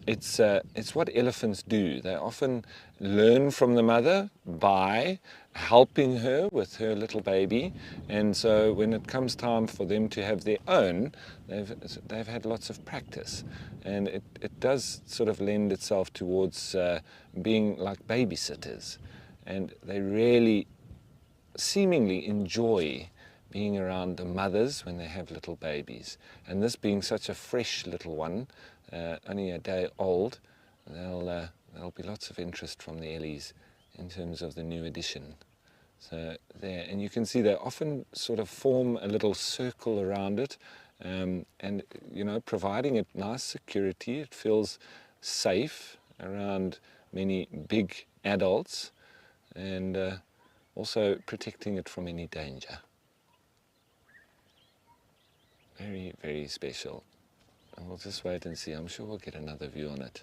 It's what elephants do. They often learn from the mother by helping her with her little baby, and so when it comes time for them to have their own, they've had lots of practice, and it does sort of lend itself towards being like babysitters, and they really seemingly enjoy being around the mothers when they have little babies. And this being such a fresh little one, only a day old, there'll be lots of interest from the Ellies in terms of the new addition. So there, and you can see they often sort of form a little circle around it, and providing it nice security. It feels safe around many big adults, and also protecting it from any danger. Very, very special. And we'll just wait and see. I'm sure we'll get another view on it.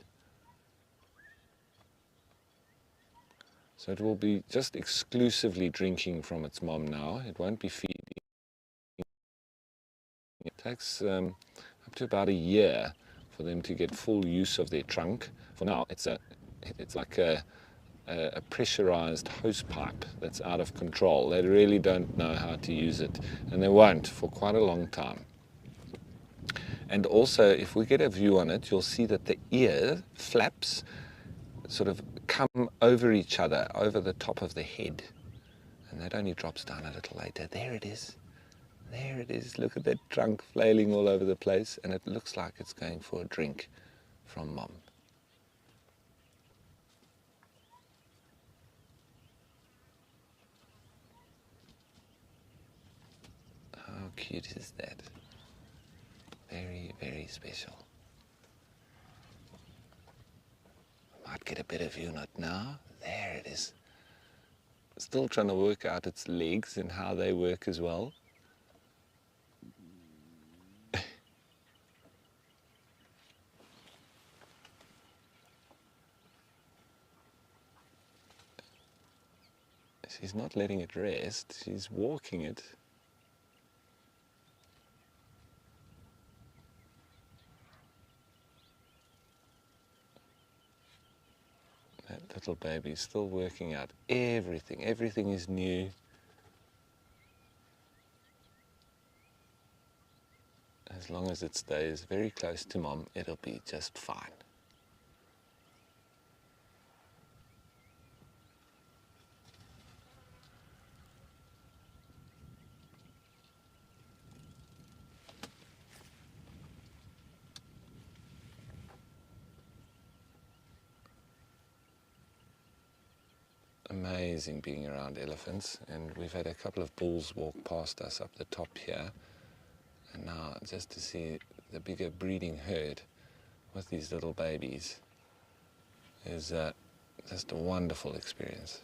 So it will be just exclusively drinking from its mom now. It won't be feeding. It takes up to about a year for them to get full use of their trunk. For now, it's like a pressurized hose pipe that's out of control. They really don't know how to use it, and they won't for quite a long time. And also, if we get a view on it, you'll see that the ear flaps sort of come over each other, over the top of the head. And that only drops down a little later. There it is. There it is. Look at that trunk flailing all over the place. And it looks like it's going for a drink from mom. How cute is that? Very, very special. Might get a better view on it now. There it is. Still trying to work out its legs and how they work as well. She's not letting it rest, she's walking it. That little baby is still working out everything. Everything is new. As long as it stays very close to mom, it'll be just fine. Amazing being around elephants, and we've had a couple of bulls walk past us up the top here, and now just to see the bigger breeding herd with these little babies is just a wonderful experience.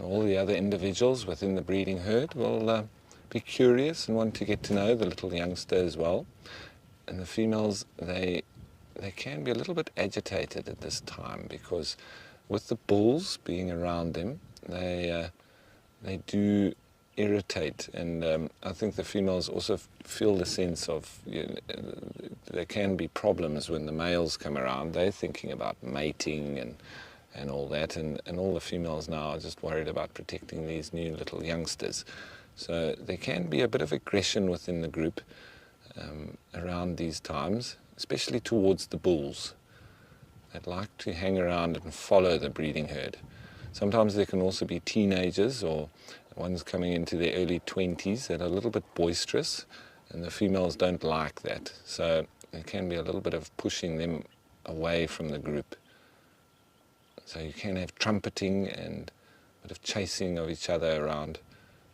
All the other individuals within the breeding herd will be curious and want to get to know the little youngster as well. And the females, they can be a little bit agitated at this time because with the bulls being around them, they do irritate. And I think the females also feel the sense of, there can be problems when the males come around. They're thinking about mating and all that, and all the females now are just worried about protecting these new little youngsters. So there can be a bit of aggression within the group around these times, especially towards the bulls. They'd like to hang around and follow the breeding herd. Sometimes there can also be teenagers or ones coming into their early 20s that are a little bit boisterous, and the females don't like that. So there can be a little bit of pushing them away from the group. So you can have trumpeting and a bit of chasing of each other around.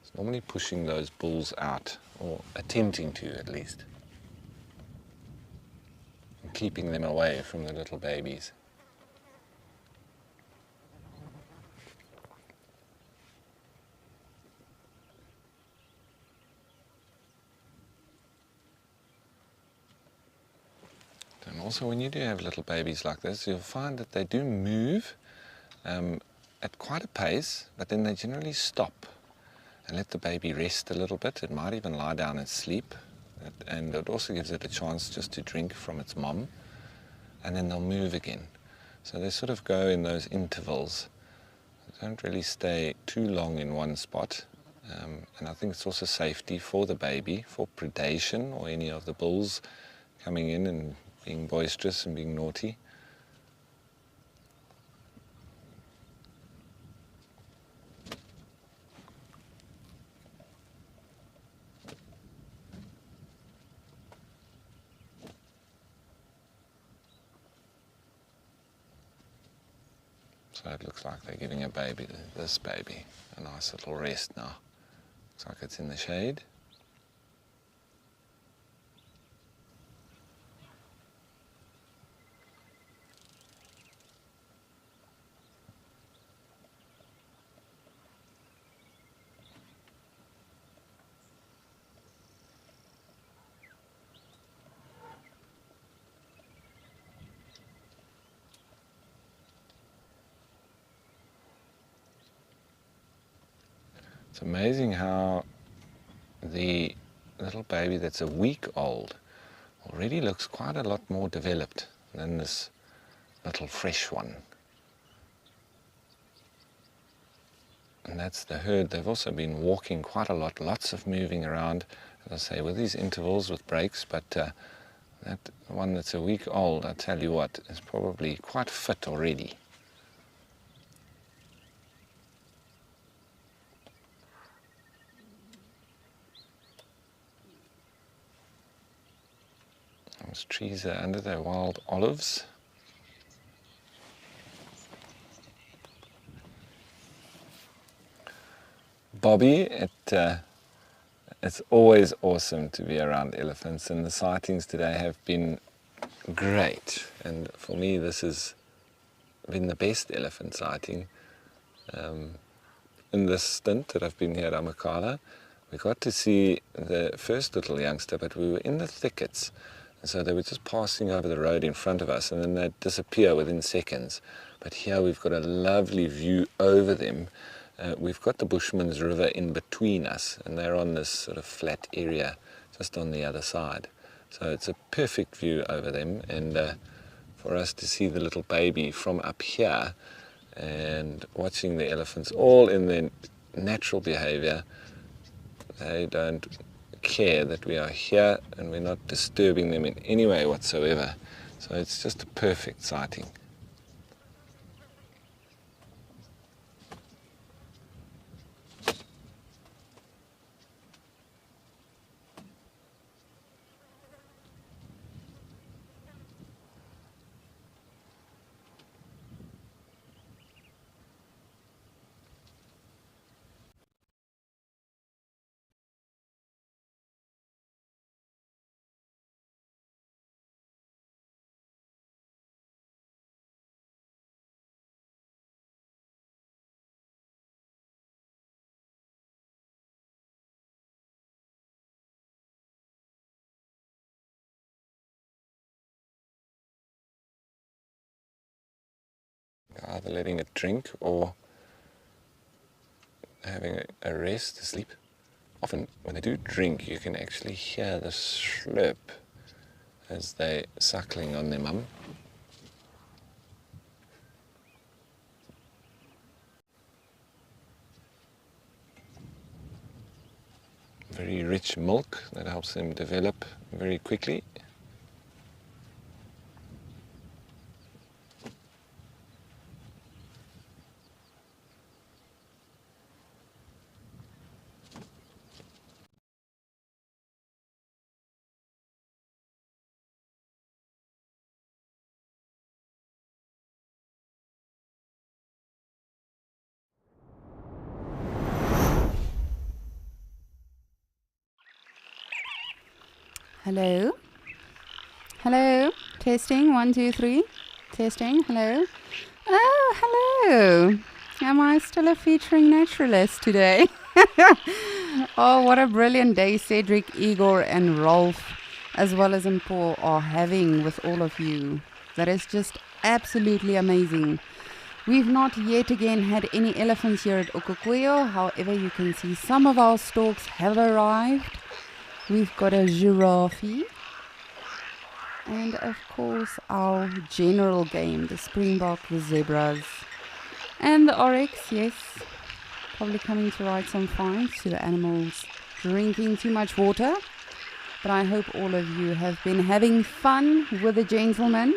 It's normally pushing those bulls out, or attempting to at least, and keeping them away from the little babies. And also when you do have little babies like this, you'll find that they do move at quite a pace, but then they generally stop and let the baby rest a little bit. It might even lie down and sleep, and it also gives it a chance just to drink from its mom, and then they'll move again. So they sort of go in those intervals. They don't really stay too long in one spot, and I think it's also safety for the baby, for predation or any of the bulls coming in and being boisterous and being naughty. So it looks like they're giving this baby, a nice little rest now. Looks like it's in the shade. It's amazing how the little baby that's a week old already looks quite a lot more developed than this little fresh one. And that's the herd. They've also been walking quite a lot, lots of moving around, as I say, with these intervals, with breaks, but that one that's a week old, I tell you what, is probably quite fit already. Those trees are under the wild olives. Bobby. It's always awesome to be around elephants, and the sightings today have been great. And for me, this has been the best elephant sighting in this stint that I've been here at Amakhala. We got to see the first little youngster, but we were in the thickets, and so they were just passing over the road in front of us, and then they'd disappear within seconds. But here we've got a lovely view over them. We've got the Bushman's River in between us, and they're on this sort of flat area just on the other side. So it's a perfect view over them, and for us to see the little baby from up here and watching the elephants all in their natural behavior. They don't care that we are here, and we're not disturbing them in any way whatsoever. So it's just a perfect sighting. Either letting it drink or having a rest, a sleep. Often when they do drink, you can actually hear the slurp as they're suckling on their mum. Very rich milk that helps them develop very quickly. Hello? Hello? Testing, 1, 2, 3. Testing, hello? Oh, hello. Am I still a featuring naturalist today? Oh, what a brilliant day Cedric, Igor and Rolf, as well as Paul, are having with all of you. That is just absolutely amazing. We've not yet again had any elephants here at Okukuyo. However, you can see some of our storks have arrived. We've got a giraffe, and of course our general game, the springbok, the zebras, and the oryx, yes, probably coming to write some fines to the animals drinking too much water. But I hope all of you have been having fun with the gentlemen.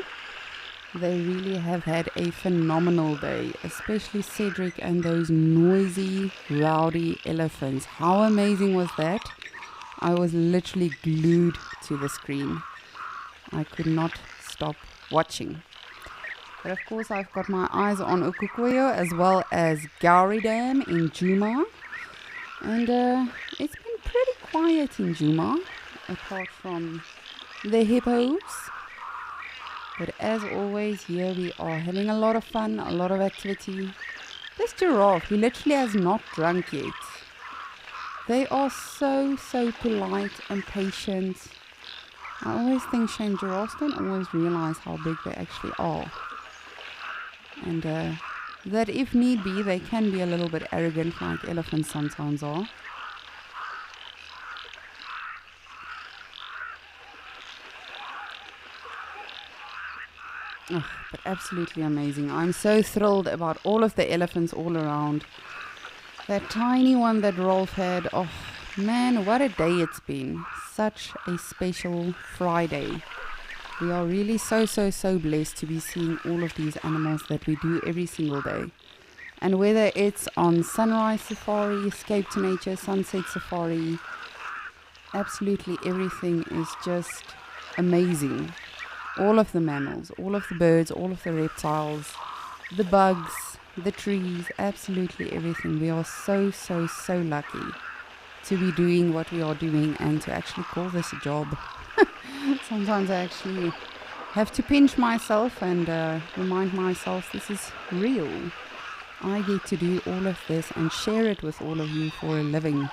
They really have had a phenomenal day, especially Cedric and those noisy, rowdy elephants. How amazing was that? I was literally glued to the screen. I could not stop watching. But of course I've got my eyes on Okukuyo as well as Gowrie Dam in Djuma. And it's been pretty quiet in Djuma, apart from the hippos. But as always, here we are having a lot of fun, a lot of activity. This giraffe, he literally has not drunk yet. They are so polite and patient. I always think shame giraffes don't always realize how big they actually are. And that if need be, they can be a little bit arrogant like elephants sometimes are. Oh, but absolutely amazing. I'm so thrilled about all of the elephants all around. That tiny one that Rolf had, oh man, what a day it's been. Such a special Friday. We are really so blessed to be seeing all of these animals that we do every single day. And whether it's on sunrise safari, escape to nature, sunset safari, absolutely everything is just amazing. All of the mammals, all of the birds, all of the reptiles, the bugs, the trees, absolutely everything. We are so, so, so lucky to be doing what we are doing and to actually call this a job. Sometimes I actually have to pinch myself and remind myself this is real. I get to do all of this and share it with all of you for a living.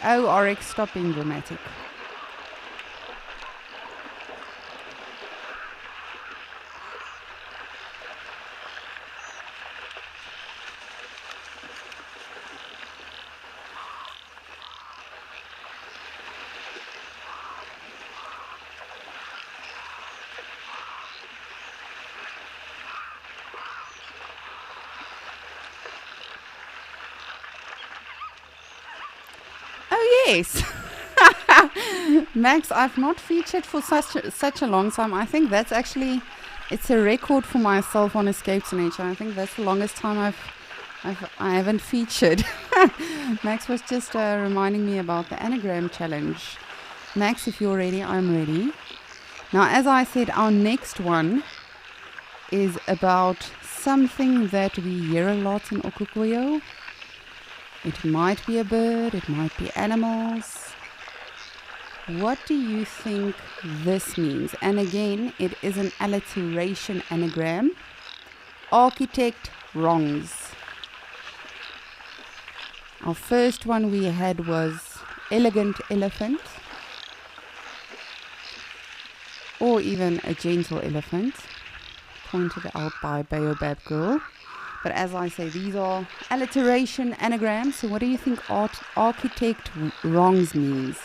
Oh, Oryx, stop being dramatic. Oh, yes. Max, I've not featured for such a long time. I think that's actually, it's a record for myself on Escape to Nature. I think that's the longest time I haven't featured. Max was just reminding me about the anagram challenge. Max, if you're ready, I'm ready. Now, as I said, our next one is about something that we hear a lot in Okukoyo. It might be a bird, it might be animals. What do you think this means? And again, it is an alliteration anagram. Architect wrongs. Our first one we had was elegant elephant, or even a gentle elephant, pointed out by Baobab Girl. But as I say, these are alliteration anagrams. So what do you think architect wrongs means?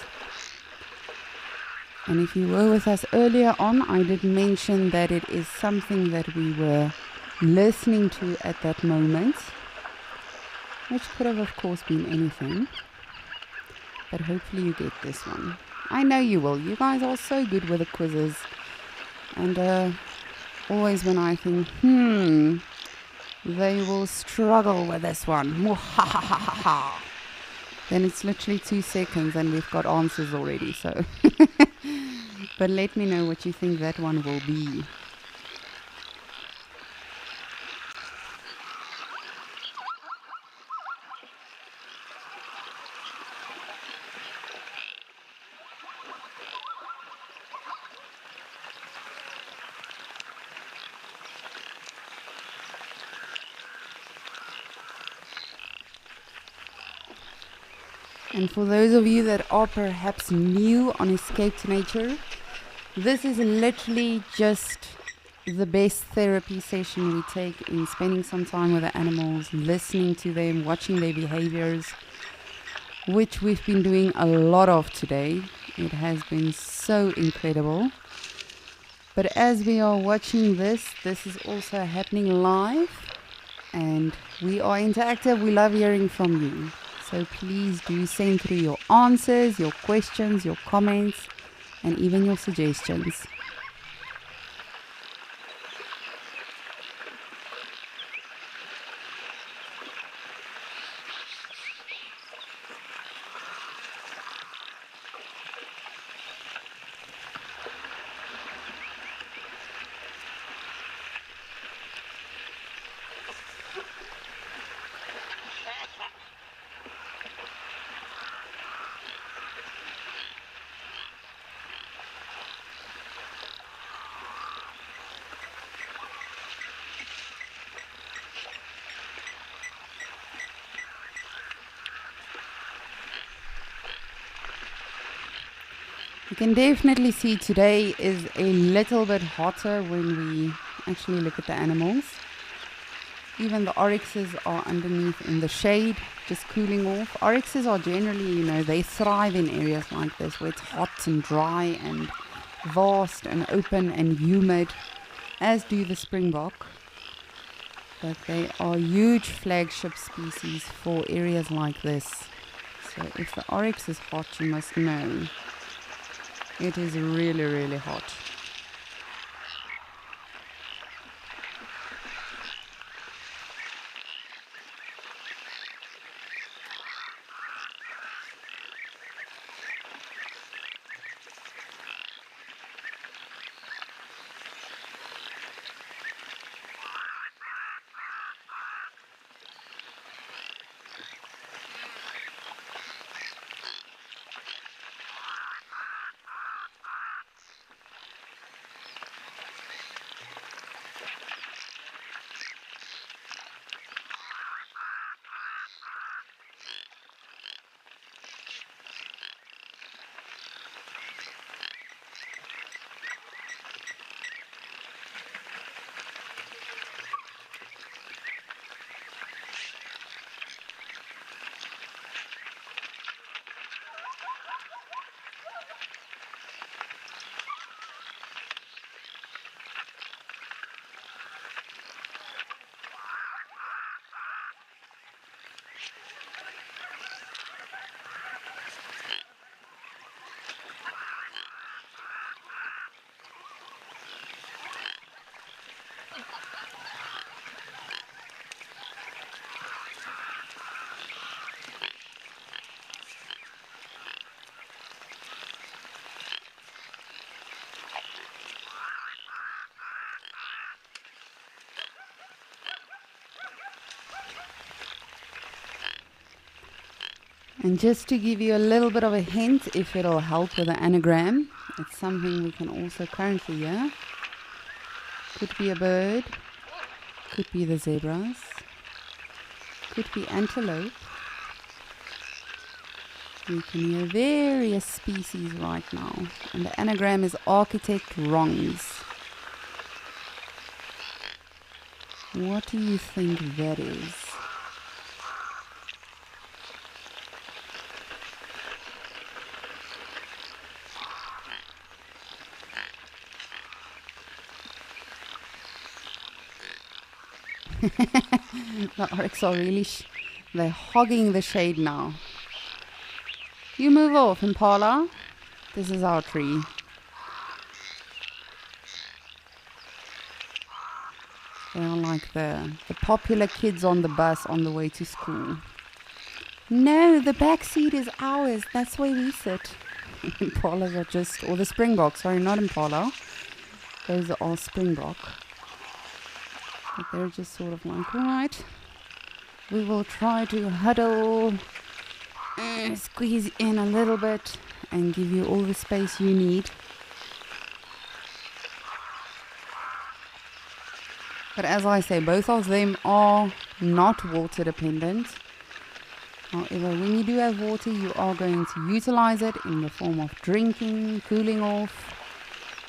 And if you were with us earlier on, I did mention that it is something that we were listening to at that moment, which could have, of course, been anything. But hopefully you get this one. I know you will. You guys are so good with the quizzes. And always when I think, they will struggle with this one. Then it's literally 2 seconds and we've got answers already. So, but let me know what you think that one will be. And for those of you that are perhaps new on Escape to Nature, this is literally just the best therapy session we take in spending some time with the animals, listening to them, watching their behaviors, which we've been doing a lot of today. It has been so incredible. But as we are watching this is also happening live and we are interactive. We love hearing from you. So please do send through your answers, your questions, your comments, and even your suggestions. You can definitely see today is a little bit hotter when we actually look at the animals. Even the oryxes are underneath in the shade, just cooling off. Oryxes are generally, they thrive in areas like this where it's hot and dry and vast and open and humid, as do the springbok. But they are huge flagship species for areas like this. So if the oryx is hot, you must know it is really, really hot. And just to give you a little bit of a hint, if it'll help with the anagram, it's something we can also currently hear. Could be a bird, could be the zebras, could be antelope. We can hear various species right now. And the anagram is architect wrongs. What do you think that is? The oryx are really, they're hogging the shade now. You move off, Impala. This is our tree. They are like the popular kids on the bus on the way to school. No, the back seat is ours. That's where we sit. Impalas are just, or the springbok, sorry, not impala. Those are springbok. But they're just sort of like, alright, we will try to huddle, squeeze in a little bit and give you all the space you need. But as I say, both of them are not water dependent. However, when you do have water, you are going to utilize it in the form of drinking, cooling off.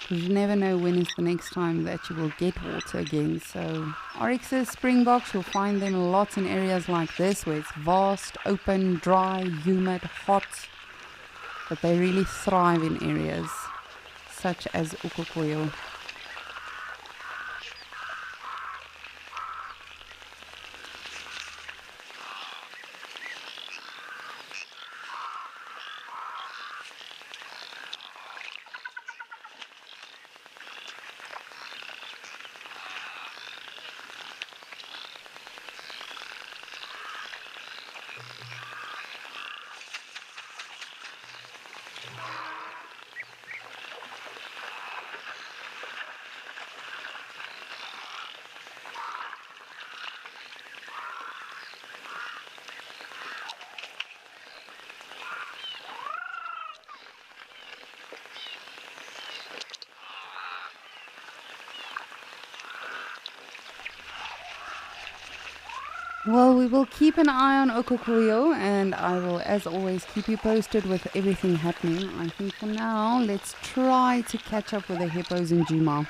You never know when is the next time that you will get water again. So oryxes, springboks, you'll find them a lot in areas like this where it's vast, open, dry, humid, hot. But they really thrive in areas such as Ukokoyo. Well, we will keep an eye on Okokoyo, and I will, as always, keep you posted with everything happening. I think for now, let's try to catch up with the hippos in Juma.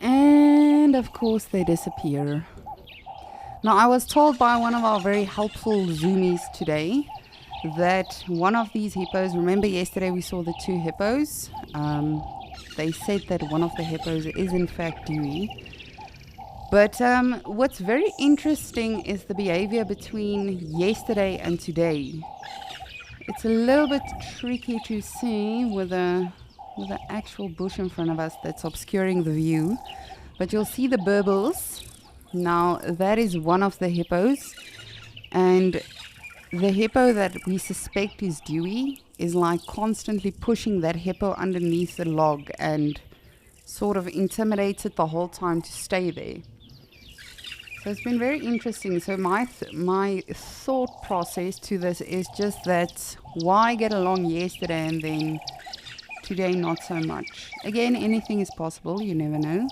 And of course they disappear. Now I was told by one of our very helpful zoomies today that one of these hippos, remember yesterday we saw the two hippos, they said that one of the hippos is in fact Dewey. But what's very interesting is the behavior between yesterday and today. It's a little bit tricky to see with the actual bush in front of us that's obscuring the view. But you'll see the burbles. Now that is one of the hippos. And the hippo that we suspect is Dewey is like constantly pushing that hippo underneath the log and sort of intimidates it the whole time to stay there. So it's been very interesting. So my thought process to this is just that why get along yesterday and then today not so much. Again, anything is possible, you never know.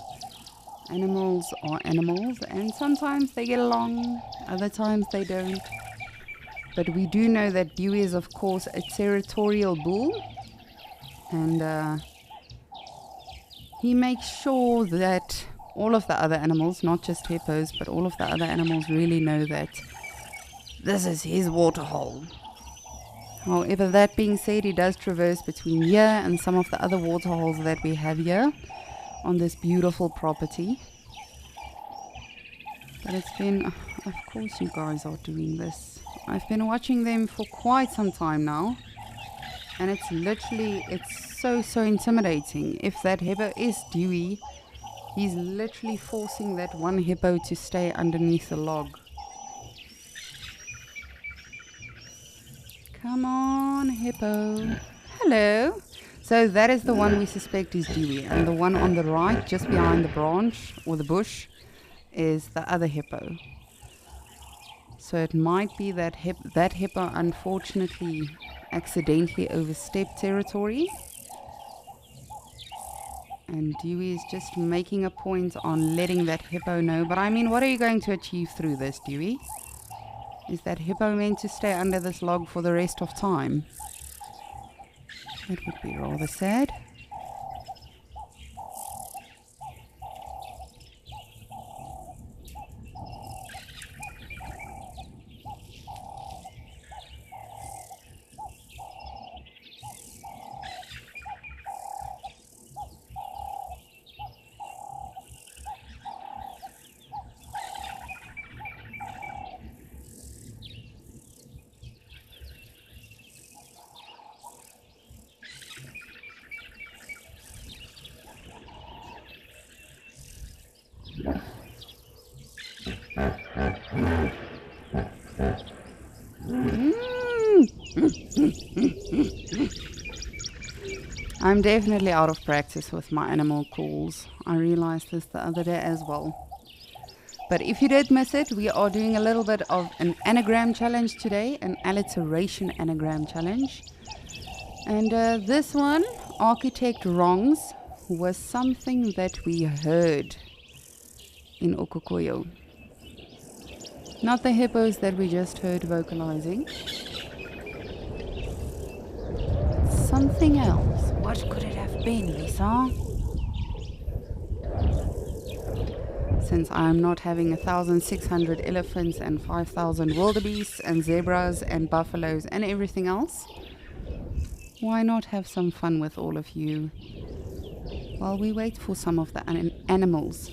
Animals are animals, and sometimes they get along, other times they don't. But we do know that Dewey is of course a territorial bull, and he makes sure that all of the other animals, not just hippos, but all of the other animals really know that this is his waterhole. However, that being said, he does traverse between here and some of the other waterholes that we have here on this beautiful property. But it's been, of course you guys are doing this. I've been watching them for quite some time now. And it's so intimidating. If that hippo is Dewey, he's literally forcing that one hippo to stay underneath the log. Come on, hippo. Hello. So that is the one we suspect is Dewey, and the one on the right, just behind the branch or the bush, is the other hippo. So it might be that that hippo unfortunately accidentally overstepped territory, and Dewey is just making a point on letting that hippo know. But I mean, what are you going to achieve through this, Dewey? Is that hippo meant to stay under this log for the rest of time? That would be rather sad. I'm definitely out of practice with my animal calls. I realized this the other day as well. But if you did miss it, we are doing a little bit of an anagram challenge today, an alliteration anagram challenge. And this one, Architect Wrongs, was something that we heard in Okokoyo. Not the hippos that we just heard vocalizing. Something else. What could it have been, Lisa? Since I'm not having 1,600 elephants and 5,000 wildebeests and zebras and buffaloes and everything else, why not have some fun with all of you while we wait for some of the animals?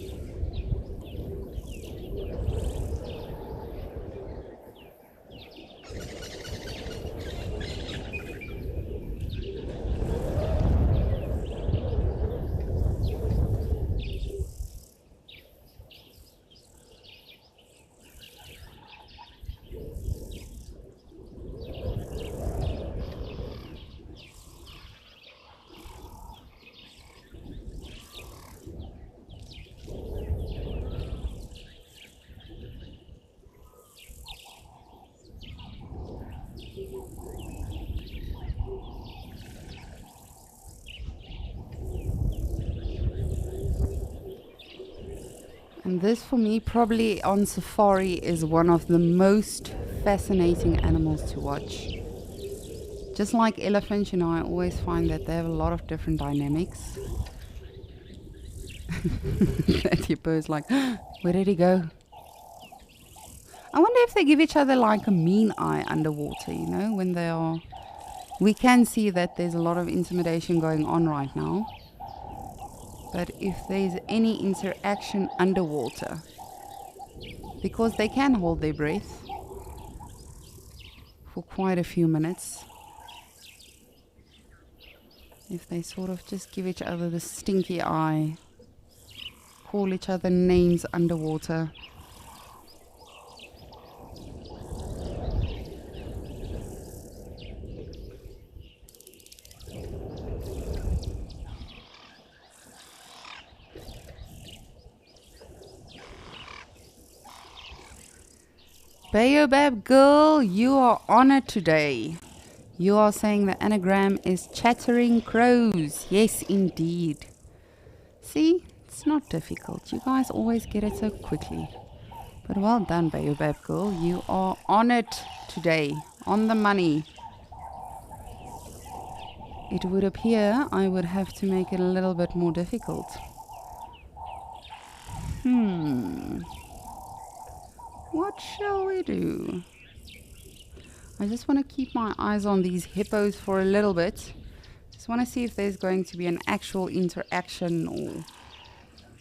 And this, for me, probably on safari, is one of the most fascinating animals to watch. Just like elephants, you know, I always find that they have a lot of different dynamics. That hippo is like, where did he go? I wonder if they give each other like a mean eye underwater, you know, when they are... We can see that there's a lot of intimidation going on right now. But if there's any interaction underwater, because they can hold their breath for quite a few minutes, if they sort of just give each other the stinky eye, call each other names underwater, Baobab girl, you are on it today. You are saying the anagram is chattering crows. Yes, indeed. See, it's not difficult. You guys always get it so quickly. But well done, Baobab girl. You are on it today. On the money. It would appear I would have to make it a little bit more difficult. What shall we do? I just want to keep my eyes on these hippos for a little bit. Just want to see if there's going to be an actual interaction or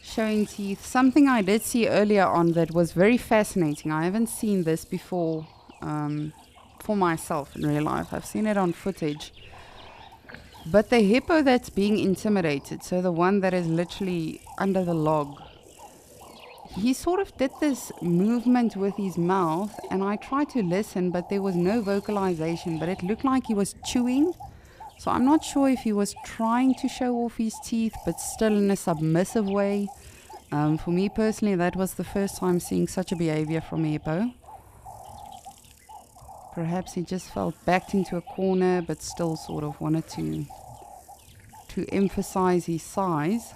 showing teeth. Something I did see earlier on that was very fascinating. I haven't seen this before for myself in real life. I've seen it on footage. But the hippo that's being intimidated, so the one that is literally under the log, he sort of did this movement with his mouth, and I tried to listen, but there was no vocalization, but it looked like he was chewing. So I'm not sure if he was trying to show off his teeth, but still in a submissive way. For me personally, that was the first time seeing such a behavior from a hippo. Perhaps he just felt backed into a corner, but still sort of wanted to emphasize his size.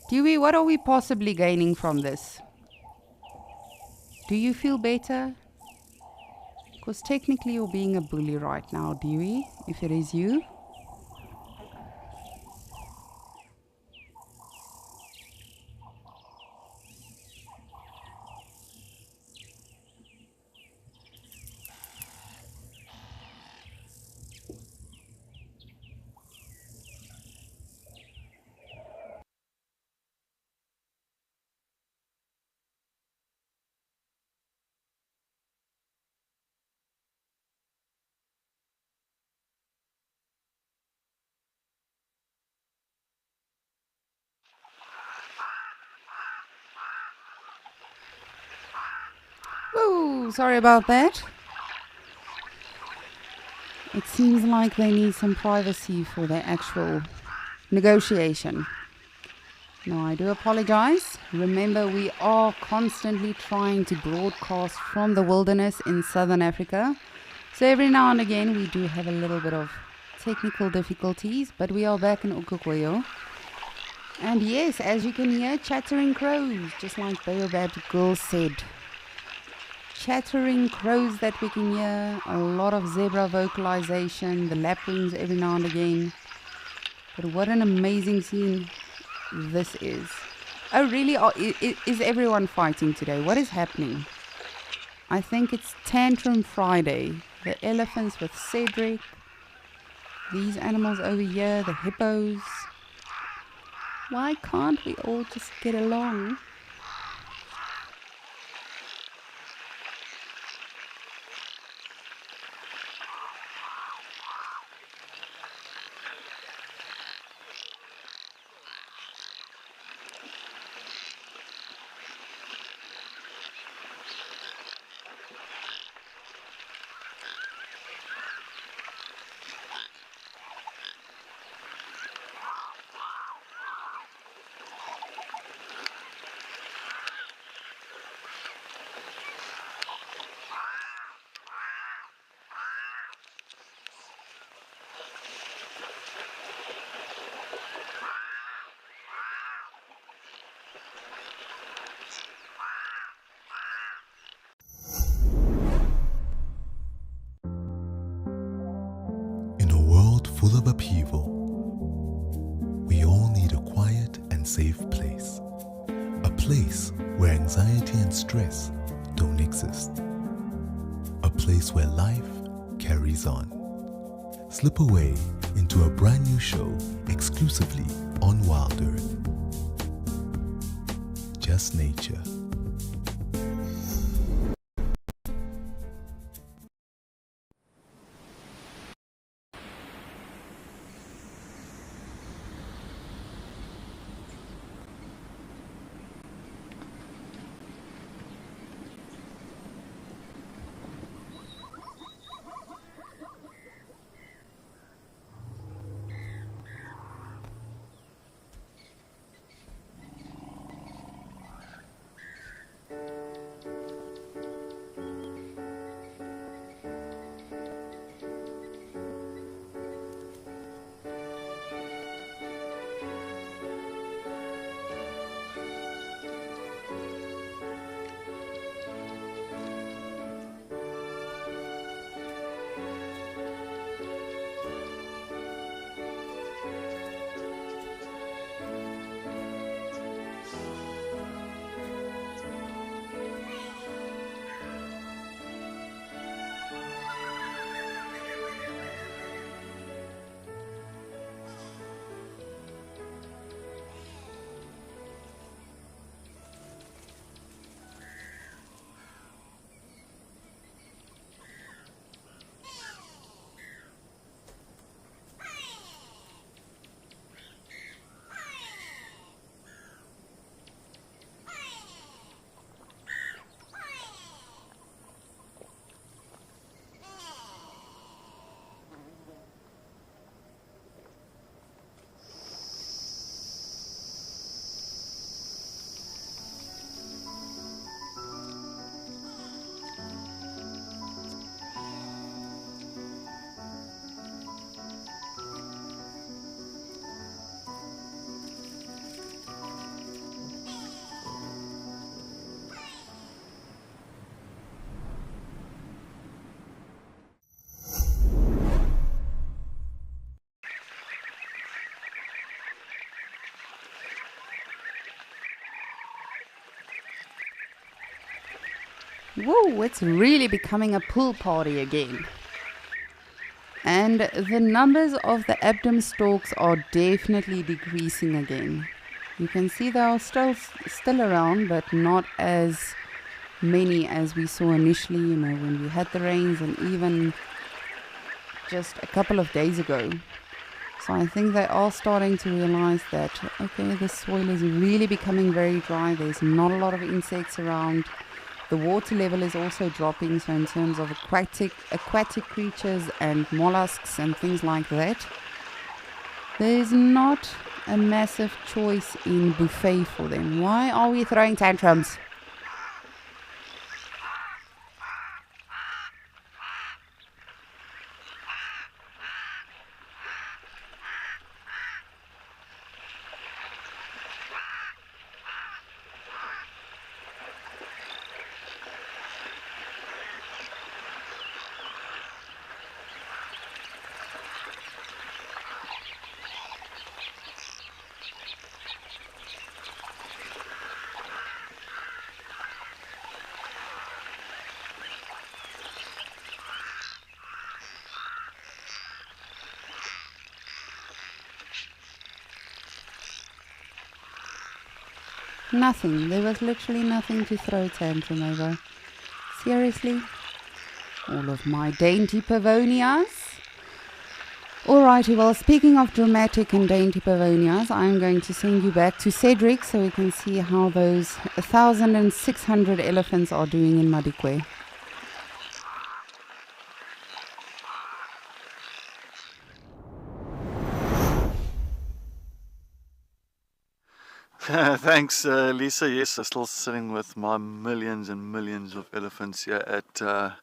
Dewey, what are we possibly gaining from this? Do you feel better? Because technically you're being a bully right now, Dewey, if it is you. Woo, sorry about that. It seems like they need some privacy for their actual negotiation. No, I do apologize. Remember, we are constantly trying to broadcast from the wilderness in southern Africa. So every now and again we do have a little bit of technical difficulties, but we are back in Ukukweyo. And yes, as you can hear, chattering crows, just like Baobab Girl said. Chattering crows that we can hear, a lot of zebra vocalization, the lapwings every now and again. But what an amazing scene this is. Oh really? Is everyone fighting today? What is happening? I think it's Tantrum Friday. The elephants with Cedric. These animals over here, the hippos. Why can't we all just get along? In a world full of upheaval, we all need a quiet and safe place. A place where anxiety and stress don't exist. A place where life carries on. Slip away into a brand new show exclusively on Wild Earth. Just nature. Whoa, it's really becoming a pool party again. And the numbers of the Abdom storks are definitely decreasing again. You can see they are still around, but not as many as we saw initially, when we had the rains, and even just a couple of days ago. So I think they are starting to realize that, okay, the soil is really becoming very dry. There's not a lot of insects around. The water level is also dropping, so in terms of aquatic creatures and mollusks and things like that, there's not a massive choice in buffet for them. Why are we throwing tantrums? Nothing. There was literally nothing to throw tantrum over. Seriously? All of my dainty Pavonias? Alrighty, well, speaking of dramatic and dainty Pavonias, I'm going to send you back to Cedric so we can see how those 1,600 elephants are doing in Madikwe. Thanks, Lisa. Yes, I'm still sitting with my millions and millions of elephants here at the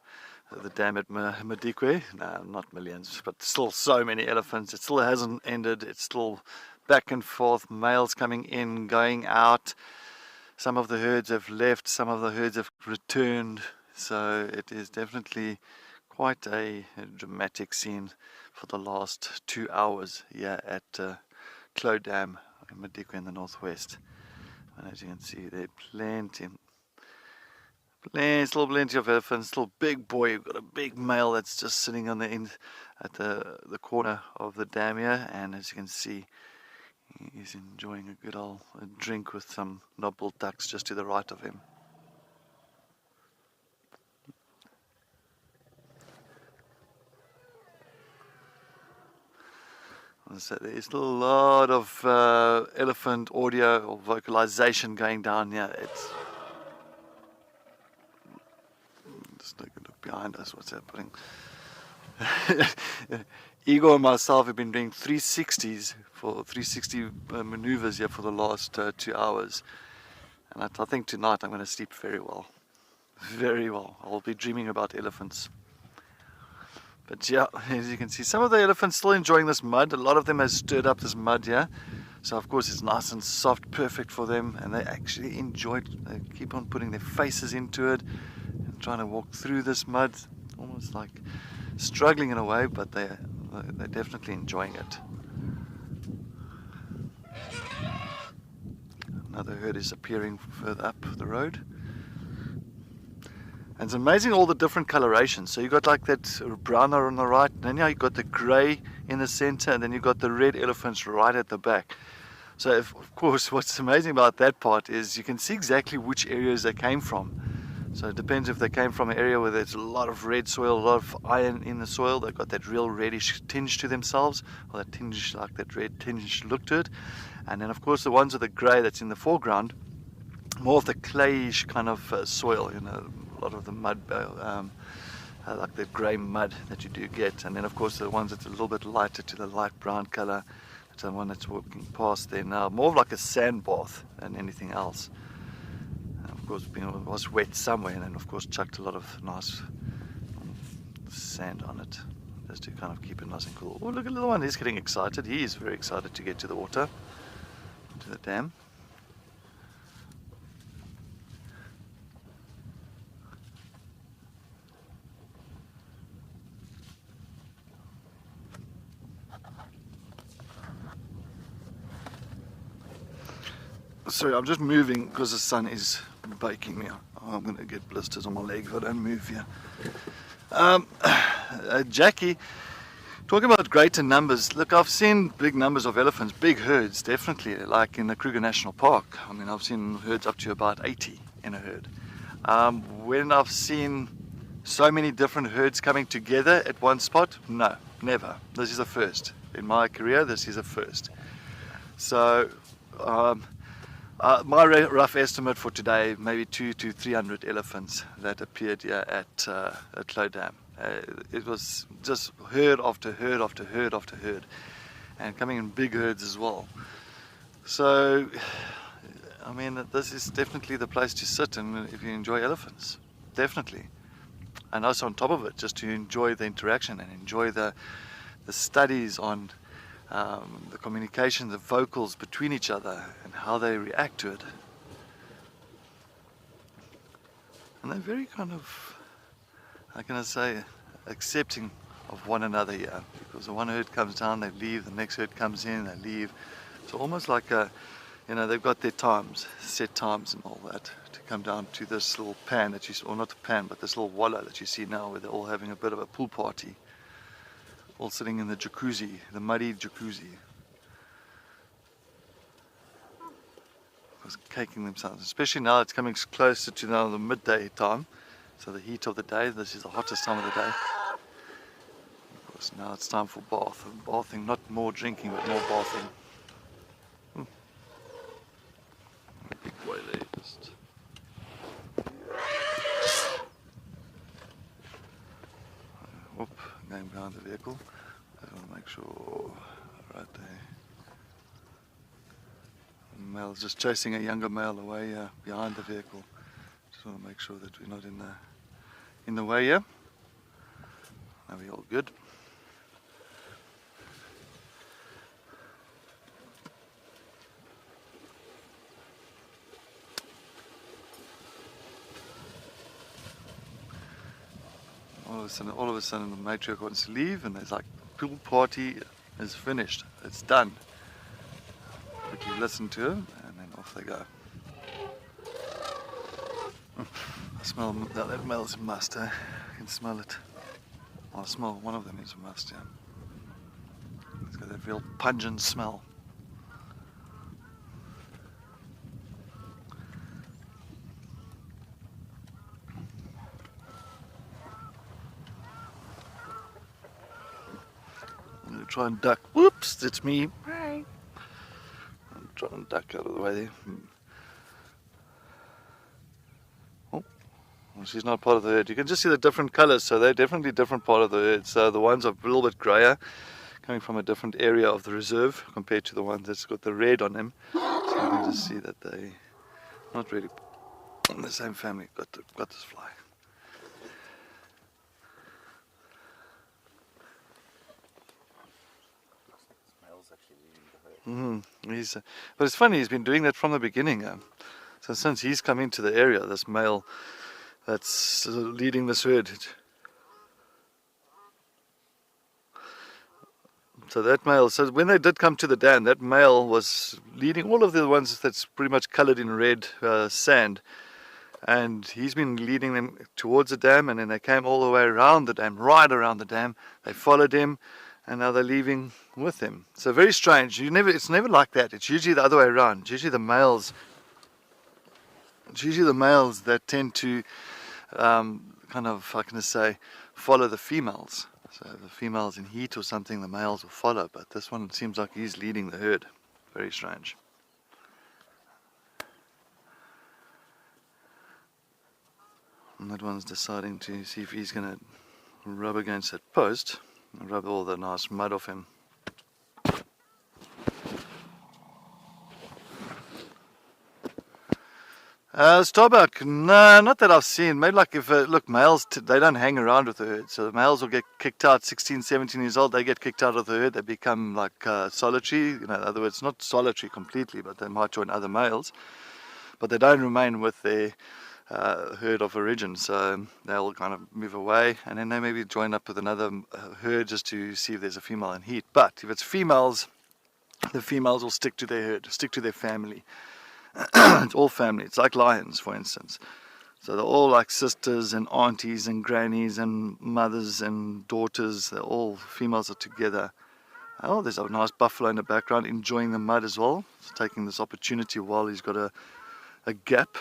dam at Madikwe. No, not millions, but still so many elephants. It still hasn't ended. It's still back and forth, males coming in, going out. Some of the herds have left, some of the herds have returned. So it is definitely quite a dramatic scene for the last 2 hours here at Clo Dam in Madikwe in the northwest. And as you can see, there are still plenty of elephants. Still big boy. You've got a big male that's just sitting on the end at the corner of the dam here, and as you can see, he's enjoying a good old drink with some knob-billed ducks just to the right of him. So there's still a lot of elephant audio or vocalization going down here. It's just take a look behind us, what's happening. Igor and myself have been doing 360s for 360 maneuvers here for the last 2 hours, and I think tonight I'm going to sleep very well. Very well. I'll be dreaming about elephants. But yeah, as you can see, some of the elephants still enjoying this mud. A lot of them has stirred up this mud here. So of course it's nice and soft, perfect for them. And they actually enjoy it. They keep on putting their faces into it and trying to walk through this mud. Almost like struggling in a way, but they're definitely enjoying it. Another herd is appearing further up the road. And it's amazing all the different colorations. So you got like that brown on the right, and then now you got the grey in the center, and then you got the red elephants right at the back. So of course what's amazing about that part is you can see exactly which areas they came from. So it depends if they came from an area where there's a lot of red soil, a lot of iron in the soil. They've got that real reddish tinge to themselves, or that tinge, like that red tinge look to it. And then of course the ones with the grey that's in the foreground, more of the clayish kind of soil, a lot of the mud, like the grey mud that you do get. And then of course the ones that's a little bit lighter to the light brown colour, that's the one that's walking past there now, more of like a sand bath than anything else. And of course it was wet somewhere, and then of course chucked a lot of nice sand on it, just to kind of keep it nice and cool. Oh, look at the little one, he's getting excited. He is very excited to get to the water, to the dam. Sorry, I'm just moving because the sun is baking me. Oh, I'm going to get blisters on my leg if I don't move here. Jackie, talking about greater numbers, look, I've seen big numbers of elephants, big herds, definitely, like in the Kruger National Park. I mean, I've seen herds up to about 80 in a herd. When I've seen so many different herds coming together at one spot, no, never. This is a first. In my career, this is a first. So, my rough estimate for today, maybe 200 to 300 elephants that appeared here at Clow Dam. It was just herd after herd after herd after herd, and coming in big herds as well. So, I mean, this is definitely the place to sit, and if you enjoy elephants, definitely. And also on top of it, just to enjoy the interaction and enjoy the studies on the communication, the vocals between each other and how they react to it. And they're very kind of, how can I say, accepting of one another here. Because the one herd comes down, they leave, the next herd comes in, they leave. So almost like a, you know, they've got their times, set times and all that, to come down to this little pan that you, or not a pan, but this little wallow that you see now, where they're all having a bit of a pool party. All sitting in the jacuzzi, the muddy jacuzzi. Just caking themselves, especially now it's coming closer to now the midday time. So the heat of the day, this is the hottest time of the day. Of course, now it's time for bathing, not more drinking, but more bathing. Big boy there, just. Whoop, going behind the vehicle. I want to make sure, right there. The male's just chasing a younger male away behind the vehicle. Just want to make sure that we're not in the way here. Are we all good? All of a sudden the matriarch wants to leave, and there's like, pool party is finished, it's done. Quickly listen to him, and then off they go. I smell that male's a must, eh? I can smell it. I smell one of them is a must, yeah. It's got that real pungent smell. Try and duck. Whoops, it's me. I'm trying to duck out of the way there. Oh, well, she's not part of the herd. You can just see the different colors, so they're definitely different part of the herd. So the ones are a little bit grayer, coming from a different area of the reserve compared to the ones that's got the red on them. So you can just see that they not really in the same family. Got this fly. But it's funny, he's been doing that from the beginning. So since he's come into the area, this male that's leading this herd. So that male, so when they did come to the dam, that male was leading all of the ones that's pretty much colored in red sand. And he's been leading them towards the dam, and then they came all the way around the dam, right around the dam. They followed him, and now they're leaving with him. So very strange. It's never like that. It's usually the other way around. It's usually the males that tend to kind of, how can I say, follow the females. So if the female's in heat or something, the males will follow. But this one seems like he's leading the herd. Very strange. And that one's deciding to see if he's going to rub against that post. Rub all the nice mud off him. Starbuck, no, not that I've seen. Maybe like if, look, males, they don't hang around with the herd. So the males will get kicked out, 16, 17 years old, they get kicked out of the herd. They become like solitary, you know, in other words, not solitary completely, but they might join other males. But they don't remain with their herd of origin, so they'll kind of move away, and then they maybe join up with another herd just to see if there's a female in heat. But if it's females, the females will stick to their herd, stick to their family. It's all family. It's like lions, for instance. So they're all like sisters and aunties and grannies and mothers and daughters. They're all females are together. Oh, there's a nice buffalo in the background enjoying the mud as well. He's taking this opportunity while he's got a gap,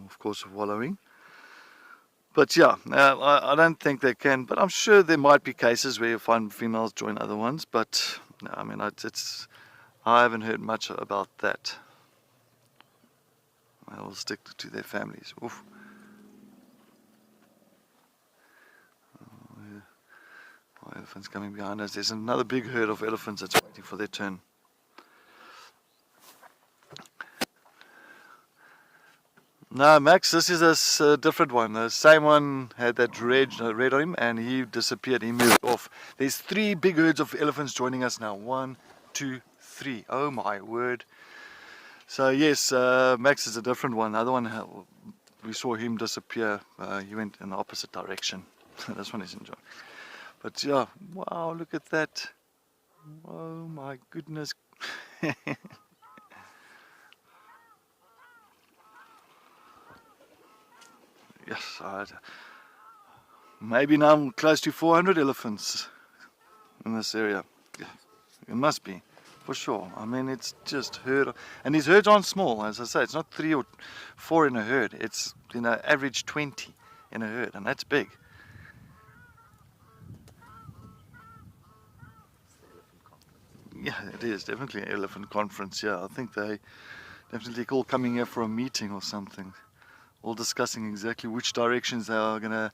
of course, of wallowing. But yeah, I don't think they can, but I'm sure there might be cases where you find females join other ones, but no, I mean, I haven't heard much about that. I will stick to their families. Oof. Oh, elephants coming behind us. There's another big herd of elephants that's waiting for their turn. No, Max, this is a different one. The same one had that red on him and he disappeared. He moved off. There's 3 big herds of elephants joining us now. 1, 2, 3. Oh my word. So yes, Max is a different one. The other one, we saw him disappear. He went in the opposite direction. This one is enjoying. But yeah, wow, look at that. Oh my goodness. Yes, maybe now I'm close to 400 elephants in this area. Yeah, it must be, for sure. I mean, it's just herd, and these herds aren't small. As I say, it's not 3 or 4 in a herd. It's, you know, average 20 in a herd, and that's big. Yeah, it is definitely an elephant conference. Yeah, I think they definitely all coming here for a meeting or something. All discussing exactly which directions they are going to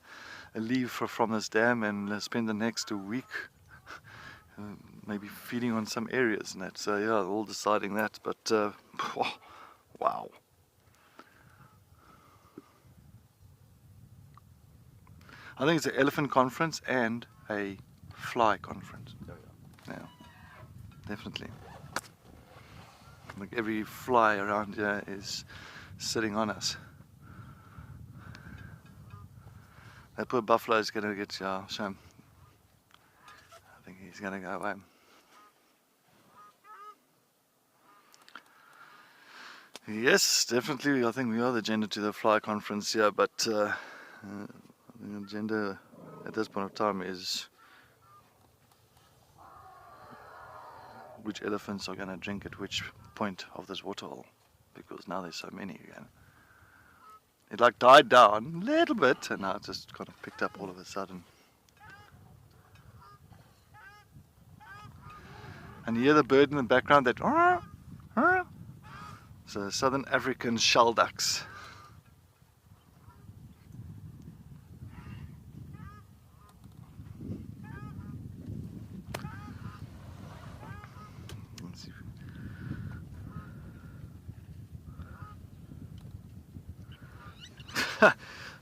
leave from this dam and spend the next week maybe feeding on some areas and that. So yeah, all deciding that, but wow. I think it's an elephant conference and a fly conference. Yeah, definitely. Like every fly around here is sitting on us. That poor buffalo is going to get shame. I think he's going to go away. Yes, definitely. I think we are the agenda to the fly conference here, but the agenda at this point of time is which elephants are going to drink at which point of this waterhole, because now there's so many again. It like died down a little bit and now it just kind of picked up all of a sudden. And you hear the bird in the background that so Southern African shell ducks.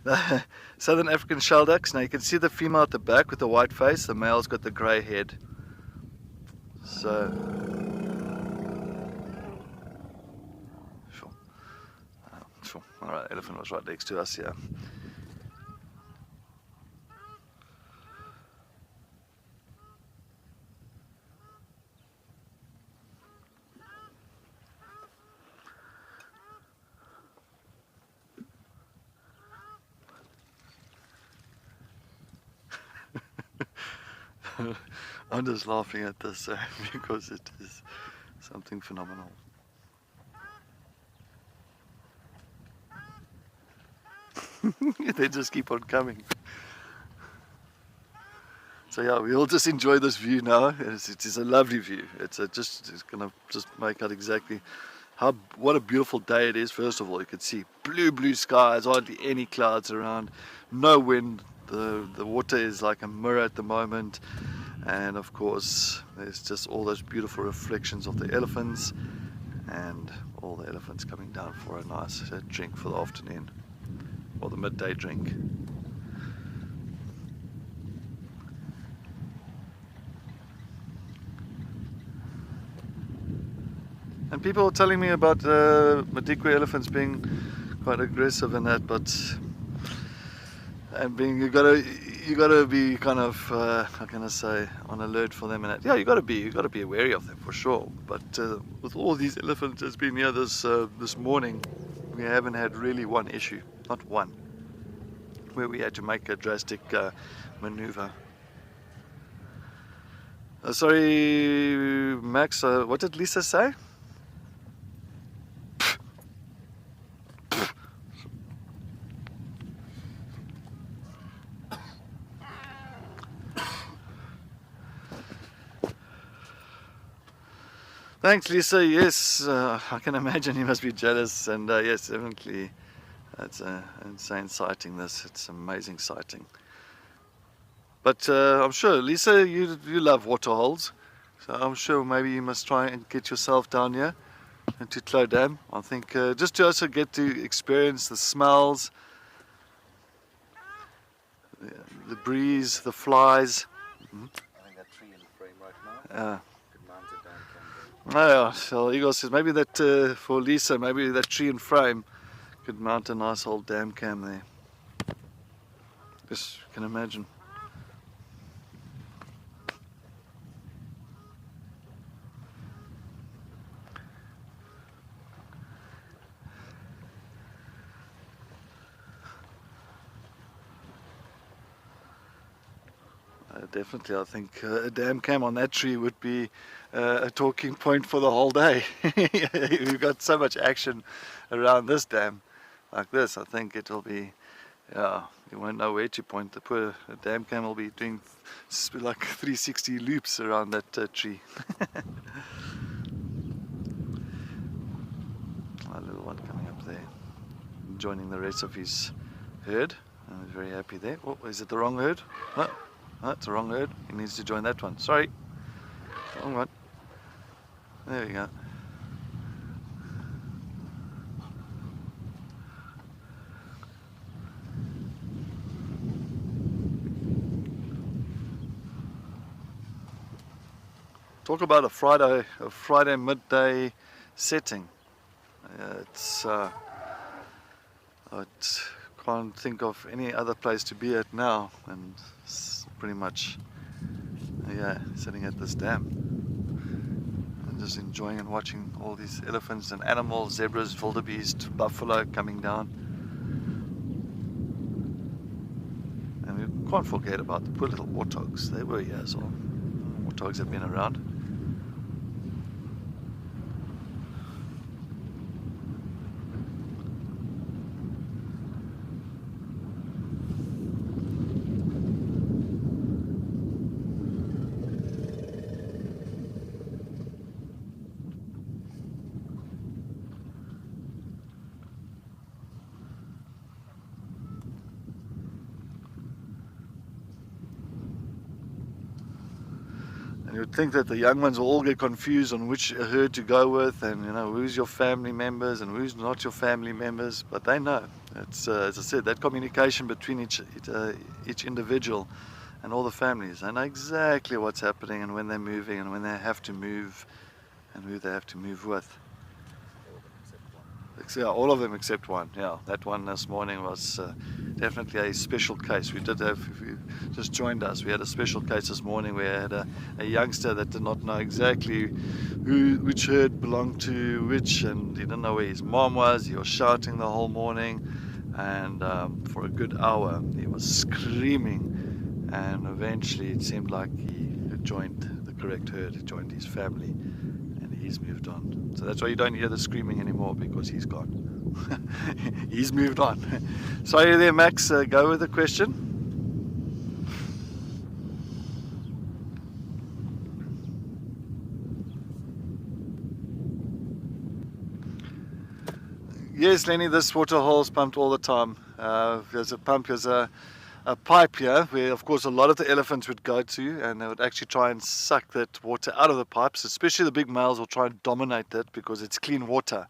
The Southern African shell ducks. Now you can see the female at the back with the white face, the male's got the grey head. So sure. Alright, elephant was right next to us here. I'm just laughing at this because it is something phenomenal. They just keep on coming. So yeah, we all just enjoy this view now. It is a lovely view. It's gonna just make out exactly what a beautiful day it is. First of all, you can see blue skies, hardly any clouds around, no wind. The water is like a mirror at the moment, and of course there's just all those beautiful reflections of the elephants and all the elephants coming down for a nice drink for the afternoon or the midday drink. And people are telling me about Madikwe elephants being quite aggressive in that, but and being you gotta be kind of how can I say, on alert for them and that. Yeah, you gotta be wary of them for sure. But with all these elephants that's been here this morning, we haven't had really one issue, not one, where we had to make a drastic maneuver. Sorry, Max, what did Lisa say? Thanks, Lisa. Yes, I can imagine he must be jealous, and yes, definitely, it's an insane sighting. It's an amazing sighting. But I'm sure, Lisa, you love waterholes, so I'm sure maybe you must try and get yourself down here into Clo Dam. I think just to also get to experience the smells, the breeze, the flies. I think that tree in the frame right now could mount a dam cam. Oh yeah, so Igor says maybe that for Lisa, maybe that tree in frame could mount a nice old dam cam there. Just can imagine. Definitely, I think a dam cam on that tree would be a talking point for the whole day. We've got so much action around this dam like this. I think it'll be, yeah, you won't know where to point. The poor dam cam will be doing like 360 loops around that tree. A little one coming up there, joining the rest of his herd. I'm very happy there. Oh, is it the wrong herd? No. That's the wrong herd. He needs to join that one. Sorry. Wrong one. There we go. Talk about a Friday midday setting. I can't think of any other place to be at now, and pretty much, yeah, sitting at this dam and just enjoying and watching all these elephants and animals, zebras, wildebeest, buffalo coming down. And we can't forget about the poor little warthogs. They were here as well. Warthogs have been around. You would think that the young ones will all get confused on which herd to go with, and who's your family members and who's not your family members, but they know. It's as I said, that communication between each individual and all the families. They know exactly what's happening and when they're moving and when they have to move and who they have to move with. Yeah, all of them except one. Yeah, that one this morning was definitely a special case. We did have, if you just joined us, we had a special case this morning where I had a youngster that did not know exactly which herd belonged to which, and he didn't know where his mom was. He was shouting the whole morning, and for a good hour he was screaming, and eventually it seemed like he had joined the correct herd, he joined his family, and he's moved on. So that's why you don't hear the screaming anymore, because he's gone. He's moved on. Sorry there, Max. Go with the question. Yes, Lenny, this water hole is pumped all the time. There's a pump, there's a pipe here where, of course, a lot of the elephants would go to, and they would actually try and suck that water out of the pipes. Especially the big males will try and dominate that because it's clean water.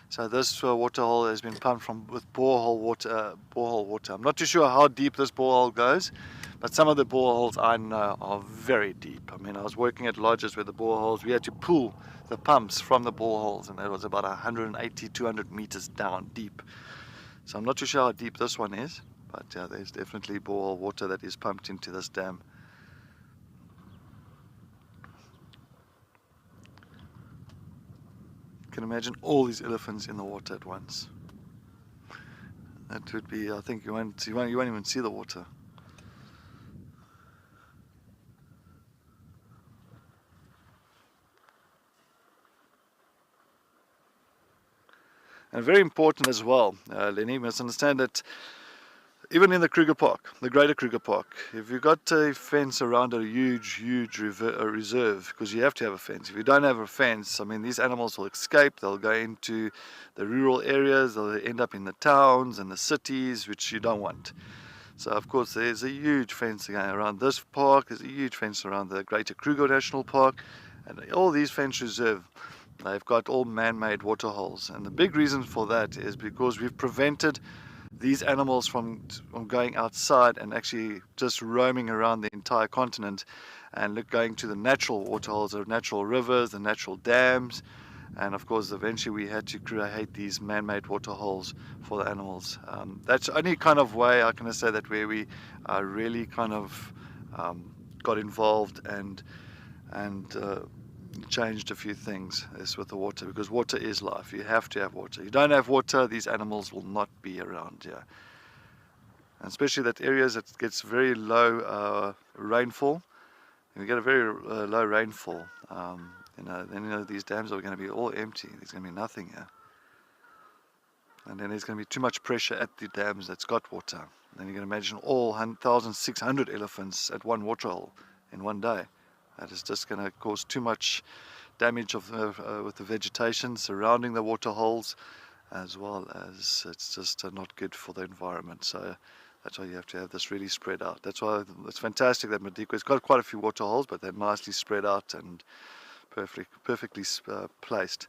So this water hole has been pumped with borehole water. I'm not too sure how deep this borehole goes, but some of the boreholes I know are very deep. I mean, I was working at lodges where the boreholes, we had to pull the pumps from the boreholes, and that was about 180, 200 meters down deep. So I'm not too sure how deep this one is, but yeah, there's definitely borehole water that is pumped into this dam. You can imagine all these elephants in the water at once. That would be, I think you won't even see the water. And very important as well, Lenny, you must understand that even in the Kruger Park, the greater Kruger Park, if you've got a fence around a huge reserve, because you have to have a fence. If you don't have a fence, I mean, these animals will escape, they'll go into the rural areas, they'll end up in the towns and the cities, which you don't want. So, of course, there's a huge fence going around this park, there's a huge fence around the greater Kruger National Park, and all these fence reserves, they've got all man-made water holes. And the big reason for that is because we've prevented these animals from going outside and actually just roaming around the entire continent and going to the natural water holes, the natural rivers, the natural dams. And of course, eventually we had to create these man-made water holes for the animals. That's the only kind of way I can say that where we really kind of got involved and changed a few things is with the water, because water is life. You have to have water. You don't have water, these animals will not be around here. And especially that areas that gets very low rainfall. If you get a very low rainfall, then these dams are going to be all empty. There's going to be nothing here. And then there's going to be too much pressure at the dams that's got water. Then you can imagine all 1,600 elephants at one water hole in one day. That is just going to cause too much damage with the vegetation surrounding the water holes, as well as it's just not good for the environment. So that's why you have to have this really spread out. That's why it's fantastic that Madikwe has got quite a few water holes, but they're nicely spread out and perfectly placed.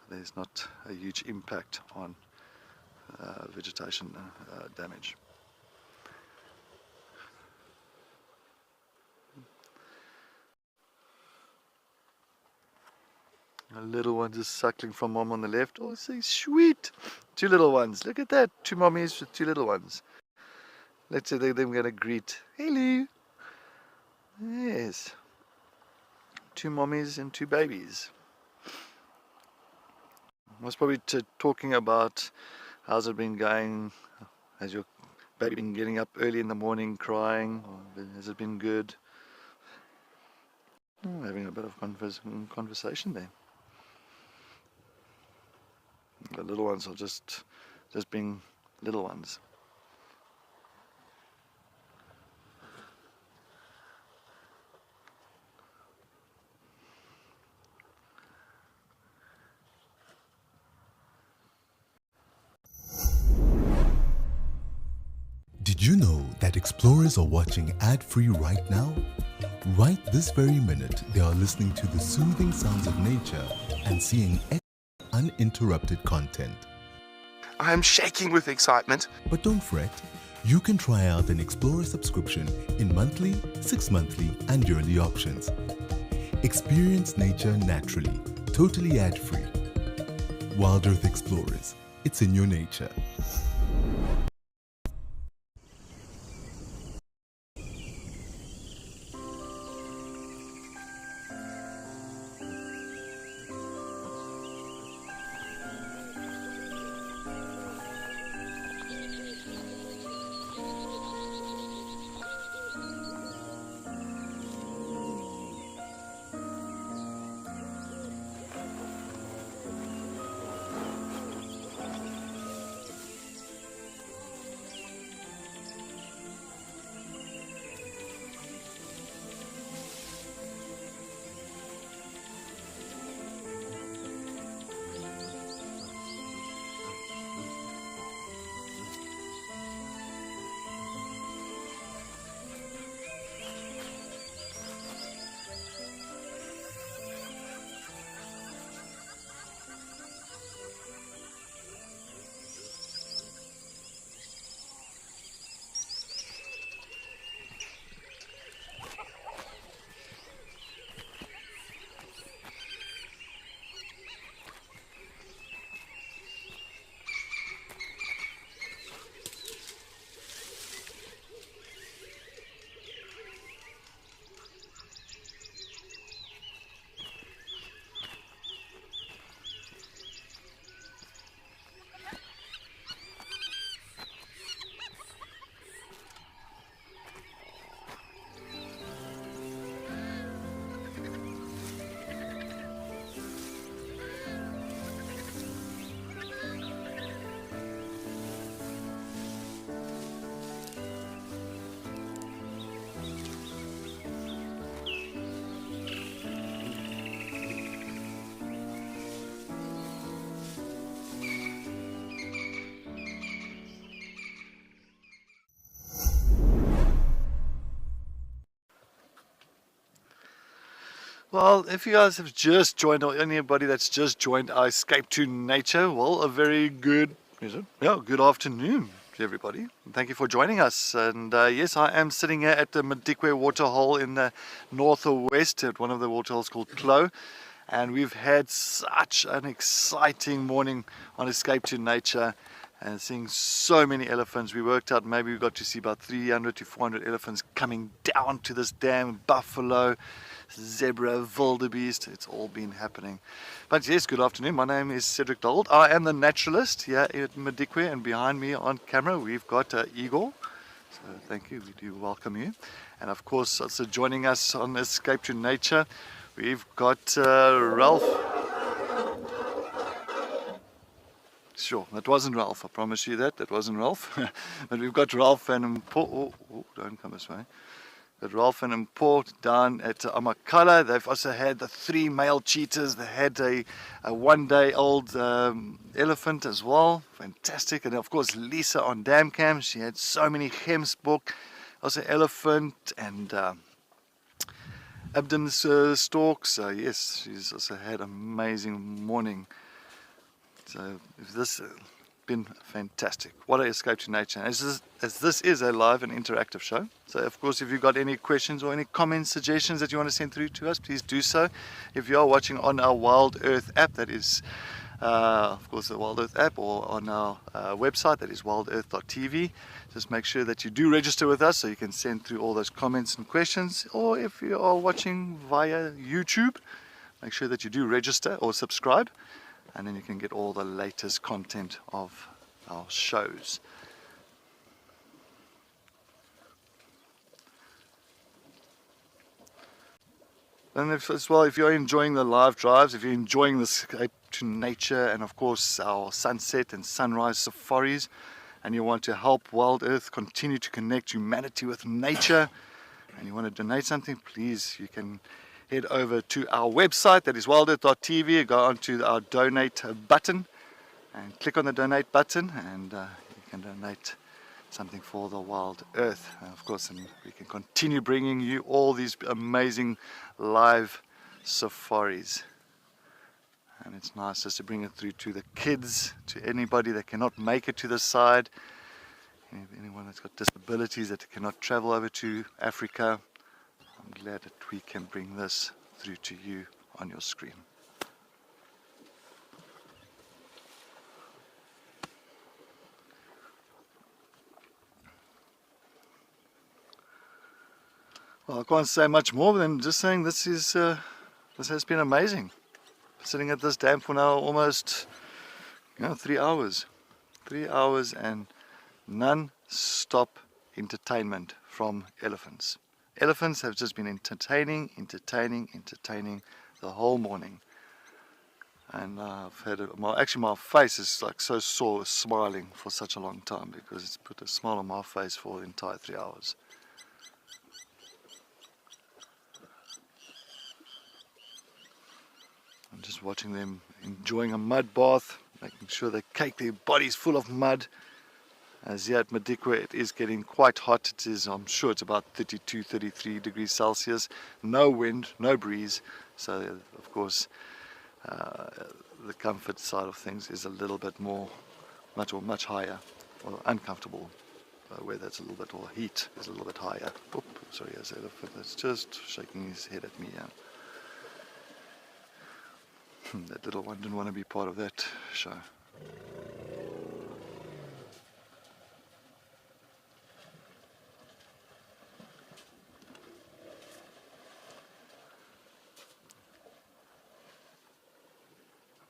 There's not a huge impact on vegetation damage. A little one just suckling from mom on the left. Oh, so sweet. Two little ones. Look at that. Two mommies with two little ones. Let's say they're going to greet. Hello. Yes. Two mommies and two babies. I was probably talking about how's it been going. Has your baby been getting up early in the morning crying? Or has it been good? Having a bit of conversation there. The little ones are just being little ones. Did you know that explorers are watching ad-free right now? Right this very minute, they are listening to the soothing sounds of nature and seeing uninterrupted content. I am shaking with excitement. But don't fret, you can try out an Explorer subscription in monthly, 6-monthly and yearly options. Experience nature naturally, totally ad-free. Wild Earth Explorers, it's in your nature. Well, if you guys have just joined, or anybody that's just joined our Escape to Nature, well, a very good, good afternoon to everybody. Thank you for joining us. And yes, I am sitting here at the Madikwe waterhole in the northwest at one of the waterholes called Klo. And we've had such an exciting morning on Escape to Nature and seeing so many elephants. We worked out maybe we got to see about 300 to 400 elephants coming down to this dam, buffalo, zebra, wildebeest. It's all been happening. But yes, good afternoon. My name is Cedric Dold. I am the naturalist here at Madikwe, and behind me on camera we've got Igor. So thank you, we do welcome you. And of course also joining us on Escape to Nature we've got Ralph. Sure, that wasn't Ralph, I promise you that wasn't Ralph. But we've got Ralph and don't come this way. But Ralph and Paul down at Amakhala. They've also had the 3 male cheetahs. They had a 1-day-old elephant as well. Fantastic. And of course Lisa on dam cam. She had so many gemsbok, also elephant and Abdon's stork. So yes, she's also had an amazing morning. So this has been fantastic. What an Escape to Nature. As this is a live and interactive show. So of course if you've got any questions or any comments, suggestions that you want to send through to us, please do so. If you are watching on our Wild Earth app, that is of course the Wild Earth app, or on our website, that is wildearth.tv, just make sure that you do register with us so you can send through all those comments and questions. Or if you are watching via YouTube, make sure that you do register or subscribe, and then you can get all the latest content of our shows. And as well, if you're enjoying the live drives, if you're enjoying the Escape to Nature, and of course our sunset and sunrise safaris, and you want to help Wild Earth continue to connect humanity with nature, and you want to donate something, please, you can head over to our website, that is wildearth.tv, go onto our donate button and click on the donate button, and you can donate something for the Wild Earth. And of course, and we can continue bringing you all these amazing live safaris. And it's nice just to bring it through to the kids, to anybody that cannot make it to the side, anyone that's got disabilities that cannot travel over to Africa. I'm glad that we can bring this through to you on your screen. Well, I can't say much more than just saying this has been amazing. Sitting at this dam for now almost 3 hours. 3 hours and non-stop entertainment from elephants. Elephants have just been entertaining the whole morning. And I've had actually my face is like so sore smiling for such a long time, because it's put a smile on my face for the entire 3 hours. I'm just watching them enjoying a mud bath, making sure they cake their bodies full of mud. As here at Madikwe, it is getting quite hot. It is, I'm sure it's about 32, 33 degrees Celsius. No wind, no breeze. So, of course, the comfort side of things is a little bit more, much higher, or uncomfortable weather. It's a little bit, or heat is a little bit higher. Oop, sorry, there's an elephant that's just shaking his head at me. That little one didn't want to be part of that show.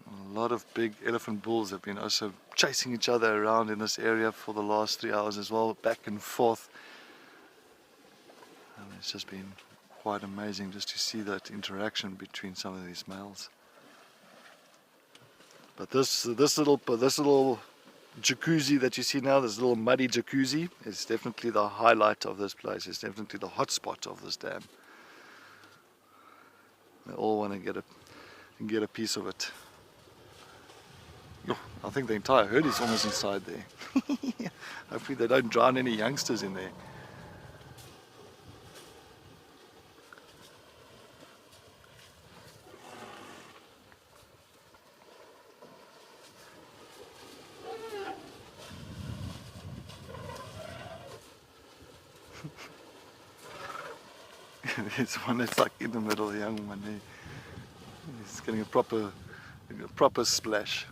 A lot of big elephant bulls have been also chasing each other around in this area for the last 3 hours as well, back and forth. And it's just been quite amazing just to see that interaction between some of these males. But this little jacuzzi that you see now, this little muddy jacuzzi, is definitely the highlight of this place. It's definitely the hot spot of this dam. They all want to get a piece of it. I think the entire herd is almost inside there. Hopefully they don't drown any youngsters in there. There's one that's like in the middle, the young one there. He's getting a proper splash.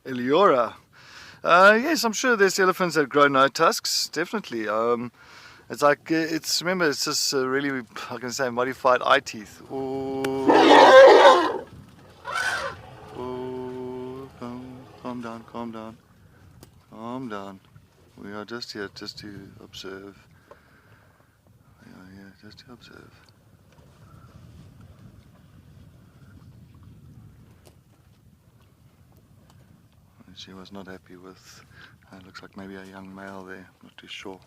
Eliora. Yes, I'm sure there's elephants that grow no tusks, definitely. It's like, remember, it's just really, I can say, modified eye teeth. Ooh. Ooh, calm down, calm down. Calm down. We are just here just to observe. We are here just to observe. She was not happy with, looks like maybe a young male there, not too sure.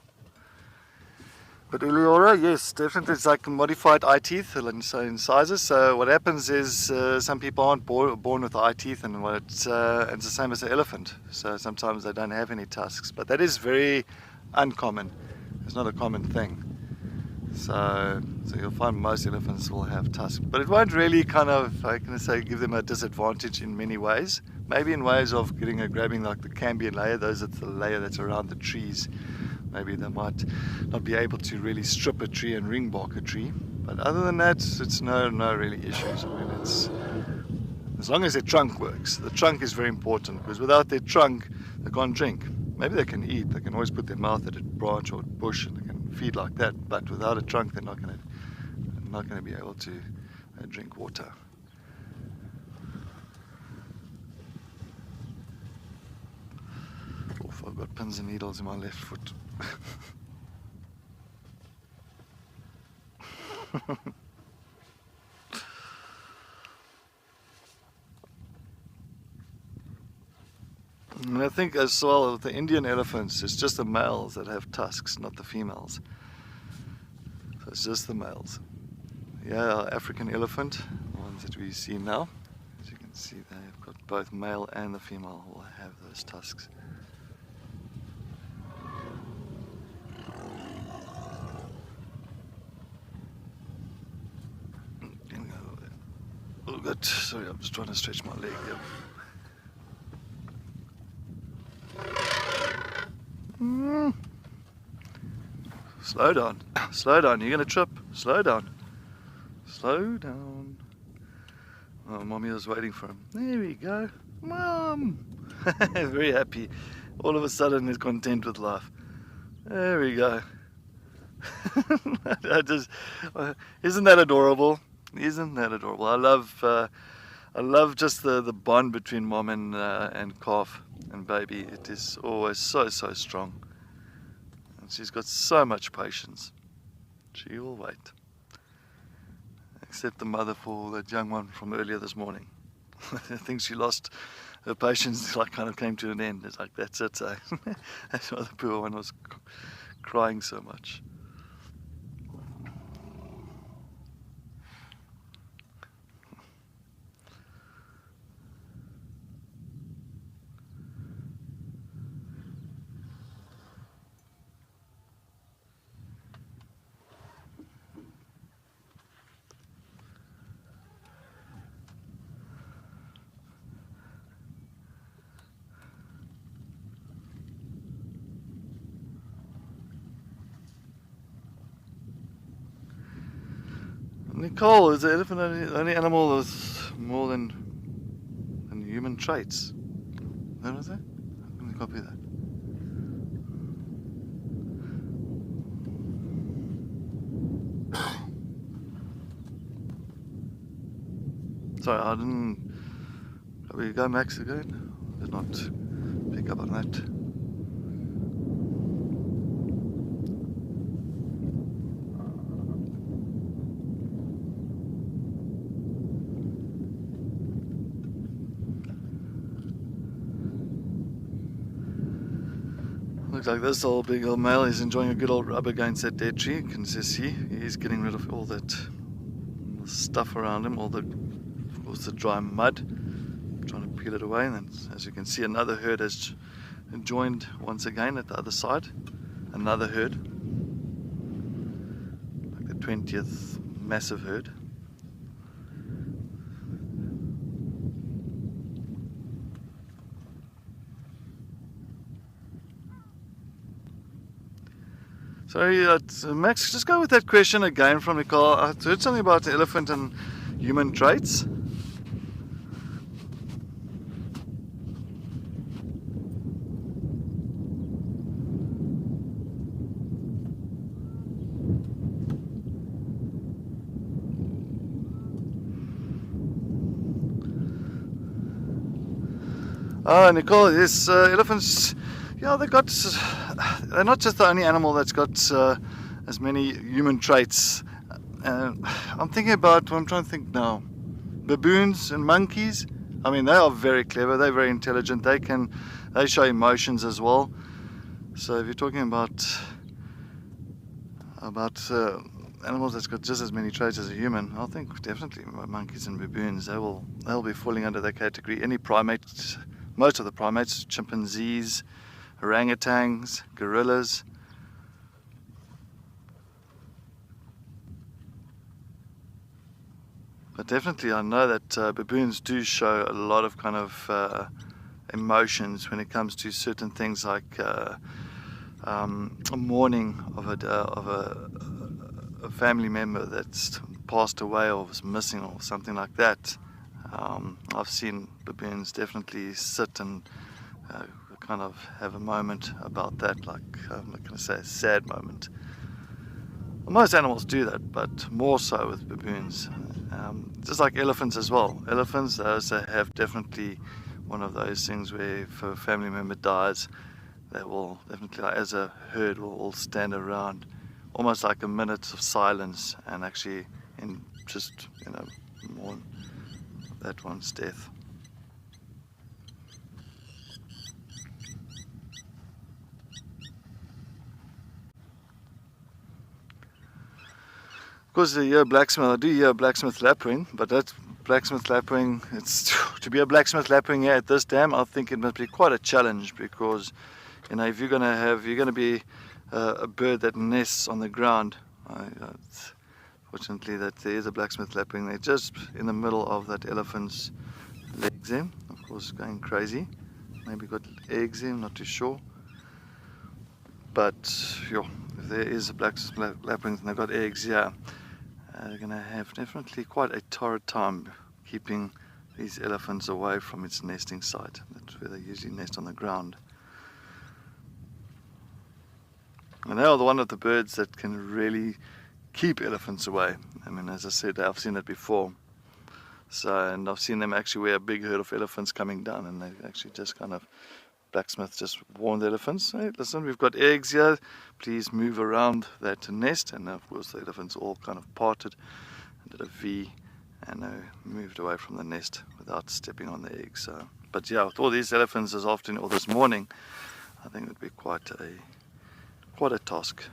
But Eliora, yes, definitely it's like modified eye teeth in sizes. So what happens is some people aren't born with eye teeth, and it's the same as the elephant. So sometimes they don't have any tusks, but that is very uncommon. It's not a common thing. So you'll find most elephants will have tusks, but it won't really kind of, I can say, give them a disadvantage in many ways. Maybe in ways of grabbing like the cambium layer, that's the layer that's around the trees. Maybe they might not be able to really strip a tree and ring bark a tree. But other than that, it's no really issues. I mean, it's as long as their trunk works. The trunk is very important, because without their trunk, they can't drink. Maybe they can eat. They can always put their mouth at a branch or a bush and they can feed like that. But without a trunk, they're not going to be able to drink water. Oof, I've got pins and needles in my left foot. And I think as well with the Indian elephants, it's just the males that have tusks, not the females. So it's just the males. Yeah, our African elephant, the ones that we see now, as you can see, they've got both male and the female will have those tusks. Oh, good. Sorry, I'm just trying to stretch my leg here. Slow down, slow down, you're going to trip. Slow down, slow down. Oh, Mommy was waiting for him. There we go. Mom! Very happy. All of a sudden he's content with life. There we go. Isn't that adorable? Isn't that adorable? I love just the bond between mom and calf and baby. It is always so strong. And she's got so much patience. She will wait. Except the mother for that young one from earlier this morning. I think she lost her patience, like kind of came to an end. It's like, that's it. That's why the poor one was crying so much. Nicole, is the elephant the only animal with more than human traits? What was that? Let me copy that. Sorry, I didn't. Shall we go Max again? Did not pick up on that. Looks like this old big old male is enjoying a good old rub against that dead tree. You can just see he's getting rid of all that stuff around him, of course the dry mud, trying to peel it away. And then, as you can see, another herd has joined once again at the other side. Another herd, like the 20th massive herd. So Max, just go with that question again from Nicole. I heard something about the elephant and human traits. Oh, Nicole, yes, elephants, yeah, they're not just the only animal that's got as many human traits. I'm thinking about, I'm trying to think now, baboons and monkeys. I mean, they are very clever, they're very intelligent, they show emotions as well. So if you're talking about animals that's got just as many traits as a human, I think definitely monkeys and baboons, they'll be falling under that category. Any primates, most of the primates, chimpanzees, orangutans, gorillas. But definitely I know that baboons do show a lot of kind of emotions when it comes to certain things like a mourning of a family member that's passed away or was missing or something like that. I've seen baboons definitely sit and kind of have a moment about that, like I'm not going to say a sad moment. Well, most animals do that, but more so with baboons. Just like elephants as well. Elephants, they also have definitely one of those things where if a family member dies, they will definitely, like, as a herd, will all stand around almost like a minute of silence and actually just mourn that one's death. Of course, I do hear blacksmith lapwing, but that blacksmith lapwing, to be a blacksmith lapwing here at this dam, I think it must be quite a challenge, because if you're going to be a bird that nests on the ground. Fortunately, that there is a blacksmith lapwing there, just in the middle of that elephant's legs there. Of course, going crazy. Maybe got eggs there, I'm not too sure. But if there is a blacksmith lapwing and they've got eggs, yeah, they're going to have definitely quite a torrid time keeping these elephants away from its nesting site. That's where they usually nest, on the ground. And they are one of the birds that can really keep elephants away. I mean, as I said, I've seen it before. And I've seen them actually where a big herd of elephants coming down, and they actually just kind of, blacksmith just warned the elephants, hey, listen, we've got eggs here, please move around that nest. And of course the elephants all kind of parted and did a V, and they moved away from the nest without stepping on the eggs. But yeah, with all these elephants this afternoon or this morning, I think it would be quite a task.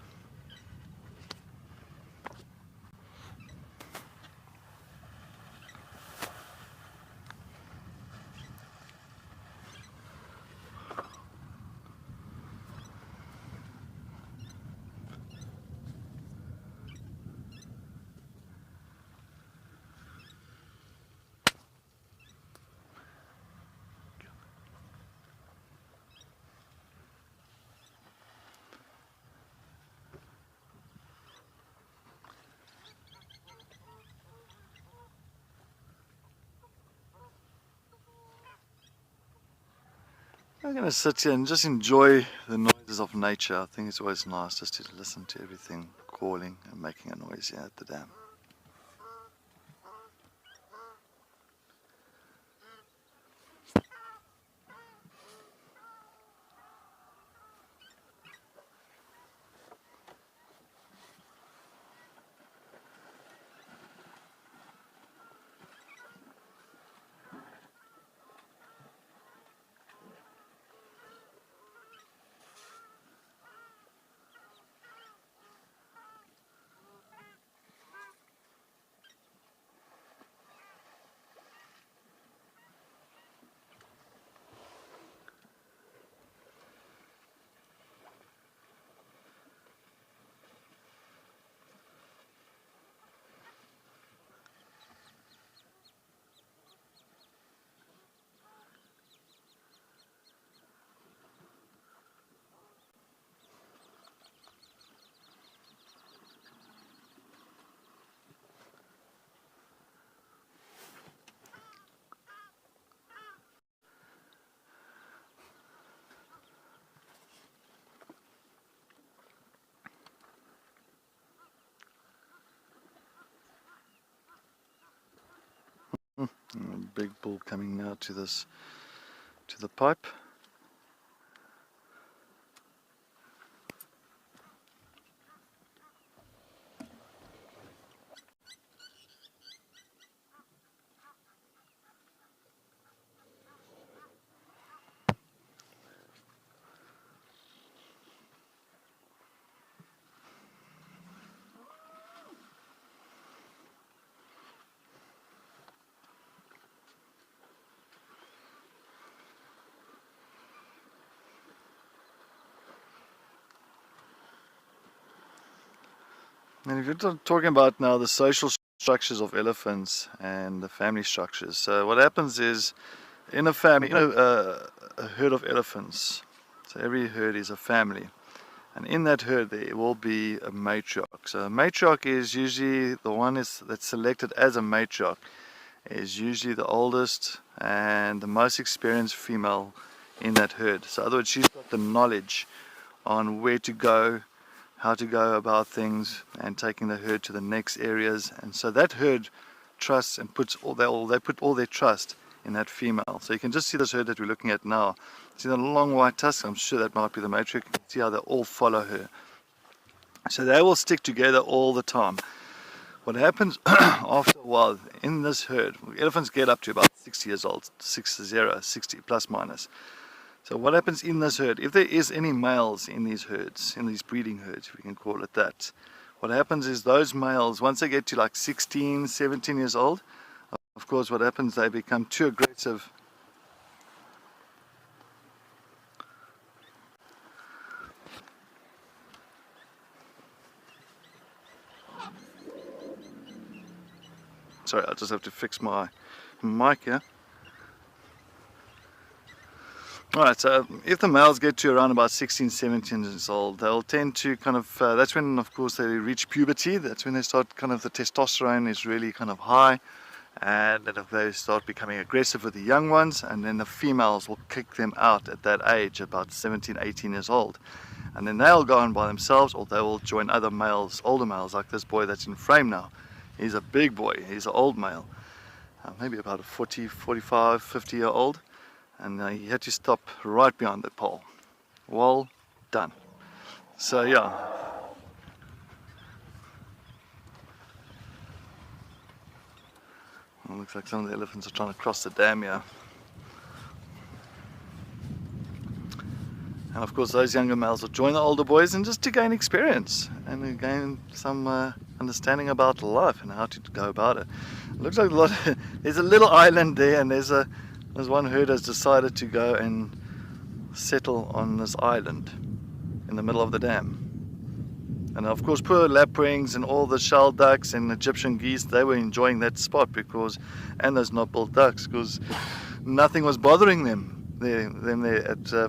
I'm going to sit here and just enjoy the noises of nature. I think it's always nice just to listen to everything calling and making a noise here at the dam. Big bull coming now to the pipe. And if you're talking about now the social structures of elephants and the family structures, so what happens is in a family, a herd of elephants, so every herd is a family, and in that herd there will be a matriarch. So a matriarch is usually the one that's selected as a matriarch, is usually the oldest and the most experienced female in that herd. So in other words, she's got the knowledge on where to go, how to go about things, and taking the herd to the next areas. And so that herd trusts and they put all their trust in that female. So you can just see this herd that we're looking at now. See the long white tusks? I'm sure that might be the matriarch. You can see how they all follow her. So they will stick together all the time. What happens after a while in this herd, elephants get up to about 60 years old, 60 plus minus. So what happens in this herd, if there is any males in these herds, in these breeding herds, if we can call it that, what happens is those males, once they get to like 16, 17 years old, of course what happens, they become too aggressive. Sorry, I just have to fix my mic here. Alright, so if the males get to around about 16, 17 years old, they'll tend to kind of, that's when of course they reach puberty, that's when they start kind of, the testosterone is really kind of high, and then they start becoming aggressive with the young ones, and then the females will kick them out at that age, about 17, 18 years old. And then they'll go on by themselves, or they will join other males, older males, like this boy that's in frame now. He's a big boy, he's an old male, maybe about a 40, 45, 50-year-old. And he had to stop right behind the pole. Well done. So yeah. Well, looks like some of the elephants are trying to cross the dam here. And of course those younger males will join the older boys, and just to gain experience and gain some understanding about life and how to go about it. It looks like there's a little island there, and there's one herd has decided to go and settle on this island in the middle of the dam. And of course poor lapwings and all the shell ducks and Egyptian geese, they were enjoying that spot and those knob-billed ducks, because nothing was bothering them there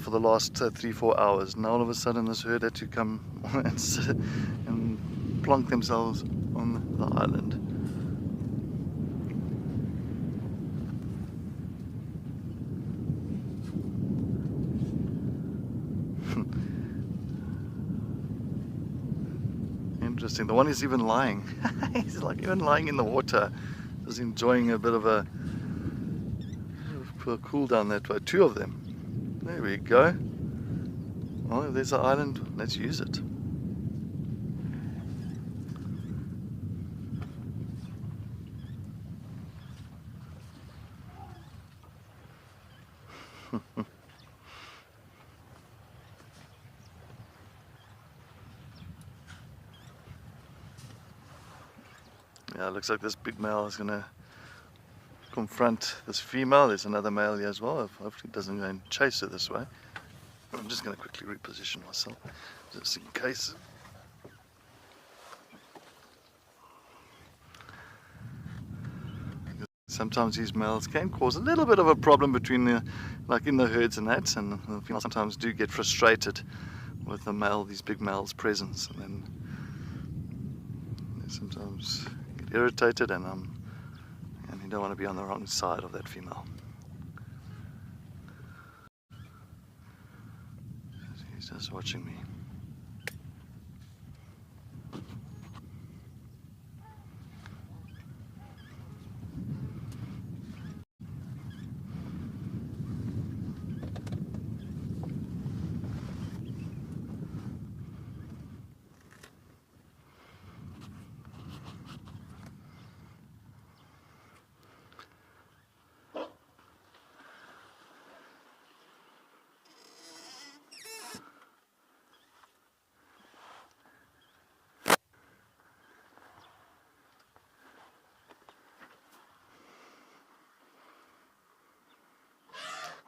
for the last 3-4 hours. And all of a sudden this herd had to come and plonk themselves on the island. Interesting. The one is even lying. He's like even lying in the water, just enjoying a bit of a cool down that way. Two of them. There we go. Well, if there's an island, let's use it. Yeah, it looks like this big male is going to confront this female. There's another male here as well. Hopefully it doesn't go and chase her this way. I'm just going to quickly reposition myself, just in case. Sometimes these males can cause a little bit of a problem between like in the herds and that, and the females sometimes do get frustrated with the male, these big males' presence, and then they sometimes get irritated, and you don't want to be on the wrong side of that female. He's just watching me.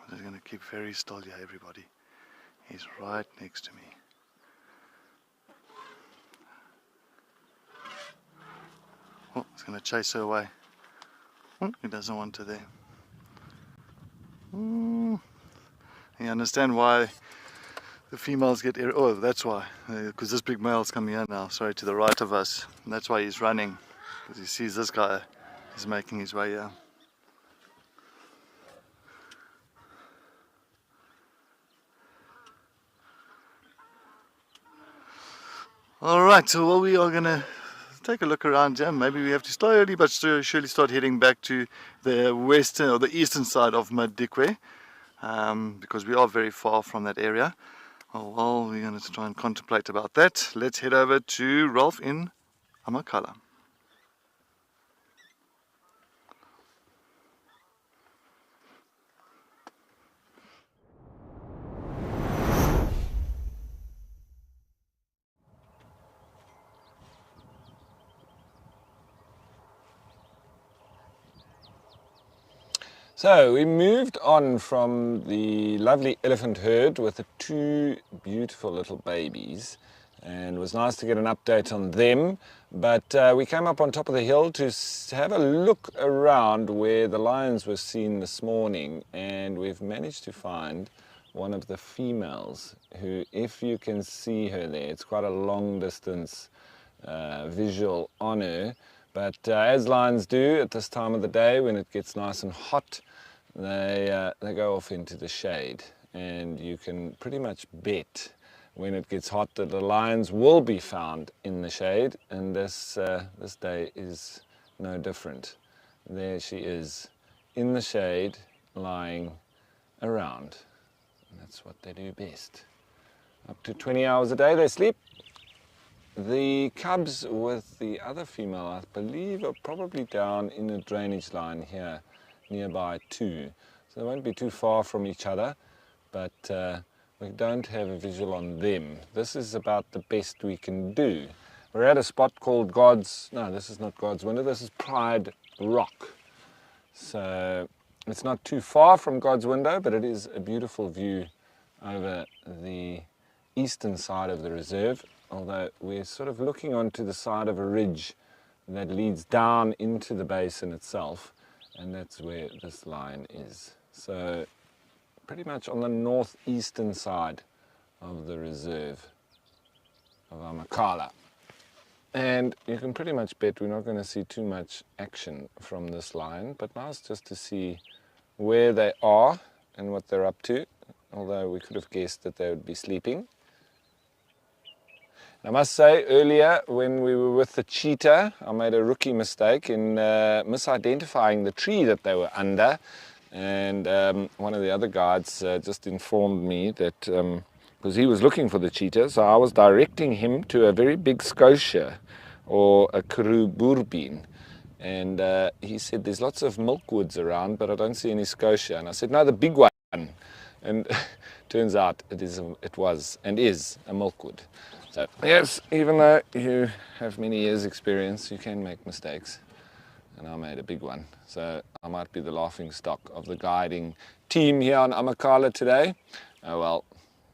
I'm just going to keep very still here, everybody. He's right next to me. Oh, he's going to chase her away. Oh, he doesn't want her there. You understand why the females get oh, that's why. Because this big male's coming here now, sorry, to the right of us. And that's why he's running. Because he sees this guy is making his way here. Alright, so well, we are going to take a look around here. Maybe we have to slowly but surely start heading back to the western or the eastern side of Madikwe, because we are very far from that area. Oh, well, we're going to try and contemplate about that. Let's head over to Ralph in Amakhala. So we moved on from the lovely elephant herd with the two beautiful little babies, and it was nice to get an update on them. But we came up on top of the hill to have a look around where the lions were seen this morning, and we've managed to find one of the females who, if you can see her there, it's quite a long distance visual on her. But as lions do at this time of the day, when it gets nice and hot, they go off into the shade, and you can pretty much bet when it gets hot that the lions will be found in the shade, and this day is no different. There she is in the shade, lying around, and that's what they do best. Up to 20 hours a day they sleep. The cubs with the other female, I believe, are probably down in a drainage line here nearby too. So they won't be too far from each other, but we don't have a visual on them. This is about the best we can do. We're at a spot called this is not God's Window, this is Pride Rock. So it's not too far from God's Window, but it is a beautiful view over the eastern side of the reserve, although we're sort of looking onto the side of a ridge that leads down into the basin itself, and that's where this lion is. So pretty much on the northeastern side of the reserve of Amakhala. And you can pretty much bet we're not going to see too much action from this lion, but nice just to see where they are and what they're up to, although we could have guessed that they would be sleeping. I must say, earlier when we were with the cheetah, I made a rookie mistake in misidentifying the tree that they were under, and one of the other guides just informed me that, because he was looking for the cheetah, so I was directing him to a very big scotia, or a karoo bourbeen, and he said there's lots of milkwoods around, but I don't see any scotia, and I said no, the big one, and turns out it was and is a milkwood. So yes, even though you have many years experience, you can make mistakes, and I made a big one. So I might be the laughing stock of the guiding team here on Amakhala today. Oh well,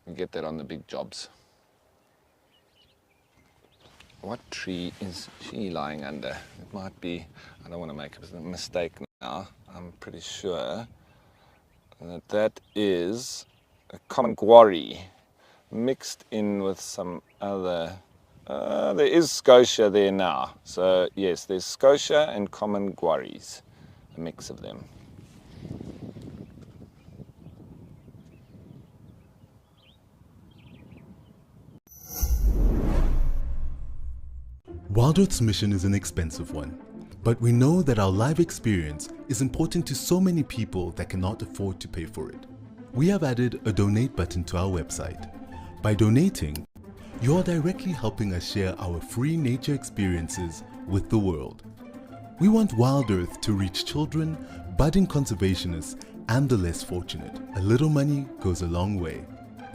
you get that on the big jobs. What tree is she lying under? It might be, I don't want to make a mistake now, I'm pretty sure that is a common guarri, mixed in with some other, there is scotia there now. So yes, there's scotia and common guarris, a mix of them. Wild Earth's mission is an expensive one, but we know that our live experience is important to so many people that cannot afford to pay for it. We have added a donate button to our website. By donating, you are directly helping us share our free nature experiences with the world. We want Wild Earth to reach children, budding conservationists, and the less fortunate. A little money goes a long way.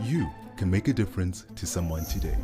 You can make a difference to someone today.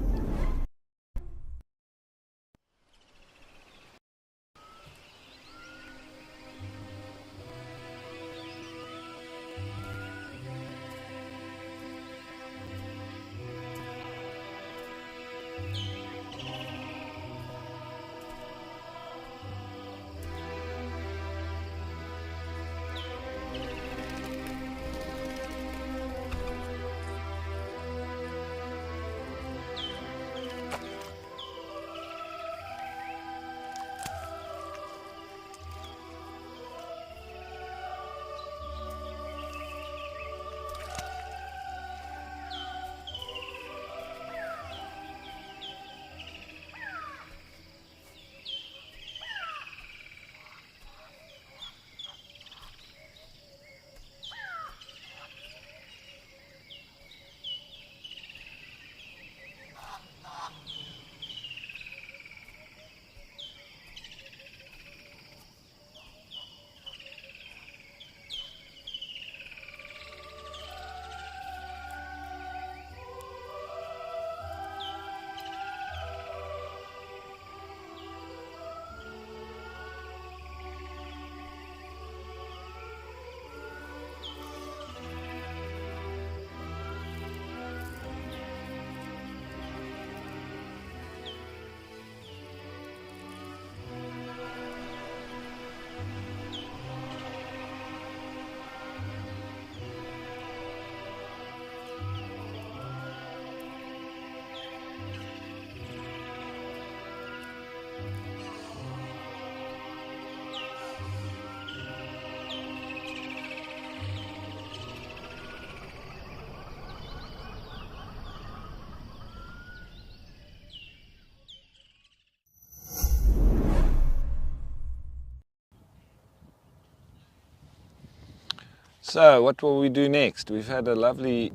So what will we do next? We've had a lovely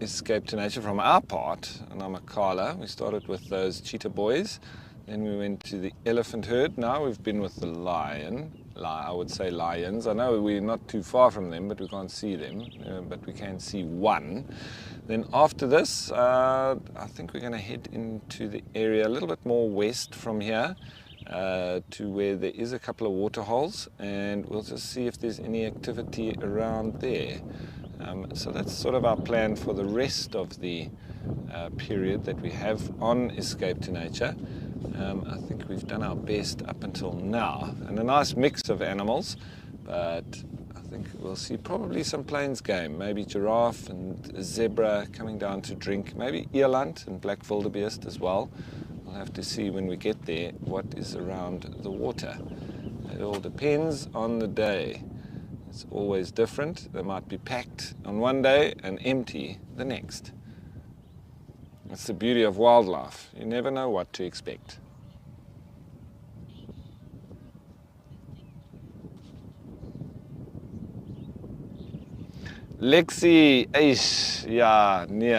escape to nature from our part on Amakhala. We started with those cheetah boys, then we went to the elephant herd. Now we've been with the I would say lions. I know we're not too far from them, but we can't see them, but we can see one. Then after this, I think we're going to head into the area a little bit more west from here, to where there is a couple of water holes, and we'll just see if there's any activity around there. So that's sort of our plan for the rest of the period that we have on Escape to Nature. I think we've done our best up until now, and a nice mix of animals, but I think we'll see probably some plains game, maybe giraffe and zebra coming down to drink, maybe eland and black wildebeest as well. We'll have to see when we get there what is around the water. It all depends on the day. It's always different. They might be packed on one day and empty the next. It's the beauty of wildlife. You never know what to expect. Lexi,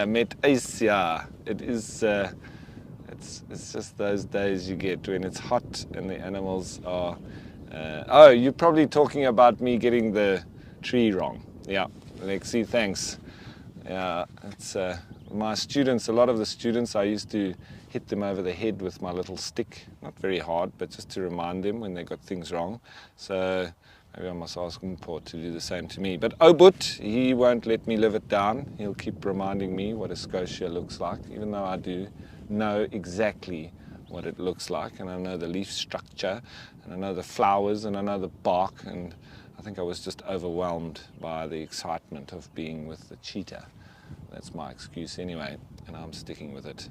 met Asia. It is. It's just those days you get when it's hot and the animals are. Oh, you're probably talking about me getting the tree wrong. Yeah, Lexi, thanks. Yeah, it's my students. A lot of the students, I used to hit them over the head with my little stick. Not very hard, but just to remind them when they got things wrong. So maybe I must ask Mpho to do the same to me. But Obut, he won't let me live it down. He'll keep reminding me what a scotia looks like, even though I do know exactly what it looks like, and I know the leaf structure, and I know the flowers, and I know the bark, and I think I was just overwhelmed by the excitement of being with the cheetah. That's my excuse anyway, and I'm sticking with it.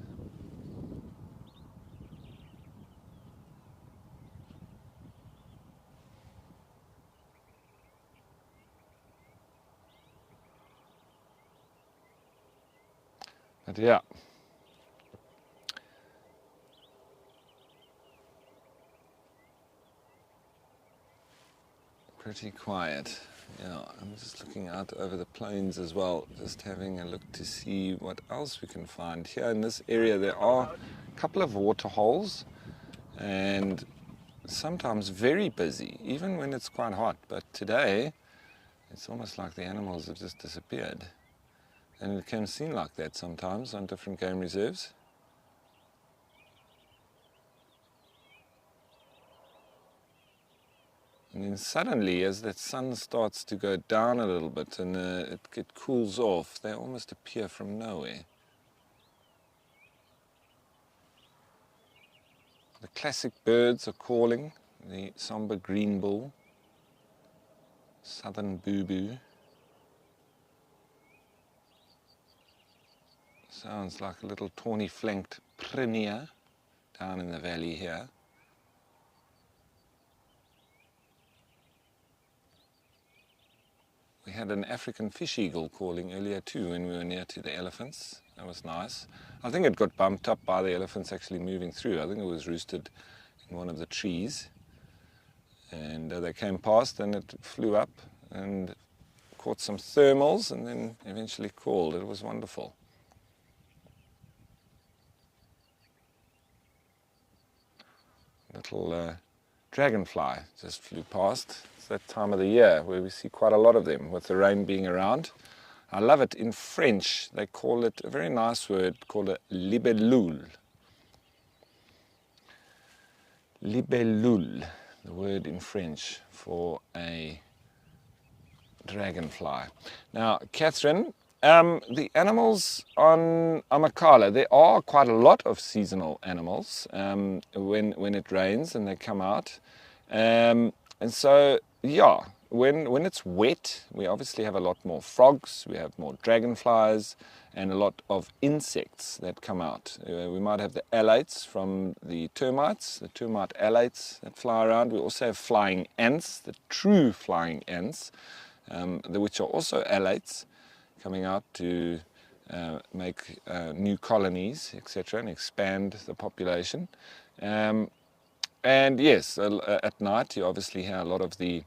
But yeah. Pretty quiet. Yeah, I'm just looking out over the plains as well, just having a look to see what else we can find. Here in this area there are a couple of water holes, and sometimes very busy, even when it's quite hot. But today, it's almost like the animals have just disappeared. And it can seem like that sometimes on different game reserves. And then suddenly, as that sun starts to go down a little bit and it cools off, they almost appear from nowhere. The classic birds are calling, the somber green bull, southern boo-boo. Sounds like a little tawny-flanked prinia down in the valley here. We had an African fish eagle calling earlier too when we were near to the elephants. That was nice. I think it got bumped up by the elephants actually moving through. I think it was roosted in one of the trees. And they came past and it flew up and caught some thermals and then eventually called. It was wonderful. Little dragonfly just flew past. It's that time of the year where we see quite a lot of them with the rain being around. I love it. In French, they call it a very nice word called a libellule. Libellule, the word in French for a dragonfly. Now, Catherine, the animals on Amakhala, there are quite a lot of seasonal animals when it rains and they come out. And so, yeah, when it's wet, we obviously have a lot more frogs, we have more dragonflies, and a lot of insects that come out. We might have the alates from the termite alates that fly around. We also have flying ants, the true flying ants, which are also alates, coming out to make new colonies, etc., and expand the population. And yes, at night you obviously hear a lot of the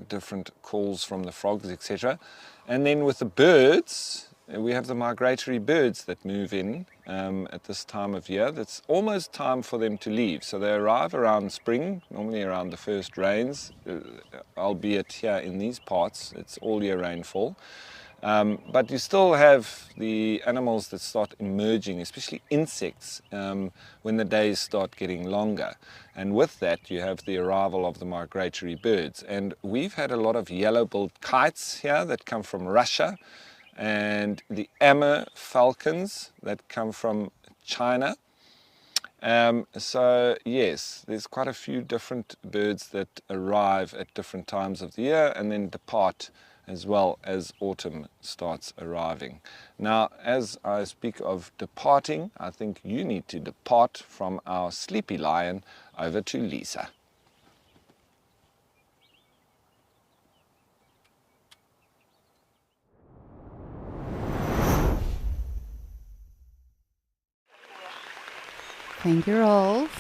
different calls from the frogs, etc. And then with the birds, we have the migratory birds that move in at this time of year. It's almost time for them to leave. So they arrive around spring, normally around the first rains, albeit here in these parts, it's all year rainfall. But you still have the animals that start emerging, especially insects, when the days start getting longer. And with that, you have the arrival of the migratory birds. And we've had a lot of yellow-billed kites here that come from Russia, and the Amur falcons that come from China. So yes, there's quite a few different birds that arrive at different times of the year and then depart as well as autumn starts arriving. Now, as I speak of departing, I think you need to depart from our sleepy lion over to Lisa. Thank you, Rolf.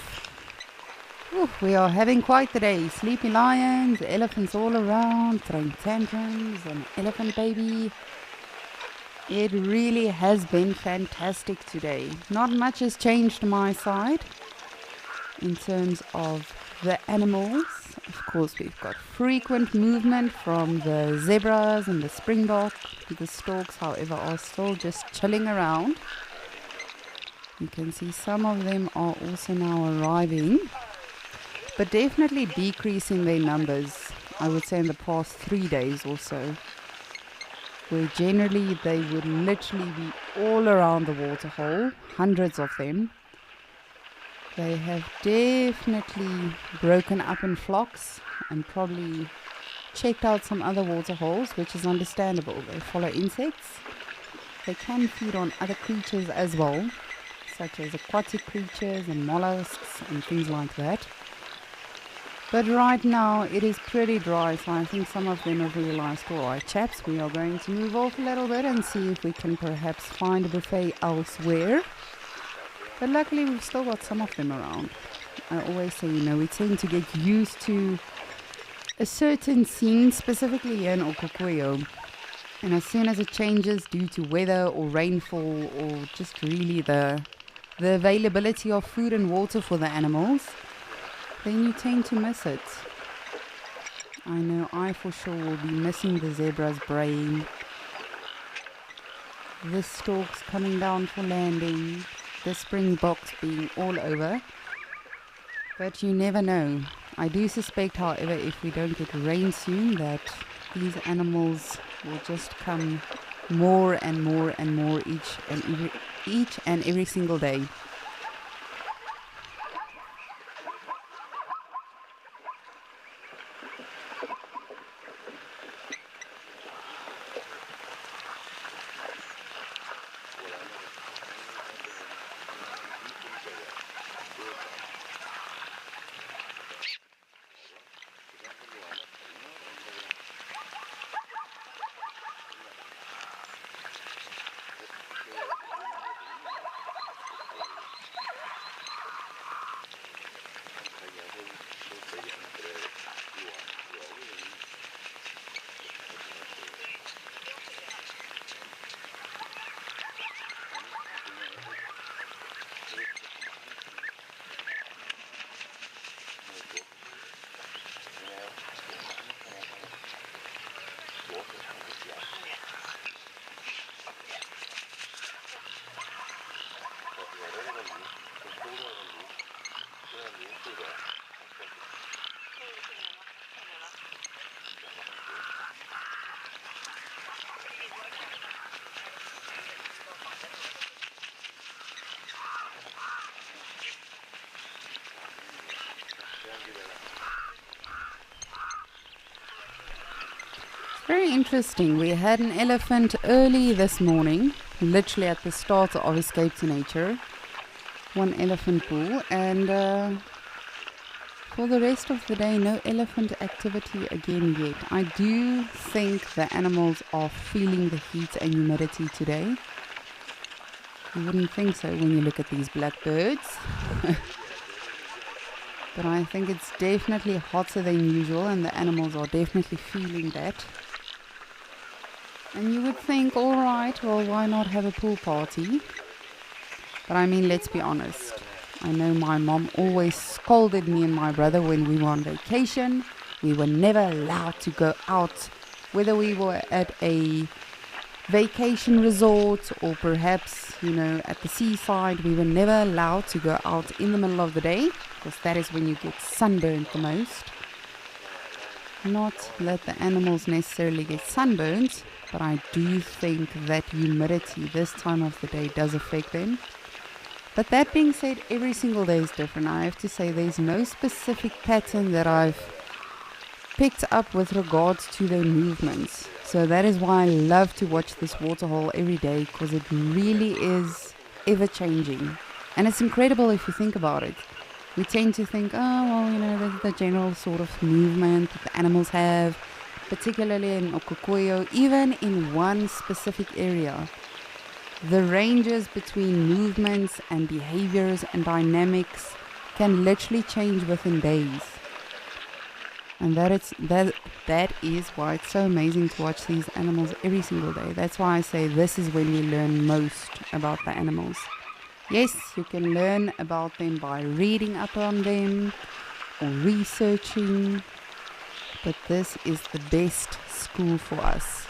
Ooh, we are having quite the day. Sleepy lions, elephants all around, throwing tantrums, an elephant baby. It really has been fantastic today. Not much has changed on my side in terms of the animals. Of course, we've got frequent movement from the zebras and the springbok. The storks, however, are still just chilling around. You can see some of them are also now arriving, but definitely decreasing their numbers, I would say in the past 3 days or so, where generally they would literally be all around the waterhole, hundreds of them. They have definitely broken up in flocks and probably checked out some other waterholes, which is understandable. They follow insects. They can feed on other creatures as well, such as aquatic creatures and mollusks and things like that. But right now it is pretty dry, so I think some of them have realized, alright chaps, we are going to move off a little bit and see if we can perhaps find a buffet elsewhere. But luckily we've still got some of them around. I always say, we tend to get used to a certain scene, specifically here in Okukuyo. And as soon as it changes due to weather or rainfall or just really the availability of food and water for the animals, then you tend to miss it. I know I for sure will be missing the zebras braying, the storks coming down for landing, the springboks being all over. But you never know. I do suspect, however, if we don't get rain soon, that these animals will just come more and more and more each and every single day. Very interesting. We had an elephant early this morning, literally at the start of Escape to Nature. One elephant bull, and for the rest of the day, no elephant activity again yet. I do think the animals are feeling the heat and humidity today. You wouldn't think so when you look at these blackbirds. But I think it's definitely hotter than usual, and the animals are definitely feeling that. And you would think, alright, well, why not have a pool party? But I mean, let's be honest. I know my mom always scolded me and my brother when we were on vacation. We were never allowed to go out, whether we were at a vacation resort or perhaps, at the seaside. We were never allowed to go out in the middle of the day, because that is when you get sunburned the most. Not that the animals necessarily get sunburned, but I do think that humidity this time of the day does affect them. But that being said, every single day is different. I have to say there's no specific pattern that I've picked up with regards to their movements. So that is why I love to watch this waterhole every day, because it really is ever changing. And it's incredible if you think about it. We tend to think, that's the general sort of movement that the animals have, particularly in Okokoyo, even in one specific area. The ranges between movements and behaviors and dynamics can literally change within days. And that is why it's so amazing to watch these animals every single day. That's why I say this is when we learn most about the animals. Yes, you can learn about them by reading up on them or researching, but this is the best school for us.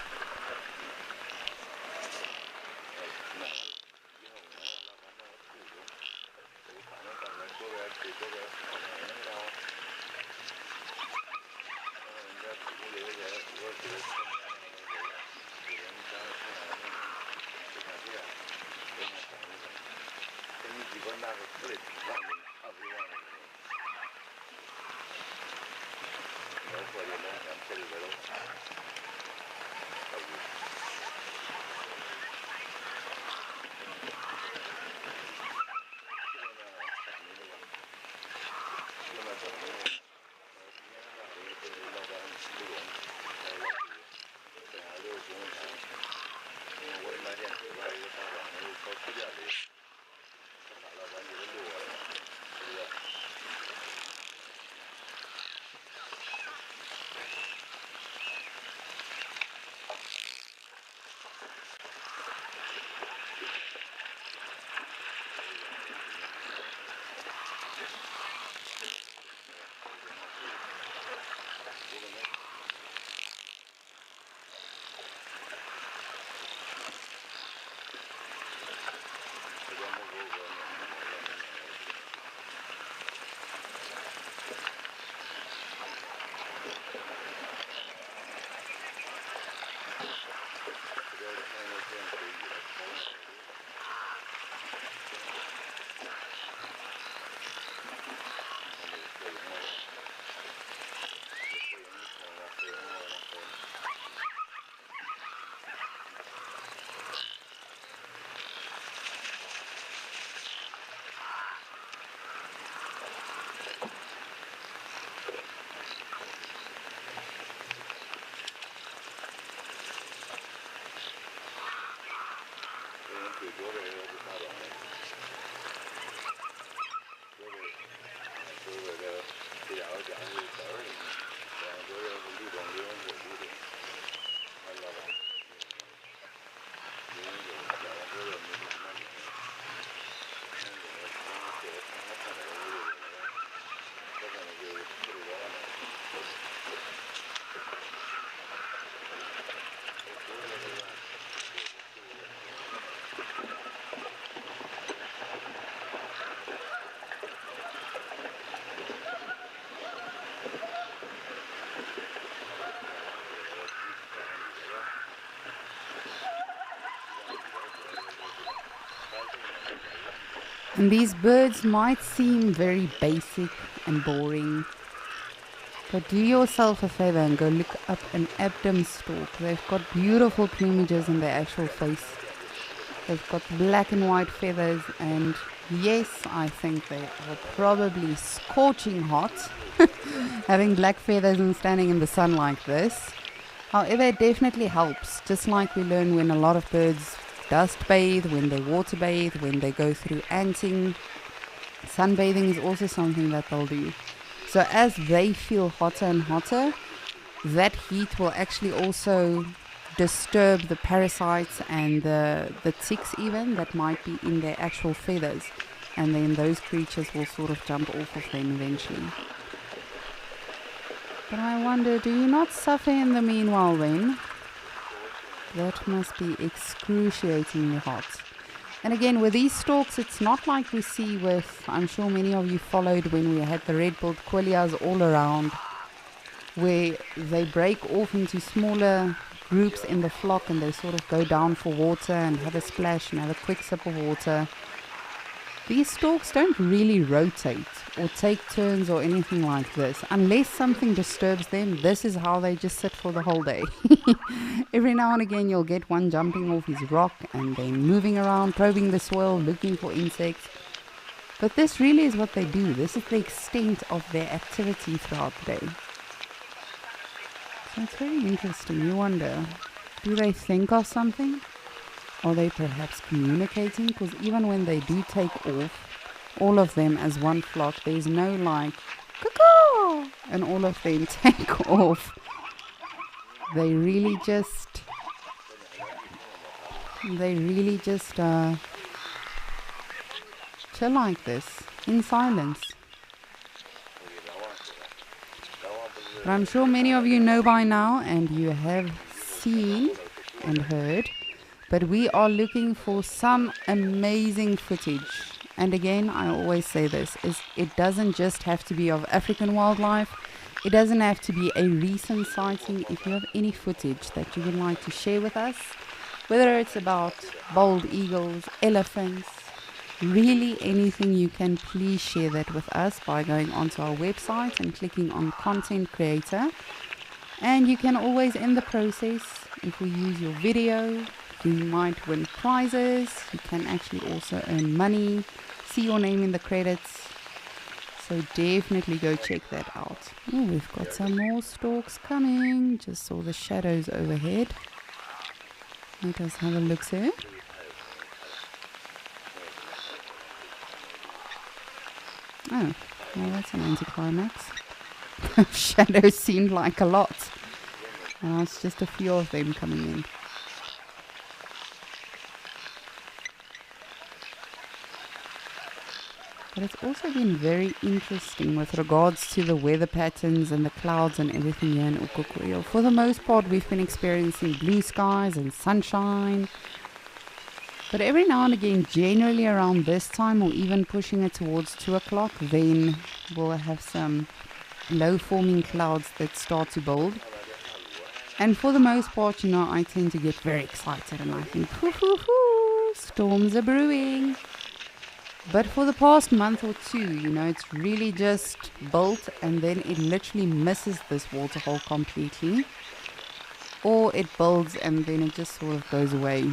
And these birds might seem very basic and boring, but do yourself a favor and go look up an Abdom stork. They've got beautiful plumages in their actual face. They've got black and white feathers, and yes, I think they are probably scorching hot, having black feathers and standing in the sun like this. However, it definitely helps, just like we learn when a lot of birds dust bathe, when they water bathe, when they go through anting. sunbathing is also something that they'll do. So as they feel hotter and hotter, that heat will actually also disturb the parasites and the ticks even that might be in their actual feathers. And then those creatures will sort of jump off of them eventually. But I wonder, do you not suffer in the meanwhile then? That must be excruciatingly hot. And again, with these stalks, it's not like we see with, I'm sure many of you followed when we had the red-billed quillias all around, where they break off into smaller groups in the flock and they sort of go down for water and have a splash and have a quick sip of water. These stalks don't really rotate or take turns or anything like this. Unless something disturbs them, this is how they just sit for the whole day. Every now and again you'll get one jumping off his rock and then moving around, probing the soil, looking for insects. But this really is what they do. This is the extent of their activity throughout the day. So it's very interesting. You wonder, do they think of something? Are they perhaps communicating? Because even when they do take off, all of them as one flock, there's no like, caw, and all of them take off. They really just chill like this, in silence. But I'm sure many of you know by now, and you have seen and heard, but we are looking for some amazing footage. And again, I always say this, is it doesn't just have to be of African wildlife. It doesn't have to be a recent sighting. If you have any footage that you would like to share with us, whether it's about bald eagles, elephants, really anything, you can please share that with us by going onto our website and clicking on Content Creator. And you can always, in the process, if we use your video, you might win prizes. You can actually also earn money, see your name in the credits. So definitely go check that out. Oh, we've got some more stalks coming. Just saw the shadows overhead. Let us have a look, sir. Oh, well, that's an anticlimax. Shadows seemed like a lot. Now it's just a few of them coming in. But it's also been very interesting with regards to the weather patterns and the clouds and everything here in Ukukuyo. For the most part, we've been experiencing blue skies and sunshine. But every now and again, generally around this time or even pushing it towards 2 o'clock, then we'll have some low-forming clouds that start to build. And for the most part, you know, I tend to get very excited and I think, hoo, storms are brewing. But for the past month or two, you know, it's really just built and then it literally misses this waterhole completely. Or it builds and then it just sort of goes away.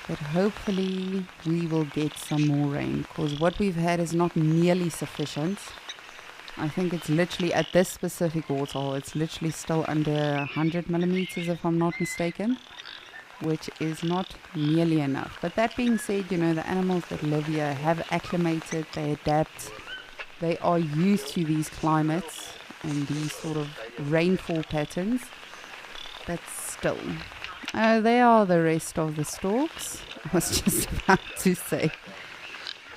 But hopefully we will get some more rain, because what we've had is not nearly sufficient. I think it's literally at this specific waterhole, it's literally still under 100 millimeters if I'm not mistaken, which is not nearly enough. But that being said, you know, the animals that live here have acclimated, they adapt, they are used to these climates and these sort of rainfall patterns. But still, they are the rest of the stalks. I was just about to say.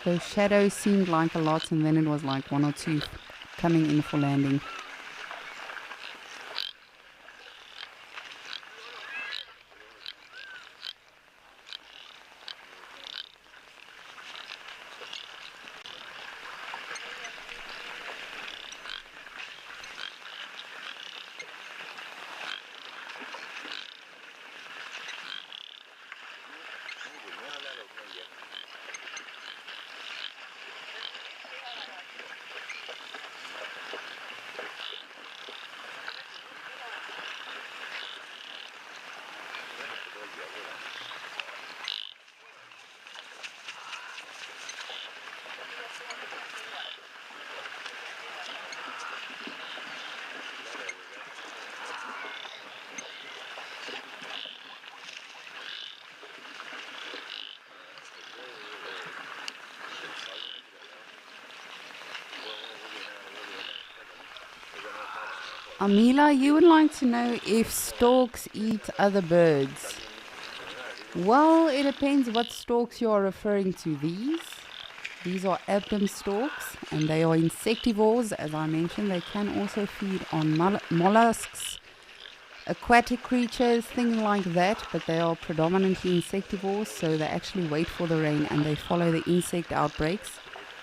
Those shadows seemed like a lot, and then it was like one or two coming in for landing. Amila, you would like to know if storks eat other birds. Well, it depends what storks you are referring to. These are Epdom storks, and they are insectivores. As I mentioned, they can also feed on mollusks, aquatic creatures, things like that, but they are predominantly insectivores, so they actually wait for the rain and they follow the insect outbreaks.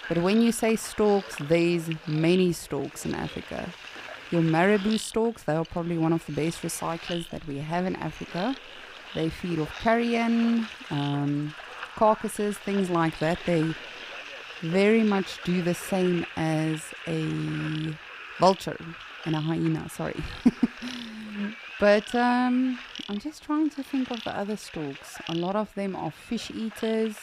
But when you say storks, there's many storks in Africa. Your marabou storks, they are probably one of the best recyclers that we have in Africa. They feed off carrion, carcasses, things like that. They very much do the same as a vulture and a hyena, sorry. But I'm just trying to think of the other storks. A lot of them are fish eaters.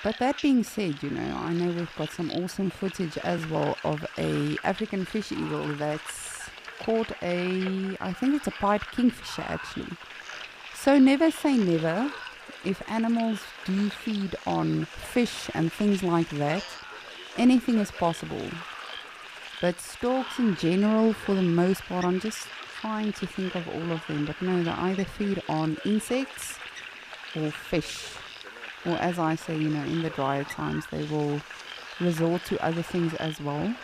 But that being said, I know we've got some awesome footage as well of a African fish eagle that's caught I think it's a pied kingfisher actually. So never say never. If animals do feed on fish and things like that, anything is possible. But storks in general, for the most part, I'm just trying to think of all of them. But no, they either feed on insects or fish. Or as I say, in the drier times, they will resort to other things as well.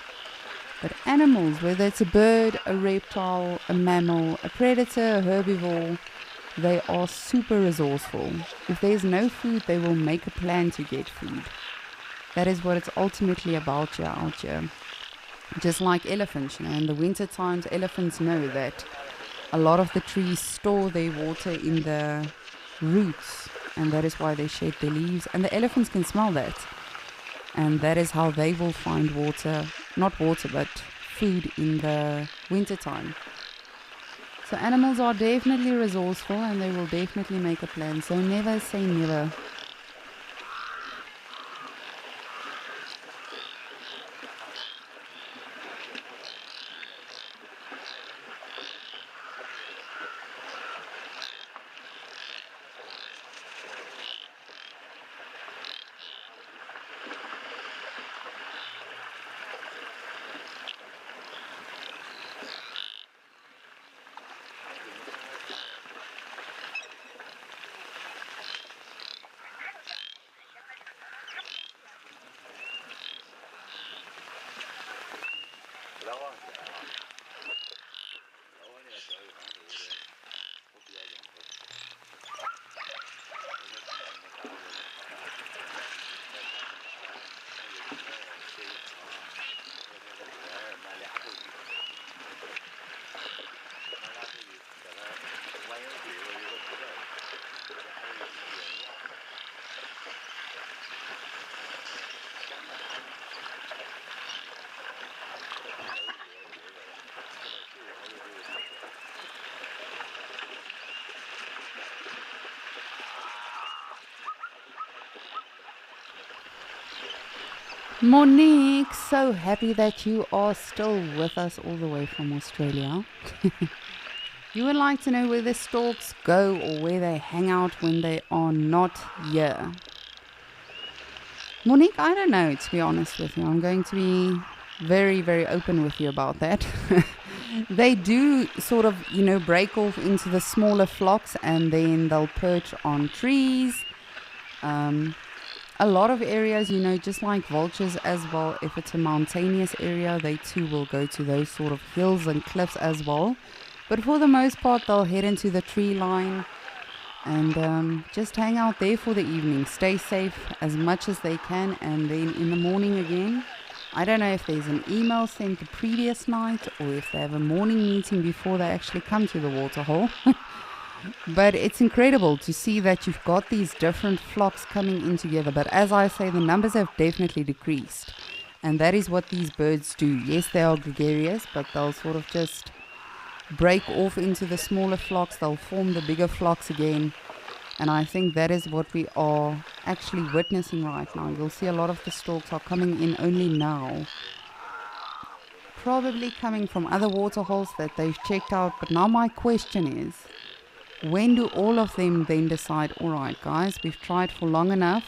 But animals, whether it's a bird, a reptile, a mammal, a predator, a herbivore, they are super resourceful. If there's no food, they will make a plan to get food. That is what it's ultimately about out here. Just like elephants, in the winter times, elephants know that a lot of the trees store their water in the roots, and that is why they shed their leaves, and the elephants can smell that, and that is how they will find not water but food in the winter time. So animals are definitely resourceful, and they will definitely make a plan, so never say never. Monique, so happy that you are still with us all the way from Australia. You would like to know where the storks go or where they hang out when they are not here. Monique, I don't know, to be honest with you. I'm going to be very, very open with you about that. They do sort of, break off into the smaller flocks, and then they'll perch on trees. A lot of areas, just like vultures as well, if it's a mountainous area, they too will go to those sort of hills and cliffs as well. But for the most part, they'll head into the tree line and just hang out there for the evening. Stay safe as much as they can, and then in the morning again. I don't know if there's an email sent the previous night or if they have a morning meeting before they actually come to the waterhole. But it's incredible to see that you've got these different flocks coming in together. But as I say, the numbers have definitely decreased. And that is what these birds do. Yes, they are gregarious, but they'll sort of just break off into the smaller flocks. They'll form the bigger flocks again. And I think that is what we are actually witnessing right now. You'll see a lot of the storks are coming in only now. Probably coming from other waterholes that they've checked out. But now my question is, when do all of them then decide, all right, guys, we've tried for long enough.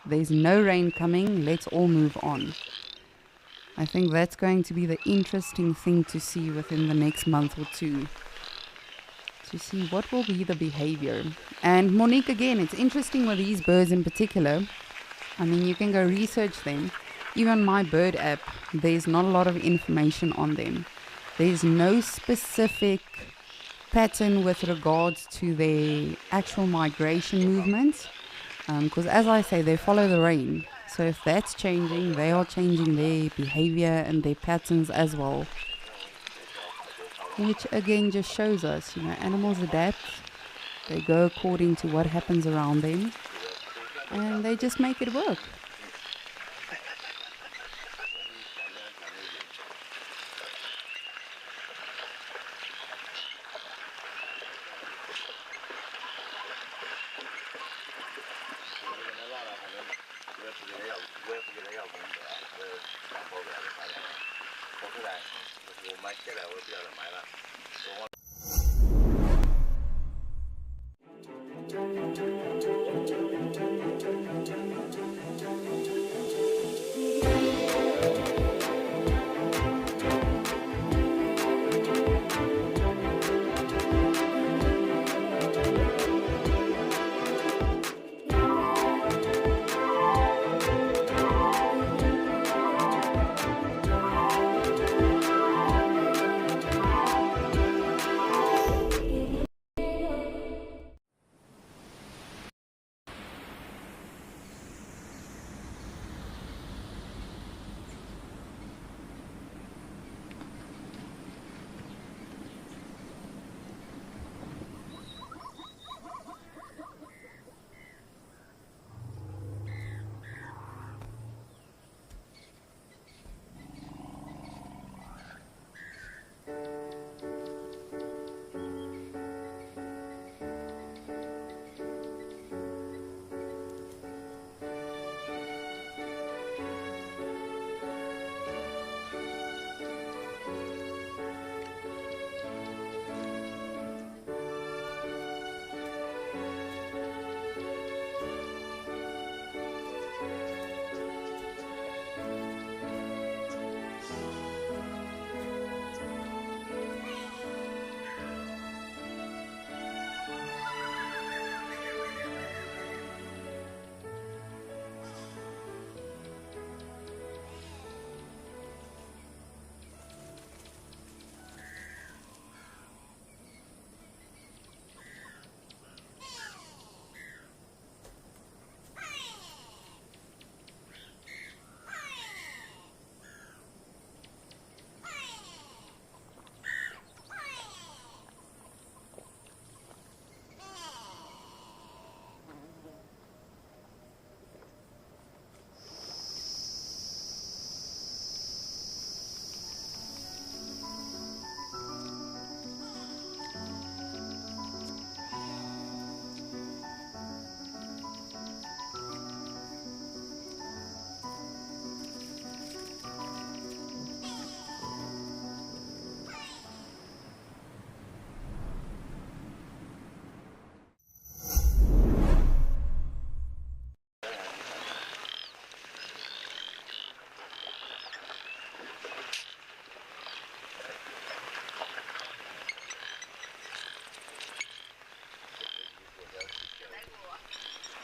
There's no rain coming. Let's all move on. I think that's going to be the interesting thing to see within the next month or two, to see what will be the behavior. And Monique, again, it's interesting with these birds in particular. I mean, you can go research them. Even my bird app, there's not a lot of information on them. There's no specific pattern with regards to their actual migration movements. Because as I say, they follow the rain. So if that's changing, they are changing their behavior and their patterns as well. Which again just shows us, animals adapt. They go according to what happens around them. And they just make it work.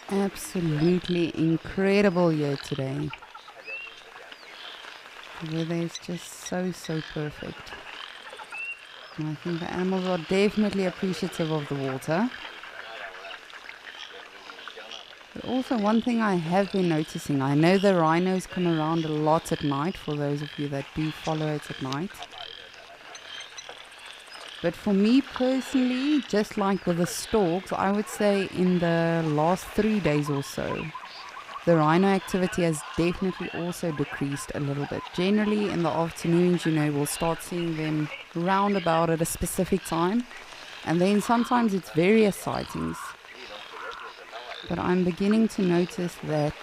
Absolutely incredible here today. The weather is just so perfect. And I think the animals are definitely appreciative of the water. But also one thing I have been noticing, I know the rhinos come around a lot at night, for those of you that do follow it at night. But for me personally, just like with the storks, I would say in the last 3 days or so, the rhino activity has definitely also decreased a little bit. Generally in the afternoons, we'll start seeing them round about at a specific time. And then sometimes it's various sightings. But I'm beginning to notice that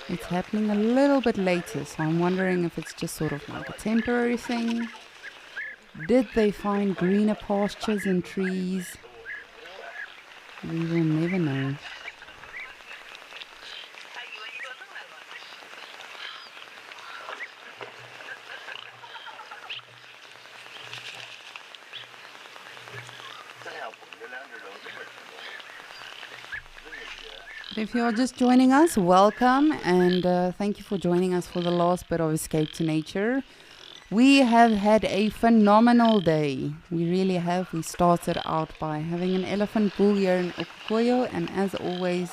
it's happening a little bit later. So I'm wondering if it's just sort of like a temporary thing. Did they find greener pastures and trees? We will never know. If you are just joining us, welcome, and thank you for joining us for the last bit of Escape to Nature. We have had a phenomenal day. We really have. We started out by having an elephant bull here in Okokoyo, and as always,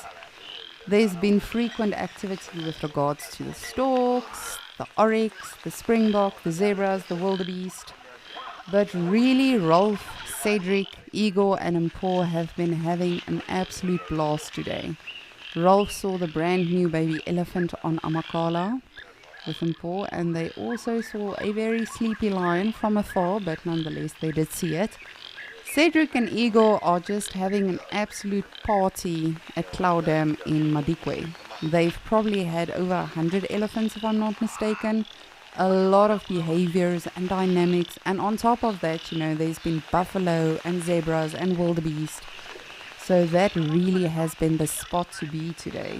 there's been frequent activity with regards to the storks, the oryx, the springbok, the zebras, the wildebeest. But really, Rolf, Cedric, Igor, and Mpho have been having an absolute blast today. Rolf saw the brand new baby elephant on Amakala with Mpho, and they also saw a very sleepy lion from afar, but nonetheless they did see it. Cedric and Igor are just having an absolute party at Cloud Dam in Madikwe. They've probably had over 100 elephants, if I'm not mistaken. A lot of behaviors and dynamics, and on top of that, you know, there's been buffalo and zebras and wildebeest. So that really has been the spot to be today.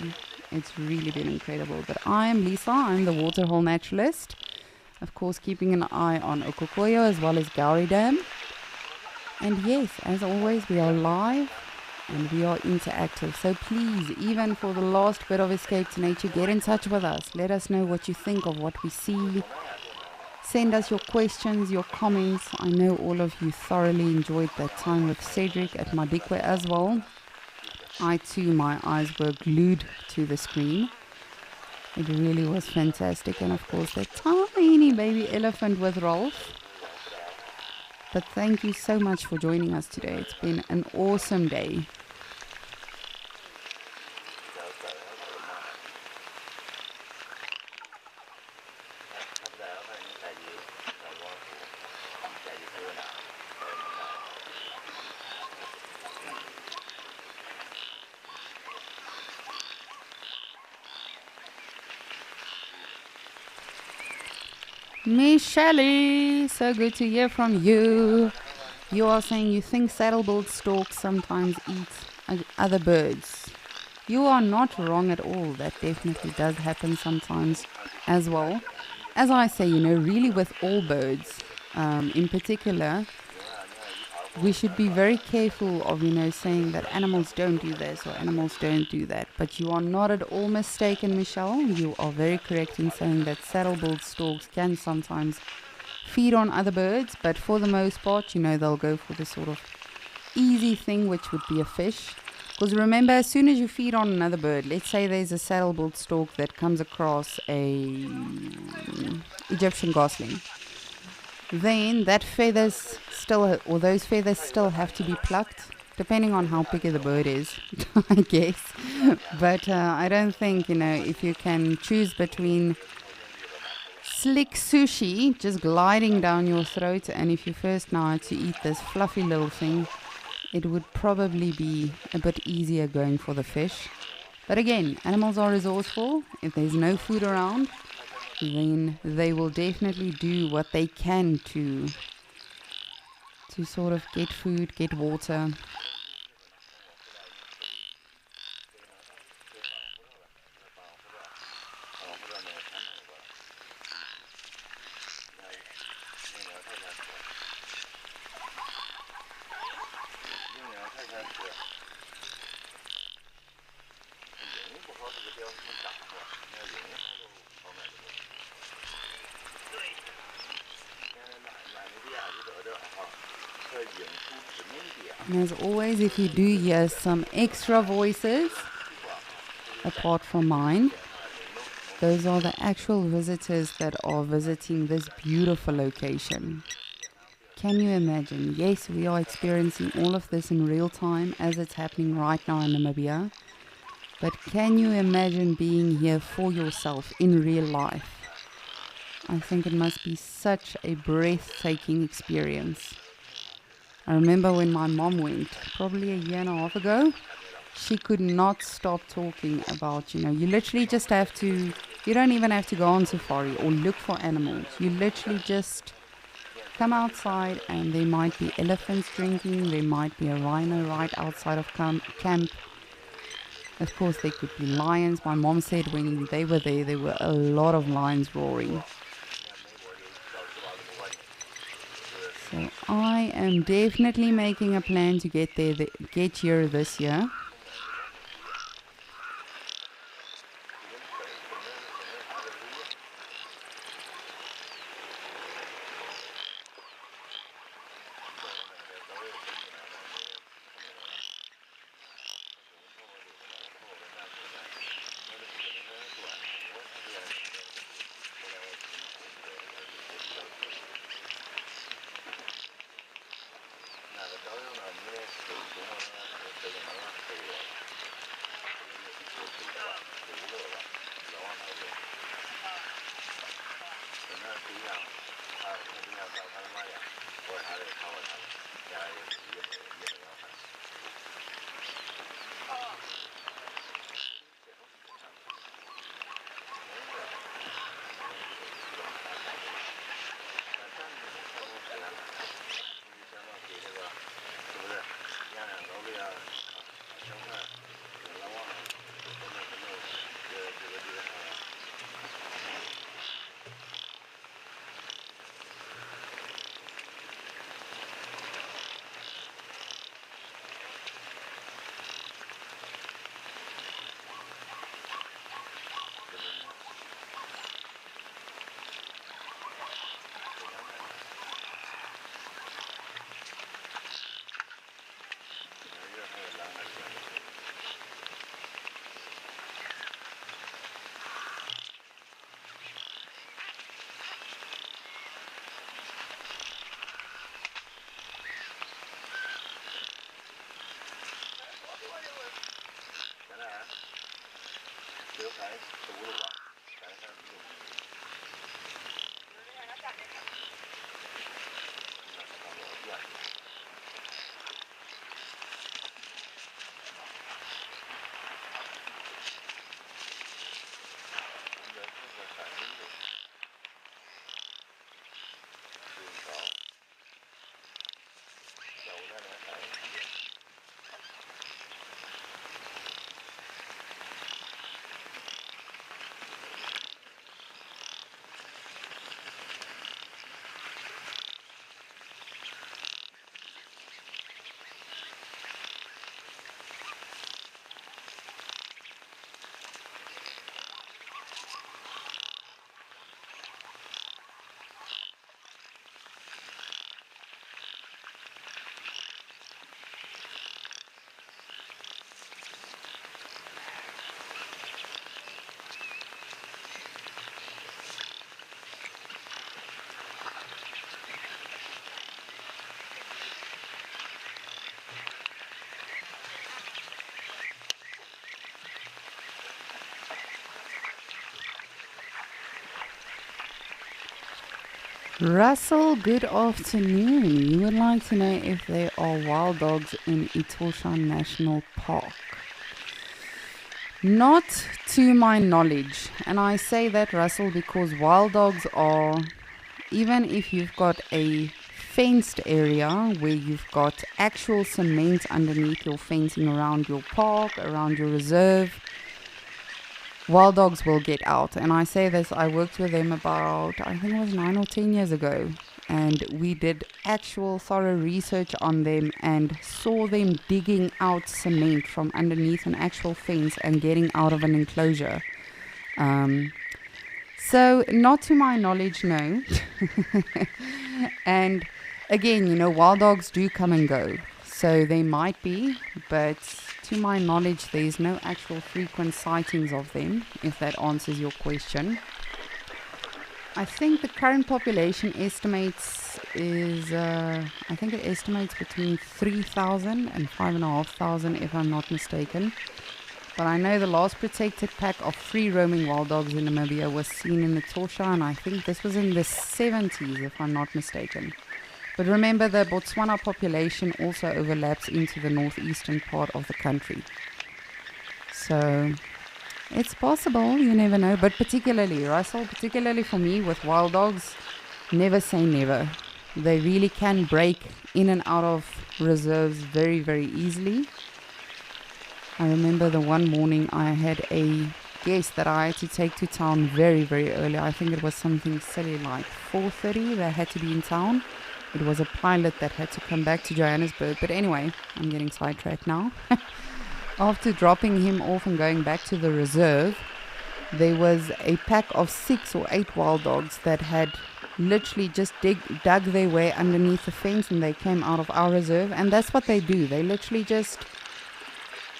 It's really been incredible. But I am Lisa, I'm the waterhole naturalist. Of course, keeping an eye on Okokoyo as well as Gowrie Dam. And yes, as always, we are live and we are interactive. So please, even for the last bit of Escape to Nature, get in touch with us. Let us know what you think of what we see. Send us your questions, your comments. I know all of you thoroughly enjoyed that time with Cedric at Madikwe as well. I too, my eyes were glued to the screen. It really was fantastic. And of course, that tiny baby elephant with Rolf. But thank you so much for joining us today. It's been an awesome day. Michelle, so good to hear from you. You are saying you think saddle-billed storks sometimes eat other birds. You are not wrong at all. That definitely does happen sometimes as well. As I say, you know, really with all birds, in particular, we should be very careful of, you know, saying that animals don't do this or animals don't do that. But you are not at all mistaken, Michelle. You are very correct in saying that saddle-billed storks can sometimes feed on other birds, but for the most part, you know, they'll go for the sort of easy thing, which would be a fish. Because remember, as soon as you feed on another bird, let's say there's a saddle-billed stork that comes across a Egyptian gosling, then that feathers still, or those feathers still have to be plucked, depending on how picky the bird is, I guess. But I don't think, you know, if you can choose between slick sushi just gliding down your throat, and if you first know how to eat this fluffy little thing, it would probably be a bit easier going for the fish. But again, animals are resourceful. If there's no food around, then they will definitely do what they can to sort of get food, get water. And as always, if you do hear some extra voices apart from mine, those are the actual visitors that are visiting this beautiful location. Can you imagine? Yes, we are experiencing all of this in real time as it's happening right now in Namibia. But can you imagine being here for yourself in real life? I think it must be such a breathtaking experience. I remember when my mom went, probably a year and a half ago, she could not stop talking about, you know, you literally just have to, you don't even have to go on safari or look for animals. You literally just come outside and there might be elephants drinking, there might be a rhino right outside of camp. Of course, there could be lions. My mom said when they were there were a lot of lions roaring. So So I am definitely making a plan to get here this year. Russell, good afternoon. You would like to know if there are wild dogs in Etosha National Park. Not to my knowledge. And I say that, Russell, because wild dogs are, even if you've got a fenced area where you've got actual cement underneath your fencing around your park, around your reserve, wild dogs will get out. And I say this, I worked with them about, I think it was 9 or 10 years ago. And we did actual thorough research on them and saw them digging out cement from underneath an actual fence and getting out of an enclosure. So not to my knowledge, no. And again, you know, wild dogs do come and go. So they might be, but to my knowledge, there's no actual frequent sightings of them, if that answers your question. I think the current population estimates is, I think it estimates between 3,000 and 5,500, if I'm not mistaken. But I know the last protected pack of free roaming wild dogs in Namibia was seen in Etosha, and I think this was in the 70s, if I'm not mistaken. But remember, the Botswana population also overlaps into the northeastern part of the country. So it's possible, you never know. But particularly, Russell, particularly for me with wild dogs, never say never. They really can break in and out of reserves very, very easily. I remember the one morning I had a guest that I had to take to town very, very early. I think it was something silly like 4:30. They had to be in town. It was a pilot that had to come back to Johannesburg. But anyway, I'm getting sidetracked now. After dropping him off and going back to the reserve, there was a pack of 6 or 8 wild dogs that had literally just dug their way underneath the fence, and they came out of our reserve. And that's what they do. They literally just,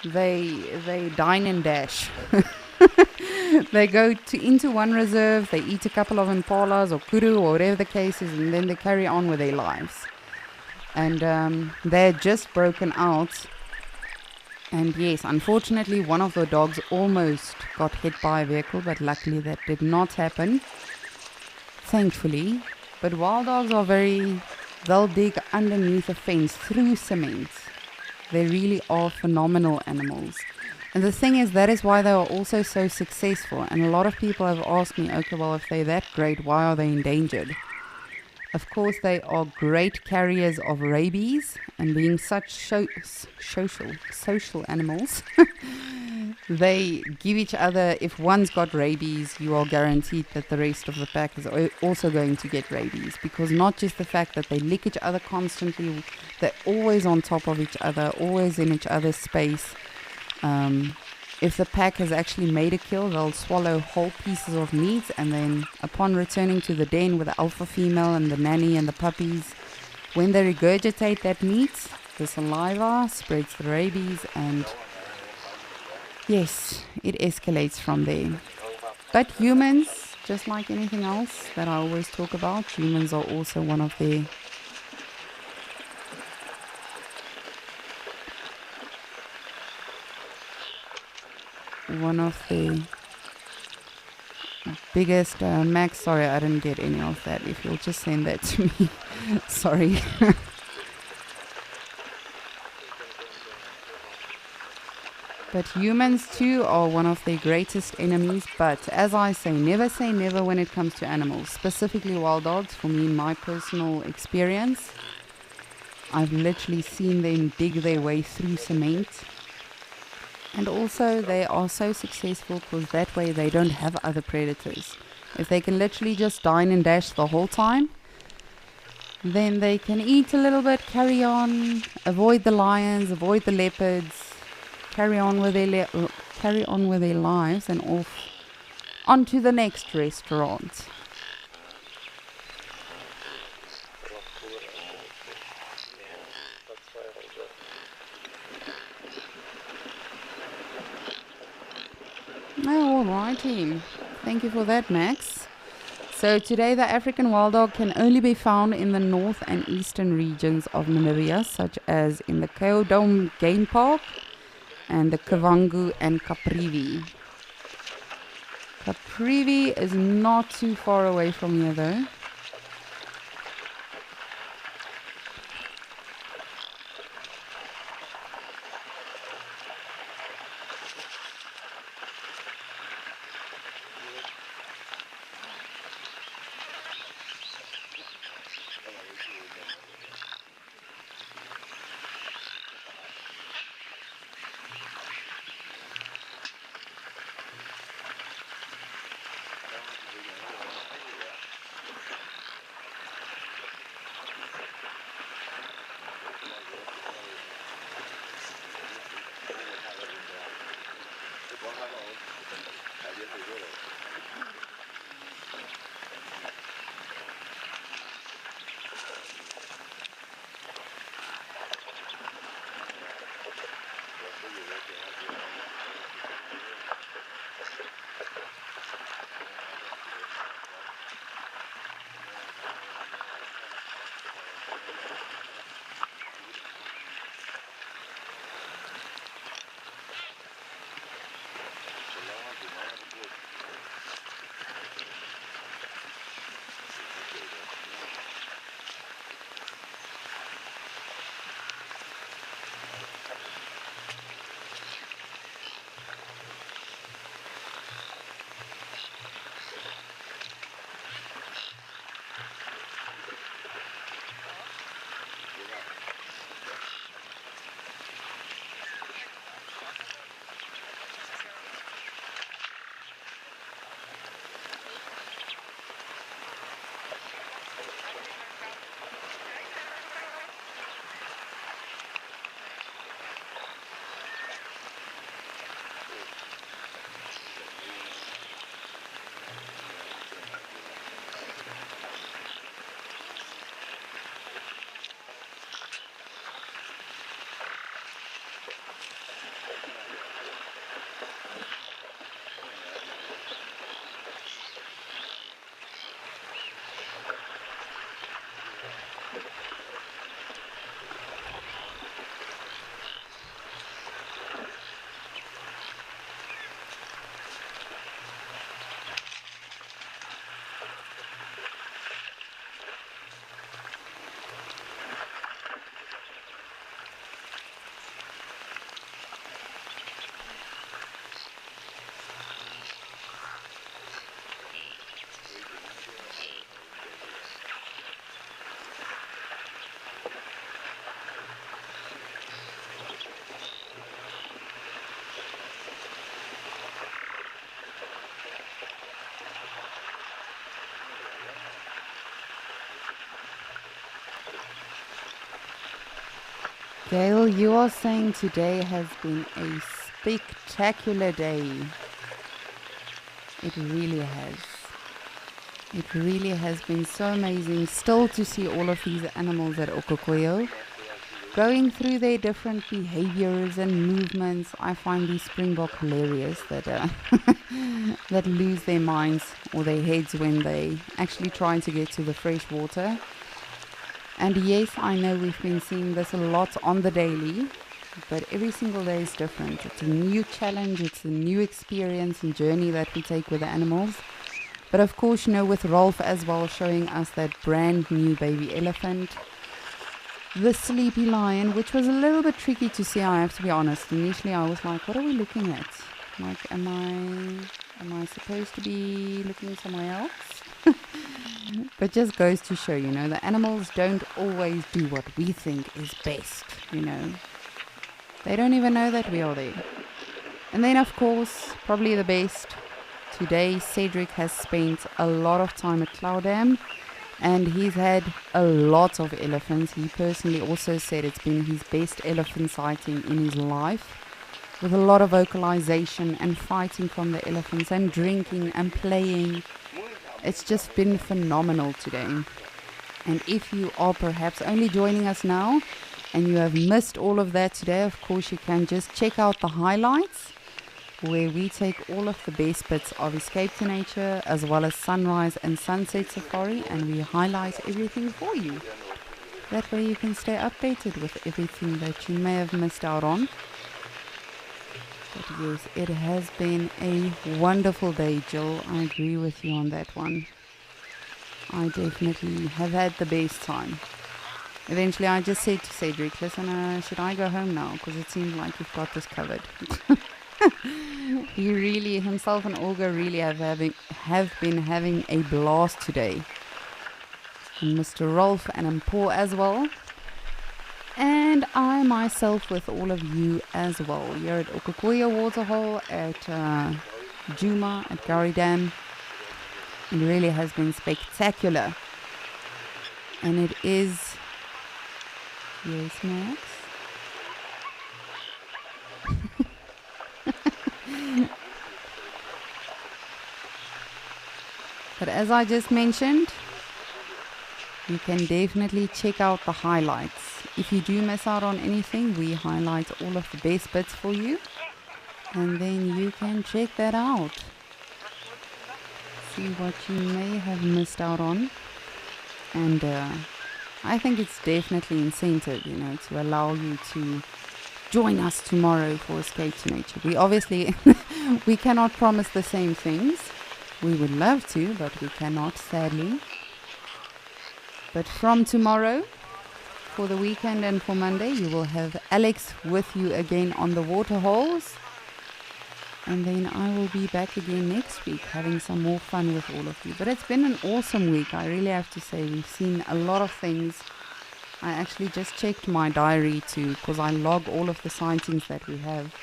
they dine and dash. They go into one reserve, they eat a couple of impalas or kuru or whatever the case is, and then they carry on with their lives. And they had just broken out. And yes, unfortunately, one of the dogs almost got hit by a vehicle, but luckily that did not happen, thankfully. But wild dogs are they'll dig underneath a fence through cement. They really are phenomenal animals. And the thing is, that is why they are also so successful. And a lot of people have asked me, okay, well, if they're that great, why are they endangered? Of course, they are great carriers of rabies, and being such social animals, they give each other, if one's got rabies, you are guaranteed that the rest of the pack is also going to get rabies, because not just the fact that they lick each other constantly, they're always on top of each other, always in each other's space. If the pack has actually made a kill, they'll swallow whole pieces of meat, and then upon returning to the den with the alpha female and the nanny and the puppies, when they regurgitate that meat, the saliva spreads the rabies, and yes, it escalates from there. But humans, just like anything else that I always talk about, humans are also one of the biggest Max, sorry, I didn't get any of that. If you'll just send that to me. Sorry. But humans too are one of their greatest enemies. But as I say never when it comes to animals, specifically wild dogs. For me, in my personal experience, I've literally seen them dig their way through cement. And also, they are so successful because that way they don't have other predators. If they can literally just dine and dash the whole time, then they can eat a little bit, carry on, avoid the lions, avoid the leopards, carry on with their lives, and off onto the next restaurant. Oh, alrighty. Thank you for that, Max. So today the African wild dog can only be found in the north and eastern regions of Namibia, such as in the Kaodom Game Park and the Kavango and Caprivi. Caprivi is not too far away from here though. Gail, you are saying today has been a spectacular day. It really has. It really has been so amazing still to see all of these animals at Okokoyo going through their different behaviors and movements. I find these springbok hilarious that that lose their minds or their heads when they actually try to get to the fresh water. And yes, I know we've been seeing this a lot on the daily, but every single day is different. It's a new challenge, it's a new experience and journey that we take with the animals. But of course, you know, with Rolf as well showing us that brand new baby elephant, the sleepy lion, which was a little bit tricky to see, I have to be honest. Initially I was like, what are we looking at? Like, am I supposed to be looking somewhere else? But just goes to show, you know, the animals don't always do what we think is best, you know. They don't even know that we are there. And then, of course, probably the best. Today, Cedric has spent a lot of time at Cloud Dam, and he's had a lot of elephants. He personally also said it's been his best elephant sighting in his life, with a lot of vocalization and fighting from the elephants and drinking and playing. It's just been phenomenal today. And if you are perhaps only joining us now and you have missed all of that today, of course you can just check out the highlights where we take all of the best bits of Escape to Nature as well as sunrise and sunset safari, and we highlight everything for you. That way you can stay updated with everything that you may have missed out on. But yes, it has been a wonderful day, Jill. I agree with you on that one. I definitely have had the best time. Eventually I just said to Cedric, listen, should I go home now? Because it seems like you've got this covered. He really, himself and Olga really have been having a blast today. And Mr. Rolf and Paul as well. And I myself with all of you as well. Here at Okokoyo Waterhole, at Juma, at Gowrie Dam. It really has been spectacular. And it is... Yes, Max? But as I just mentioned, you can definitely check out the highlights. If you do miss out on anything, we highlight all of the best bits for you. And then you can check that out. See what you may have missed out on. And I think it's definitely incentive, you know, to allow you to join us tomorrow for Escape to Nature. We obviously, we cannot promise the same things. We would love to, but we cannot, sadly. But from tomorrow, for the weekend and for Monday, you will have Alex with you again on the waterholes. And then I will be back again next week, having some more fun with all of you. But it's been an awesome week, I really have to say. We've seen a lot of things. I actually just checked my diary too, because I log all of the sightings that we have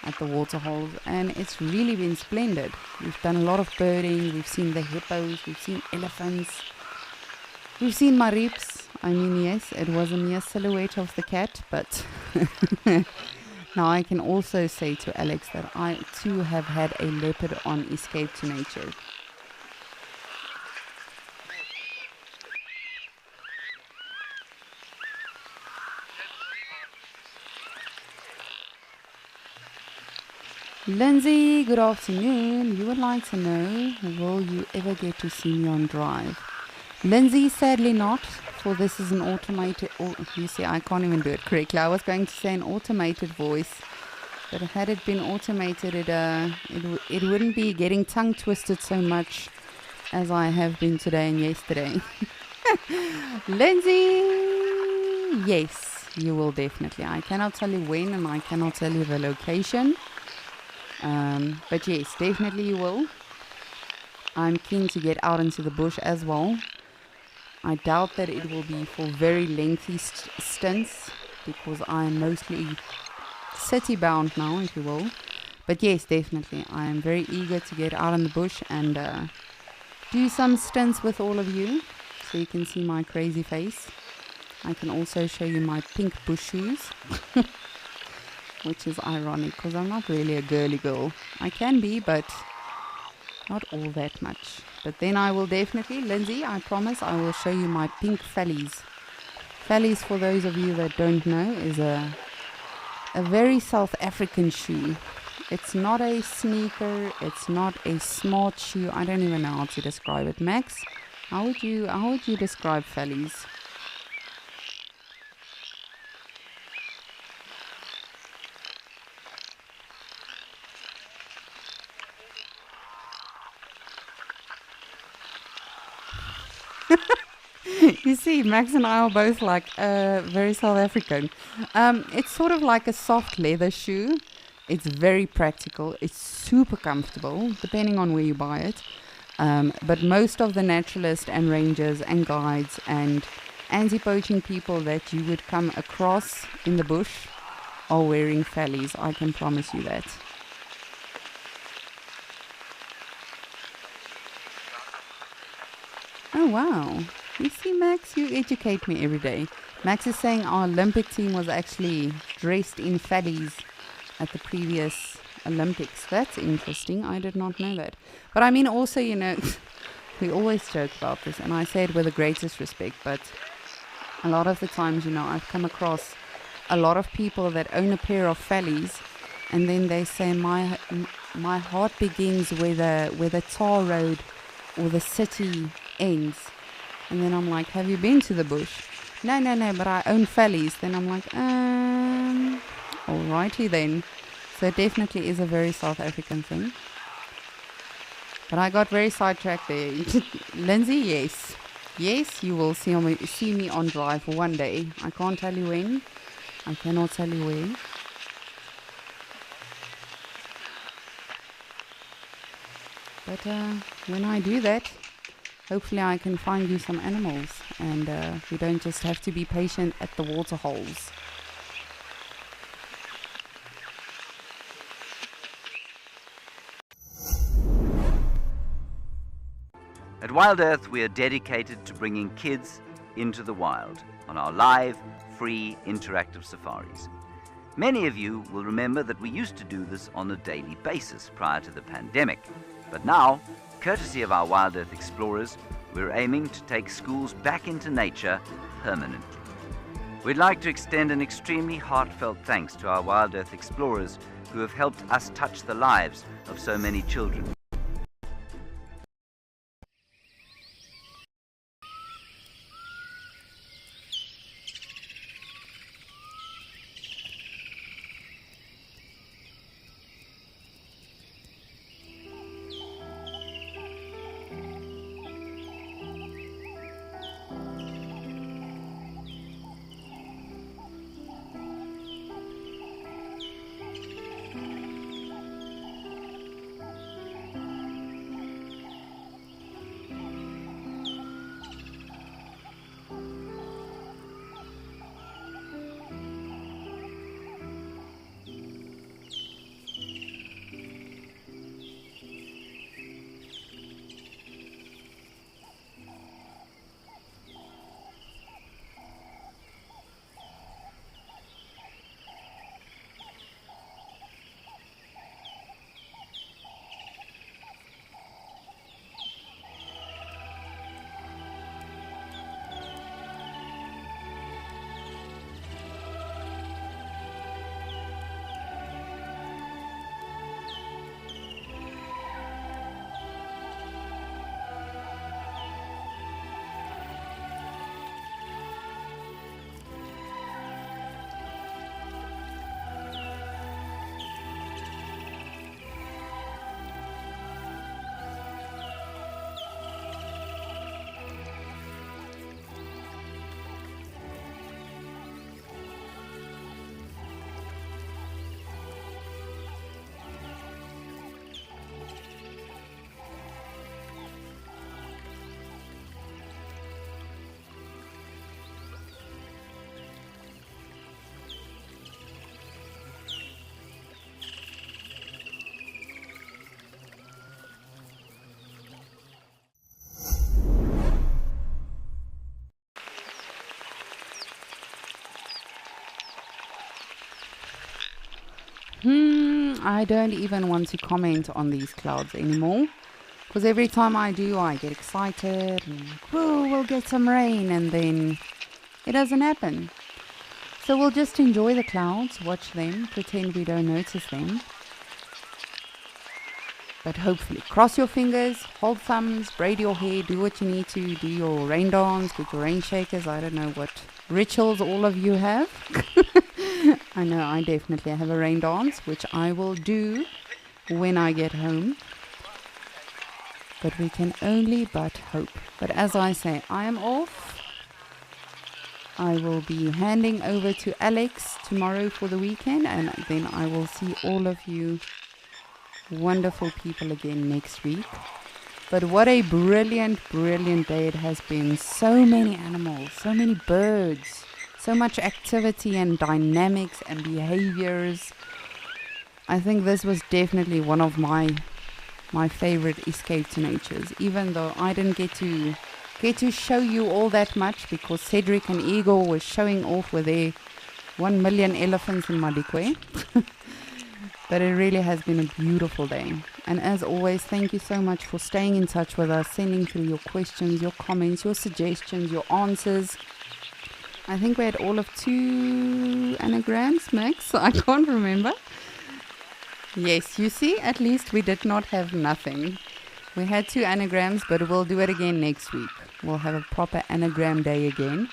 at the waterholes, and it's really been splendid. We've done a lot of birding, we've seen the hippos, we've seen elephants, we've seen marips. I mean, yes, it was a mere silhouette of the cat, but now I can also say to Alex that I too have had a leopard on Escape to Nature. Lindsay, good afternoon. You would like to know, will you ever get to see me on drive? Lindsay, sadly not, for this is an automated, you see, I can't even do it correctly. I was going to say an automated voice, but had it been automated, it wouldn't be getting tongue twisted so much as I have been today and yesterday. Lindsay, yes, you will definitely. I cannot tell you when and I cannot tell you the location. But yes, definitely you will. I'm keen to get out into the bush as well. I doubt that it will be for very lengthy stints because I am mostly city bound now, if you will. But yes, definitely. I am very eager to get out in the bush and do some stints with all of you so you can see my crazy face. I can also show you my pink bush shoes, which is ironic because I'm not really a girly girl. I can be, but not all that much. But then I will definitely, Lindsay, I promise, I will show you my pink Fellies. Fellies, for those of you that don't know, is a very South African shoe. It's not a sneaker, it's not a smart shoe. I don't even know how to describe it. Max, how would you describe Fellies? You see, Max and I are both like very South African. It's sort of like a soft leather shoe. It's very practical. It's super comfortable, depending on where you buy it. But most of the naturalists and rangers and guides and anti-poaching people that you would come across in the bush are wearing Fellies. I can promise you that. Oh, wow. You see, Max, you educate me every day. Max is saying our Olympic team was actually dressed in Fellies at the previous Olympics. That's interesting. I did not know that. But I mean, also, you know, we always joke about this, and I say it with the greatest respect, but a lot of the times, you know, I've come across a lot of people that own a pair of Fellies, and then they say, my heart begins where the tar road or the city ends. And then I'm like, have you been to the bush? No, but I own Fellies. Then I'm like, alrighty then. So it definitely is a very South African thing. But I got very sidetracked there. Lindsay, yes. Yes, you will see me on drive one day. I can't tell you when. I cannot tell you where. But when I do that, hopefully I can find you some animals, and we don't just have to be patient at the water holes. At Wild Earth, we are dedicated to bringing kids into the wild on our live, free, interactive safaris. Many of you will remember that we used to do this on a daily basis prior to the pandemic, but now, courtesy of our Wild Earth Explorers, we're aiming to take schools back into nature permanently. We'd like to extend an extremely heartfelt thanks to our Wild Earth Explorers who have helped us touch the lives of so many children. I don't even want to comment on these clouds anymore. Because every time I do, I get excited and whoa, we'll get some rain, and then it doesn't happen. So we'll just enjoy the clouds, watch them, pretend we don't notice them. But hopefully, cross your fingers, hold thumbs, braid your hair, do what you need to, do your rain dance, get your rain shakers. I don't know what rituals all of you have. I know I definitely have a rain dance, which I will do when I get home. But we can only but hope. But as I say, I am off. I will be handing over to Alex tomorrow for the weekend, and then I will see all of you wonderful people again next week. But what a brilliant day it has been. So many animals, so many birds, so much activity and dynamics and behaviors. I think this was definitely one of my favorite Escape to Natures, even though I didn't get to show you all that much because Cedric and Igor were showing off with their 1 million elephants in Madikwe. But it really has been a beautiful day. And as always, thank you so much for staying in touch with us, sending through your questions, your comments, your suggestions, your answers. I think we had all of 2 anagrams, Max. I can't remember. Yes, you see, at least we did not have nothing. We had 2 anagrams, but we'll do it again next week. We'll have a proper anagram day again.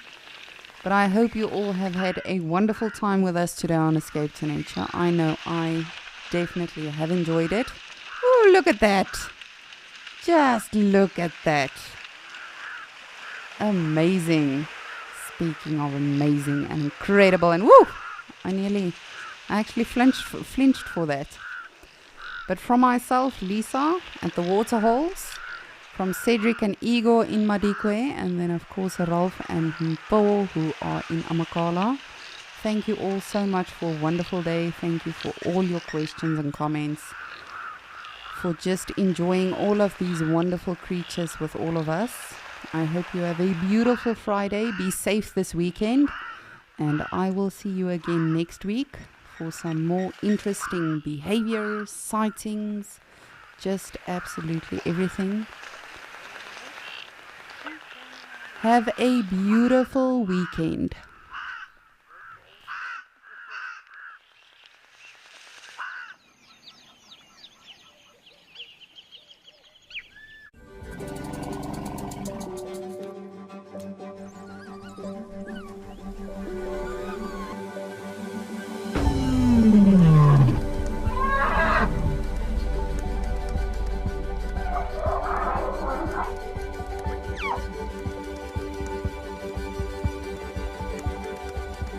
But I hope you all have had a wonderful time with us today on Escape to Nature. I know I definitely have enjoyed it. Oh, look at that. Just look at that. Amazing. Speaking of amazing and incredible, and woo! I actually flinched for that. But from myself, Lisa, at the Waterholes, from Cedric and Igor in Madikwe, and then of course Ralph and Paul who are in Amakala. Thank you all so much for a wonderful day. Thank you for all your questions and comments, for just enjoying all of these wonderful creatures with all of us. I hope you have a beautiful Friday. Be safe this weekend, and I will see you again next week for some more interesting behaviors, sightings, just absolutely everything. Have a beautiful weekend.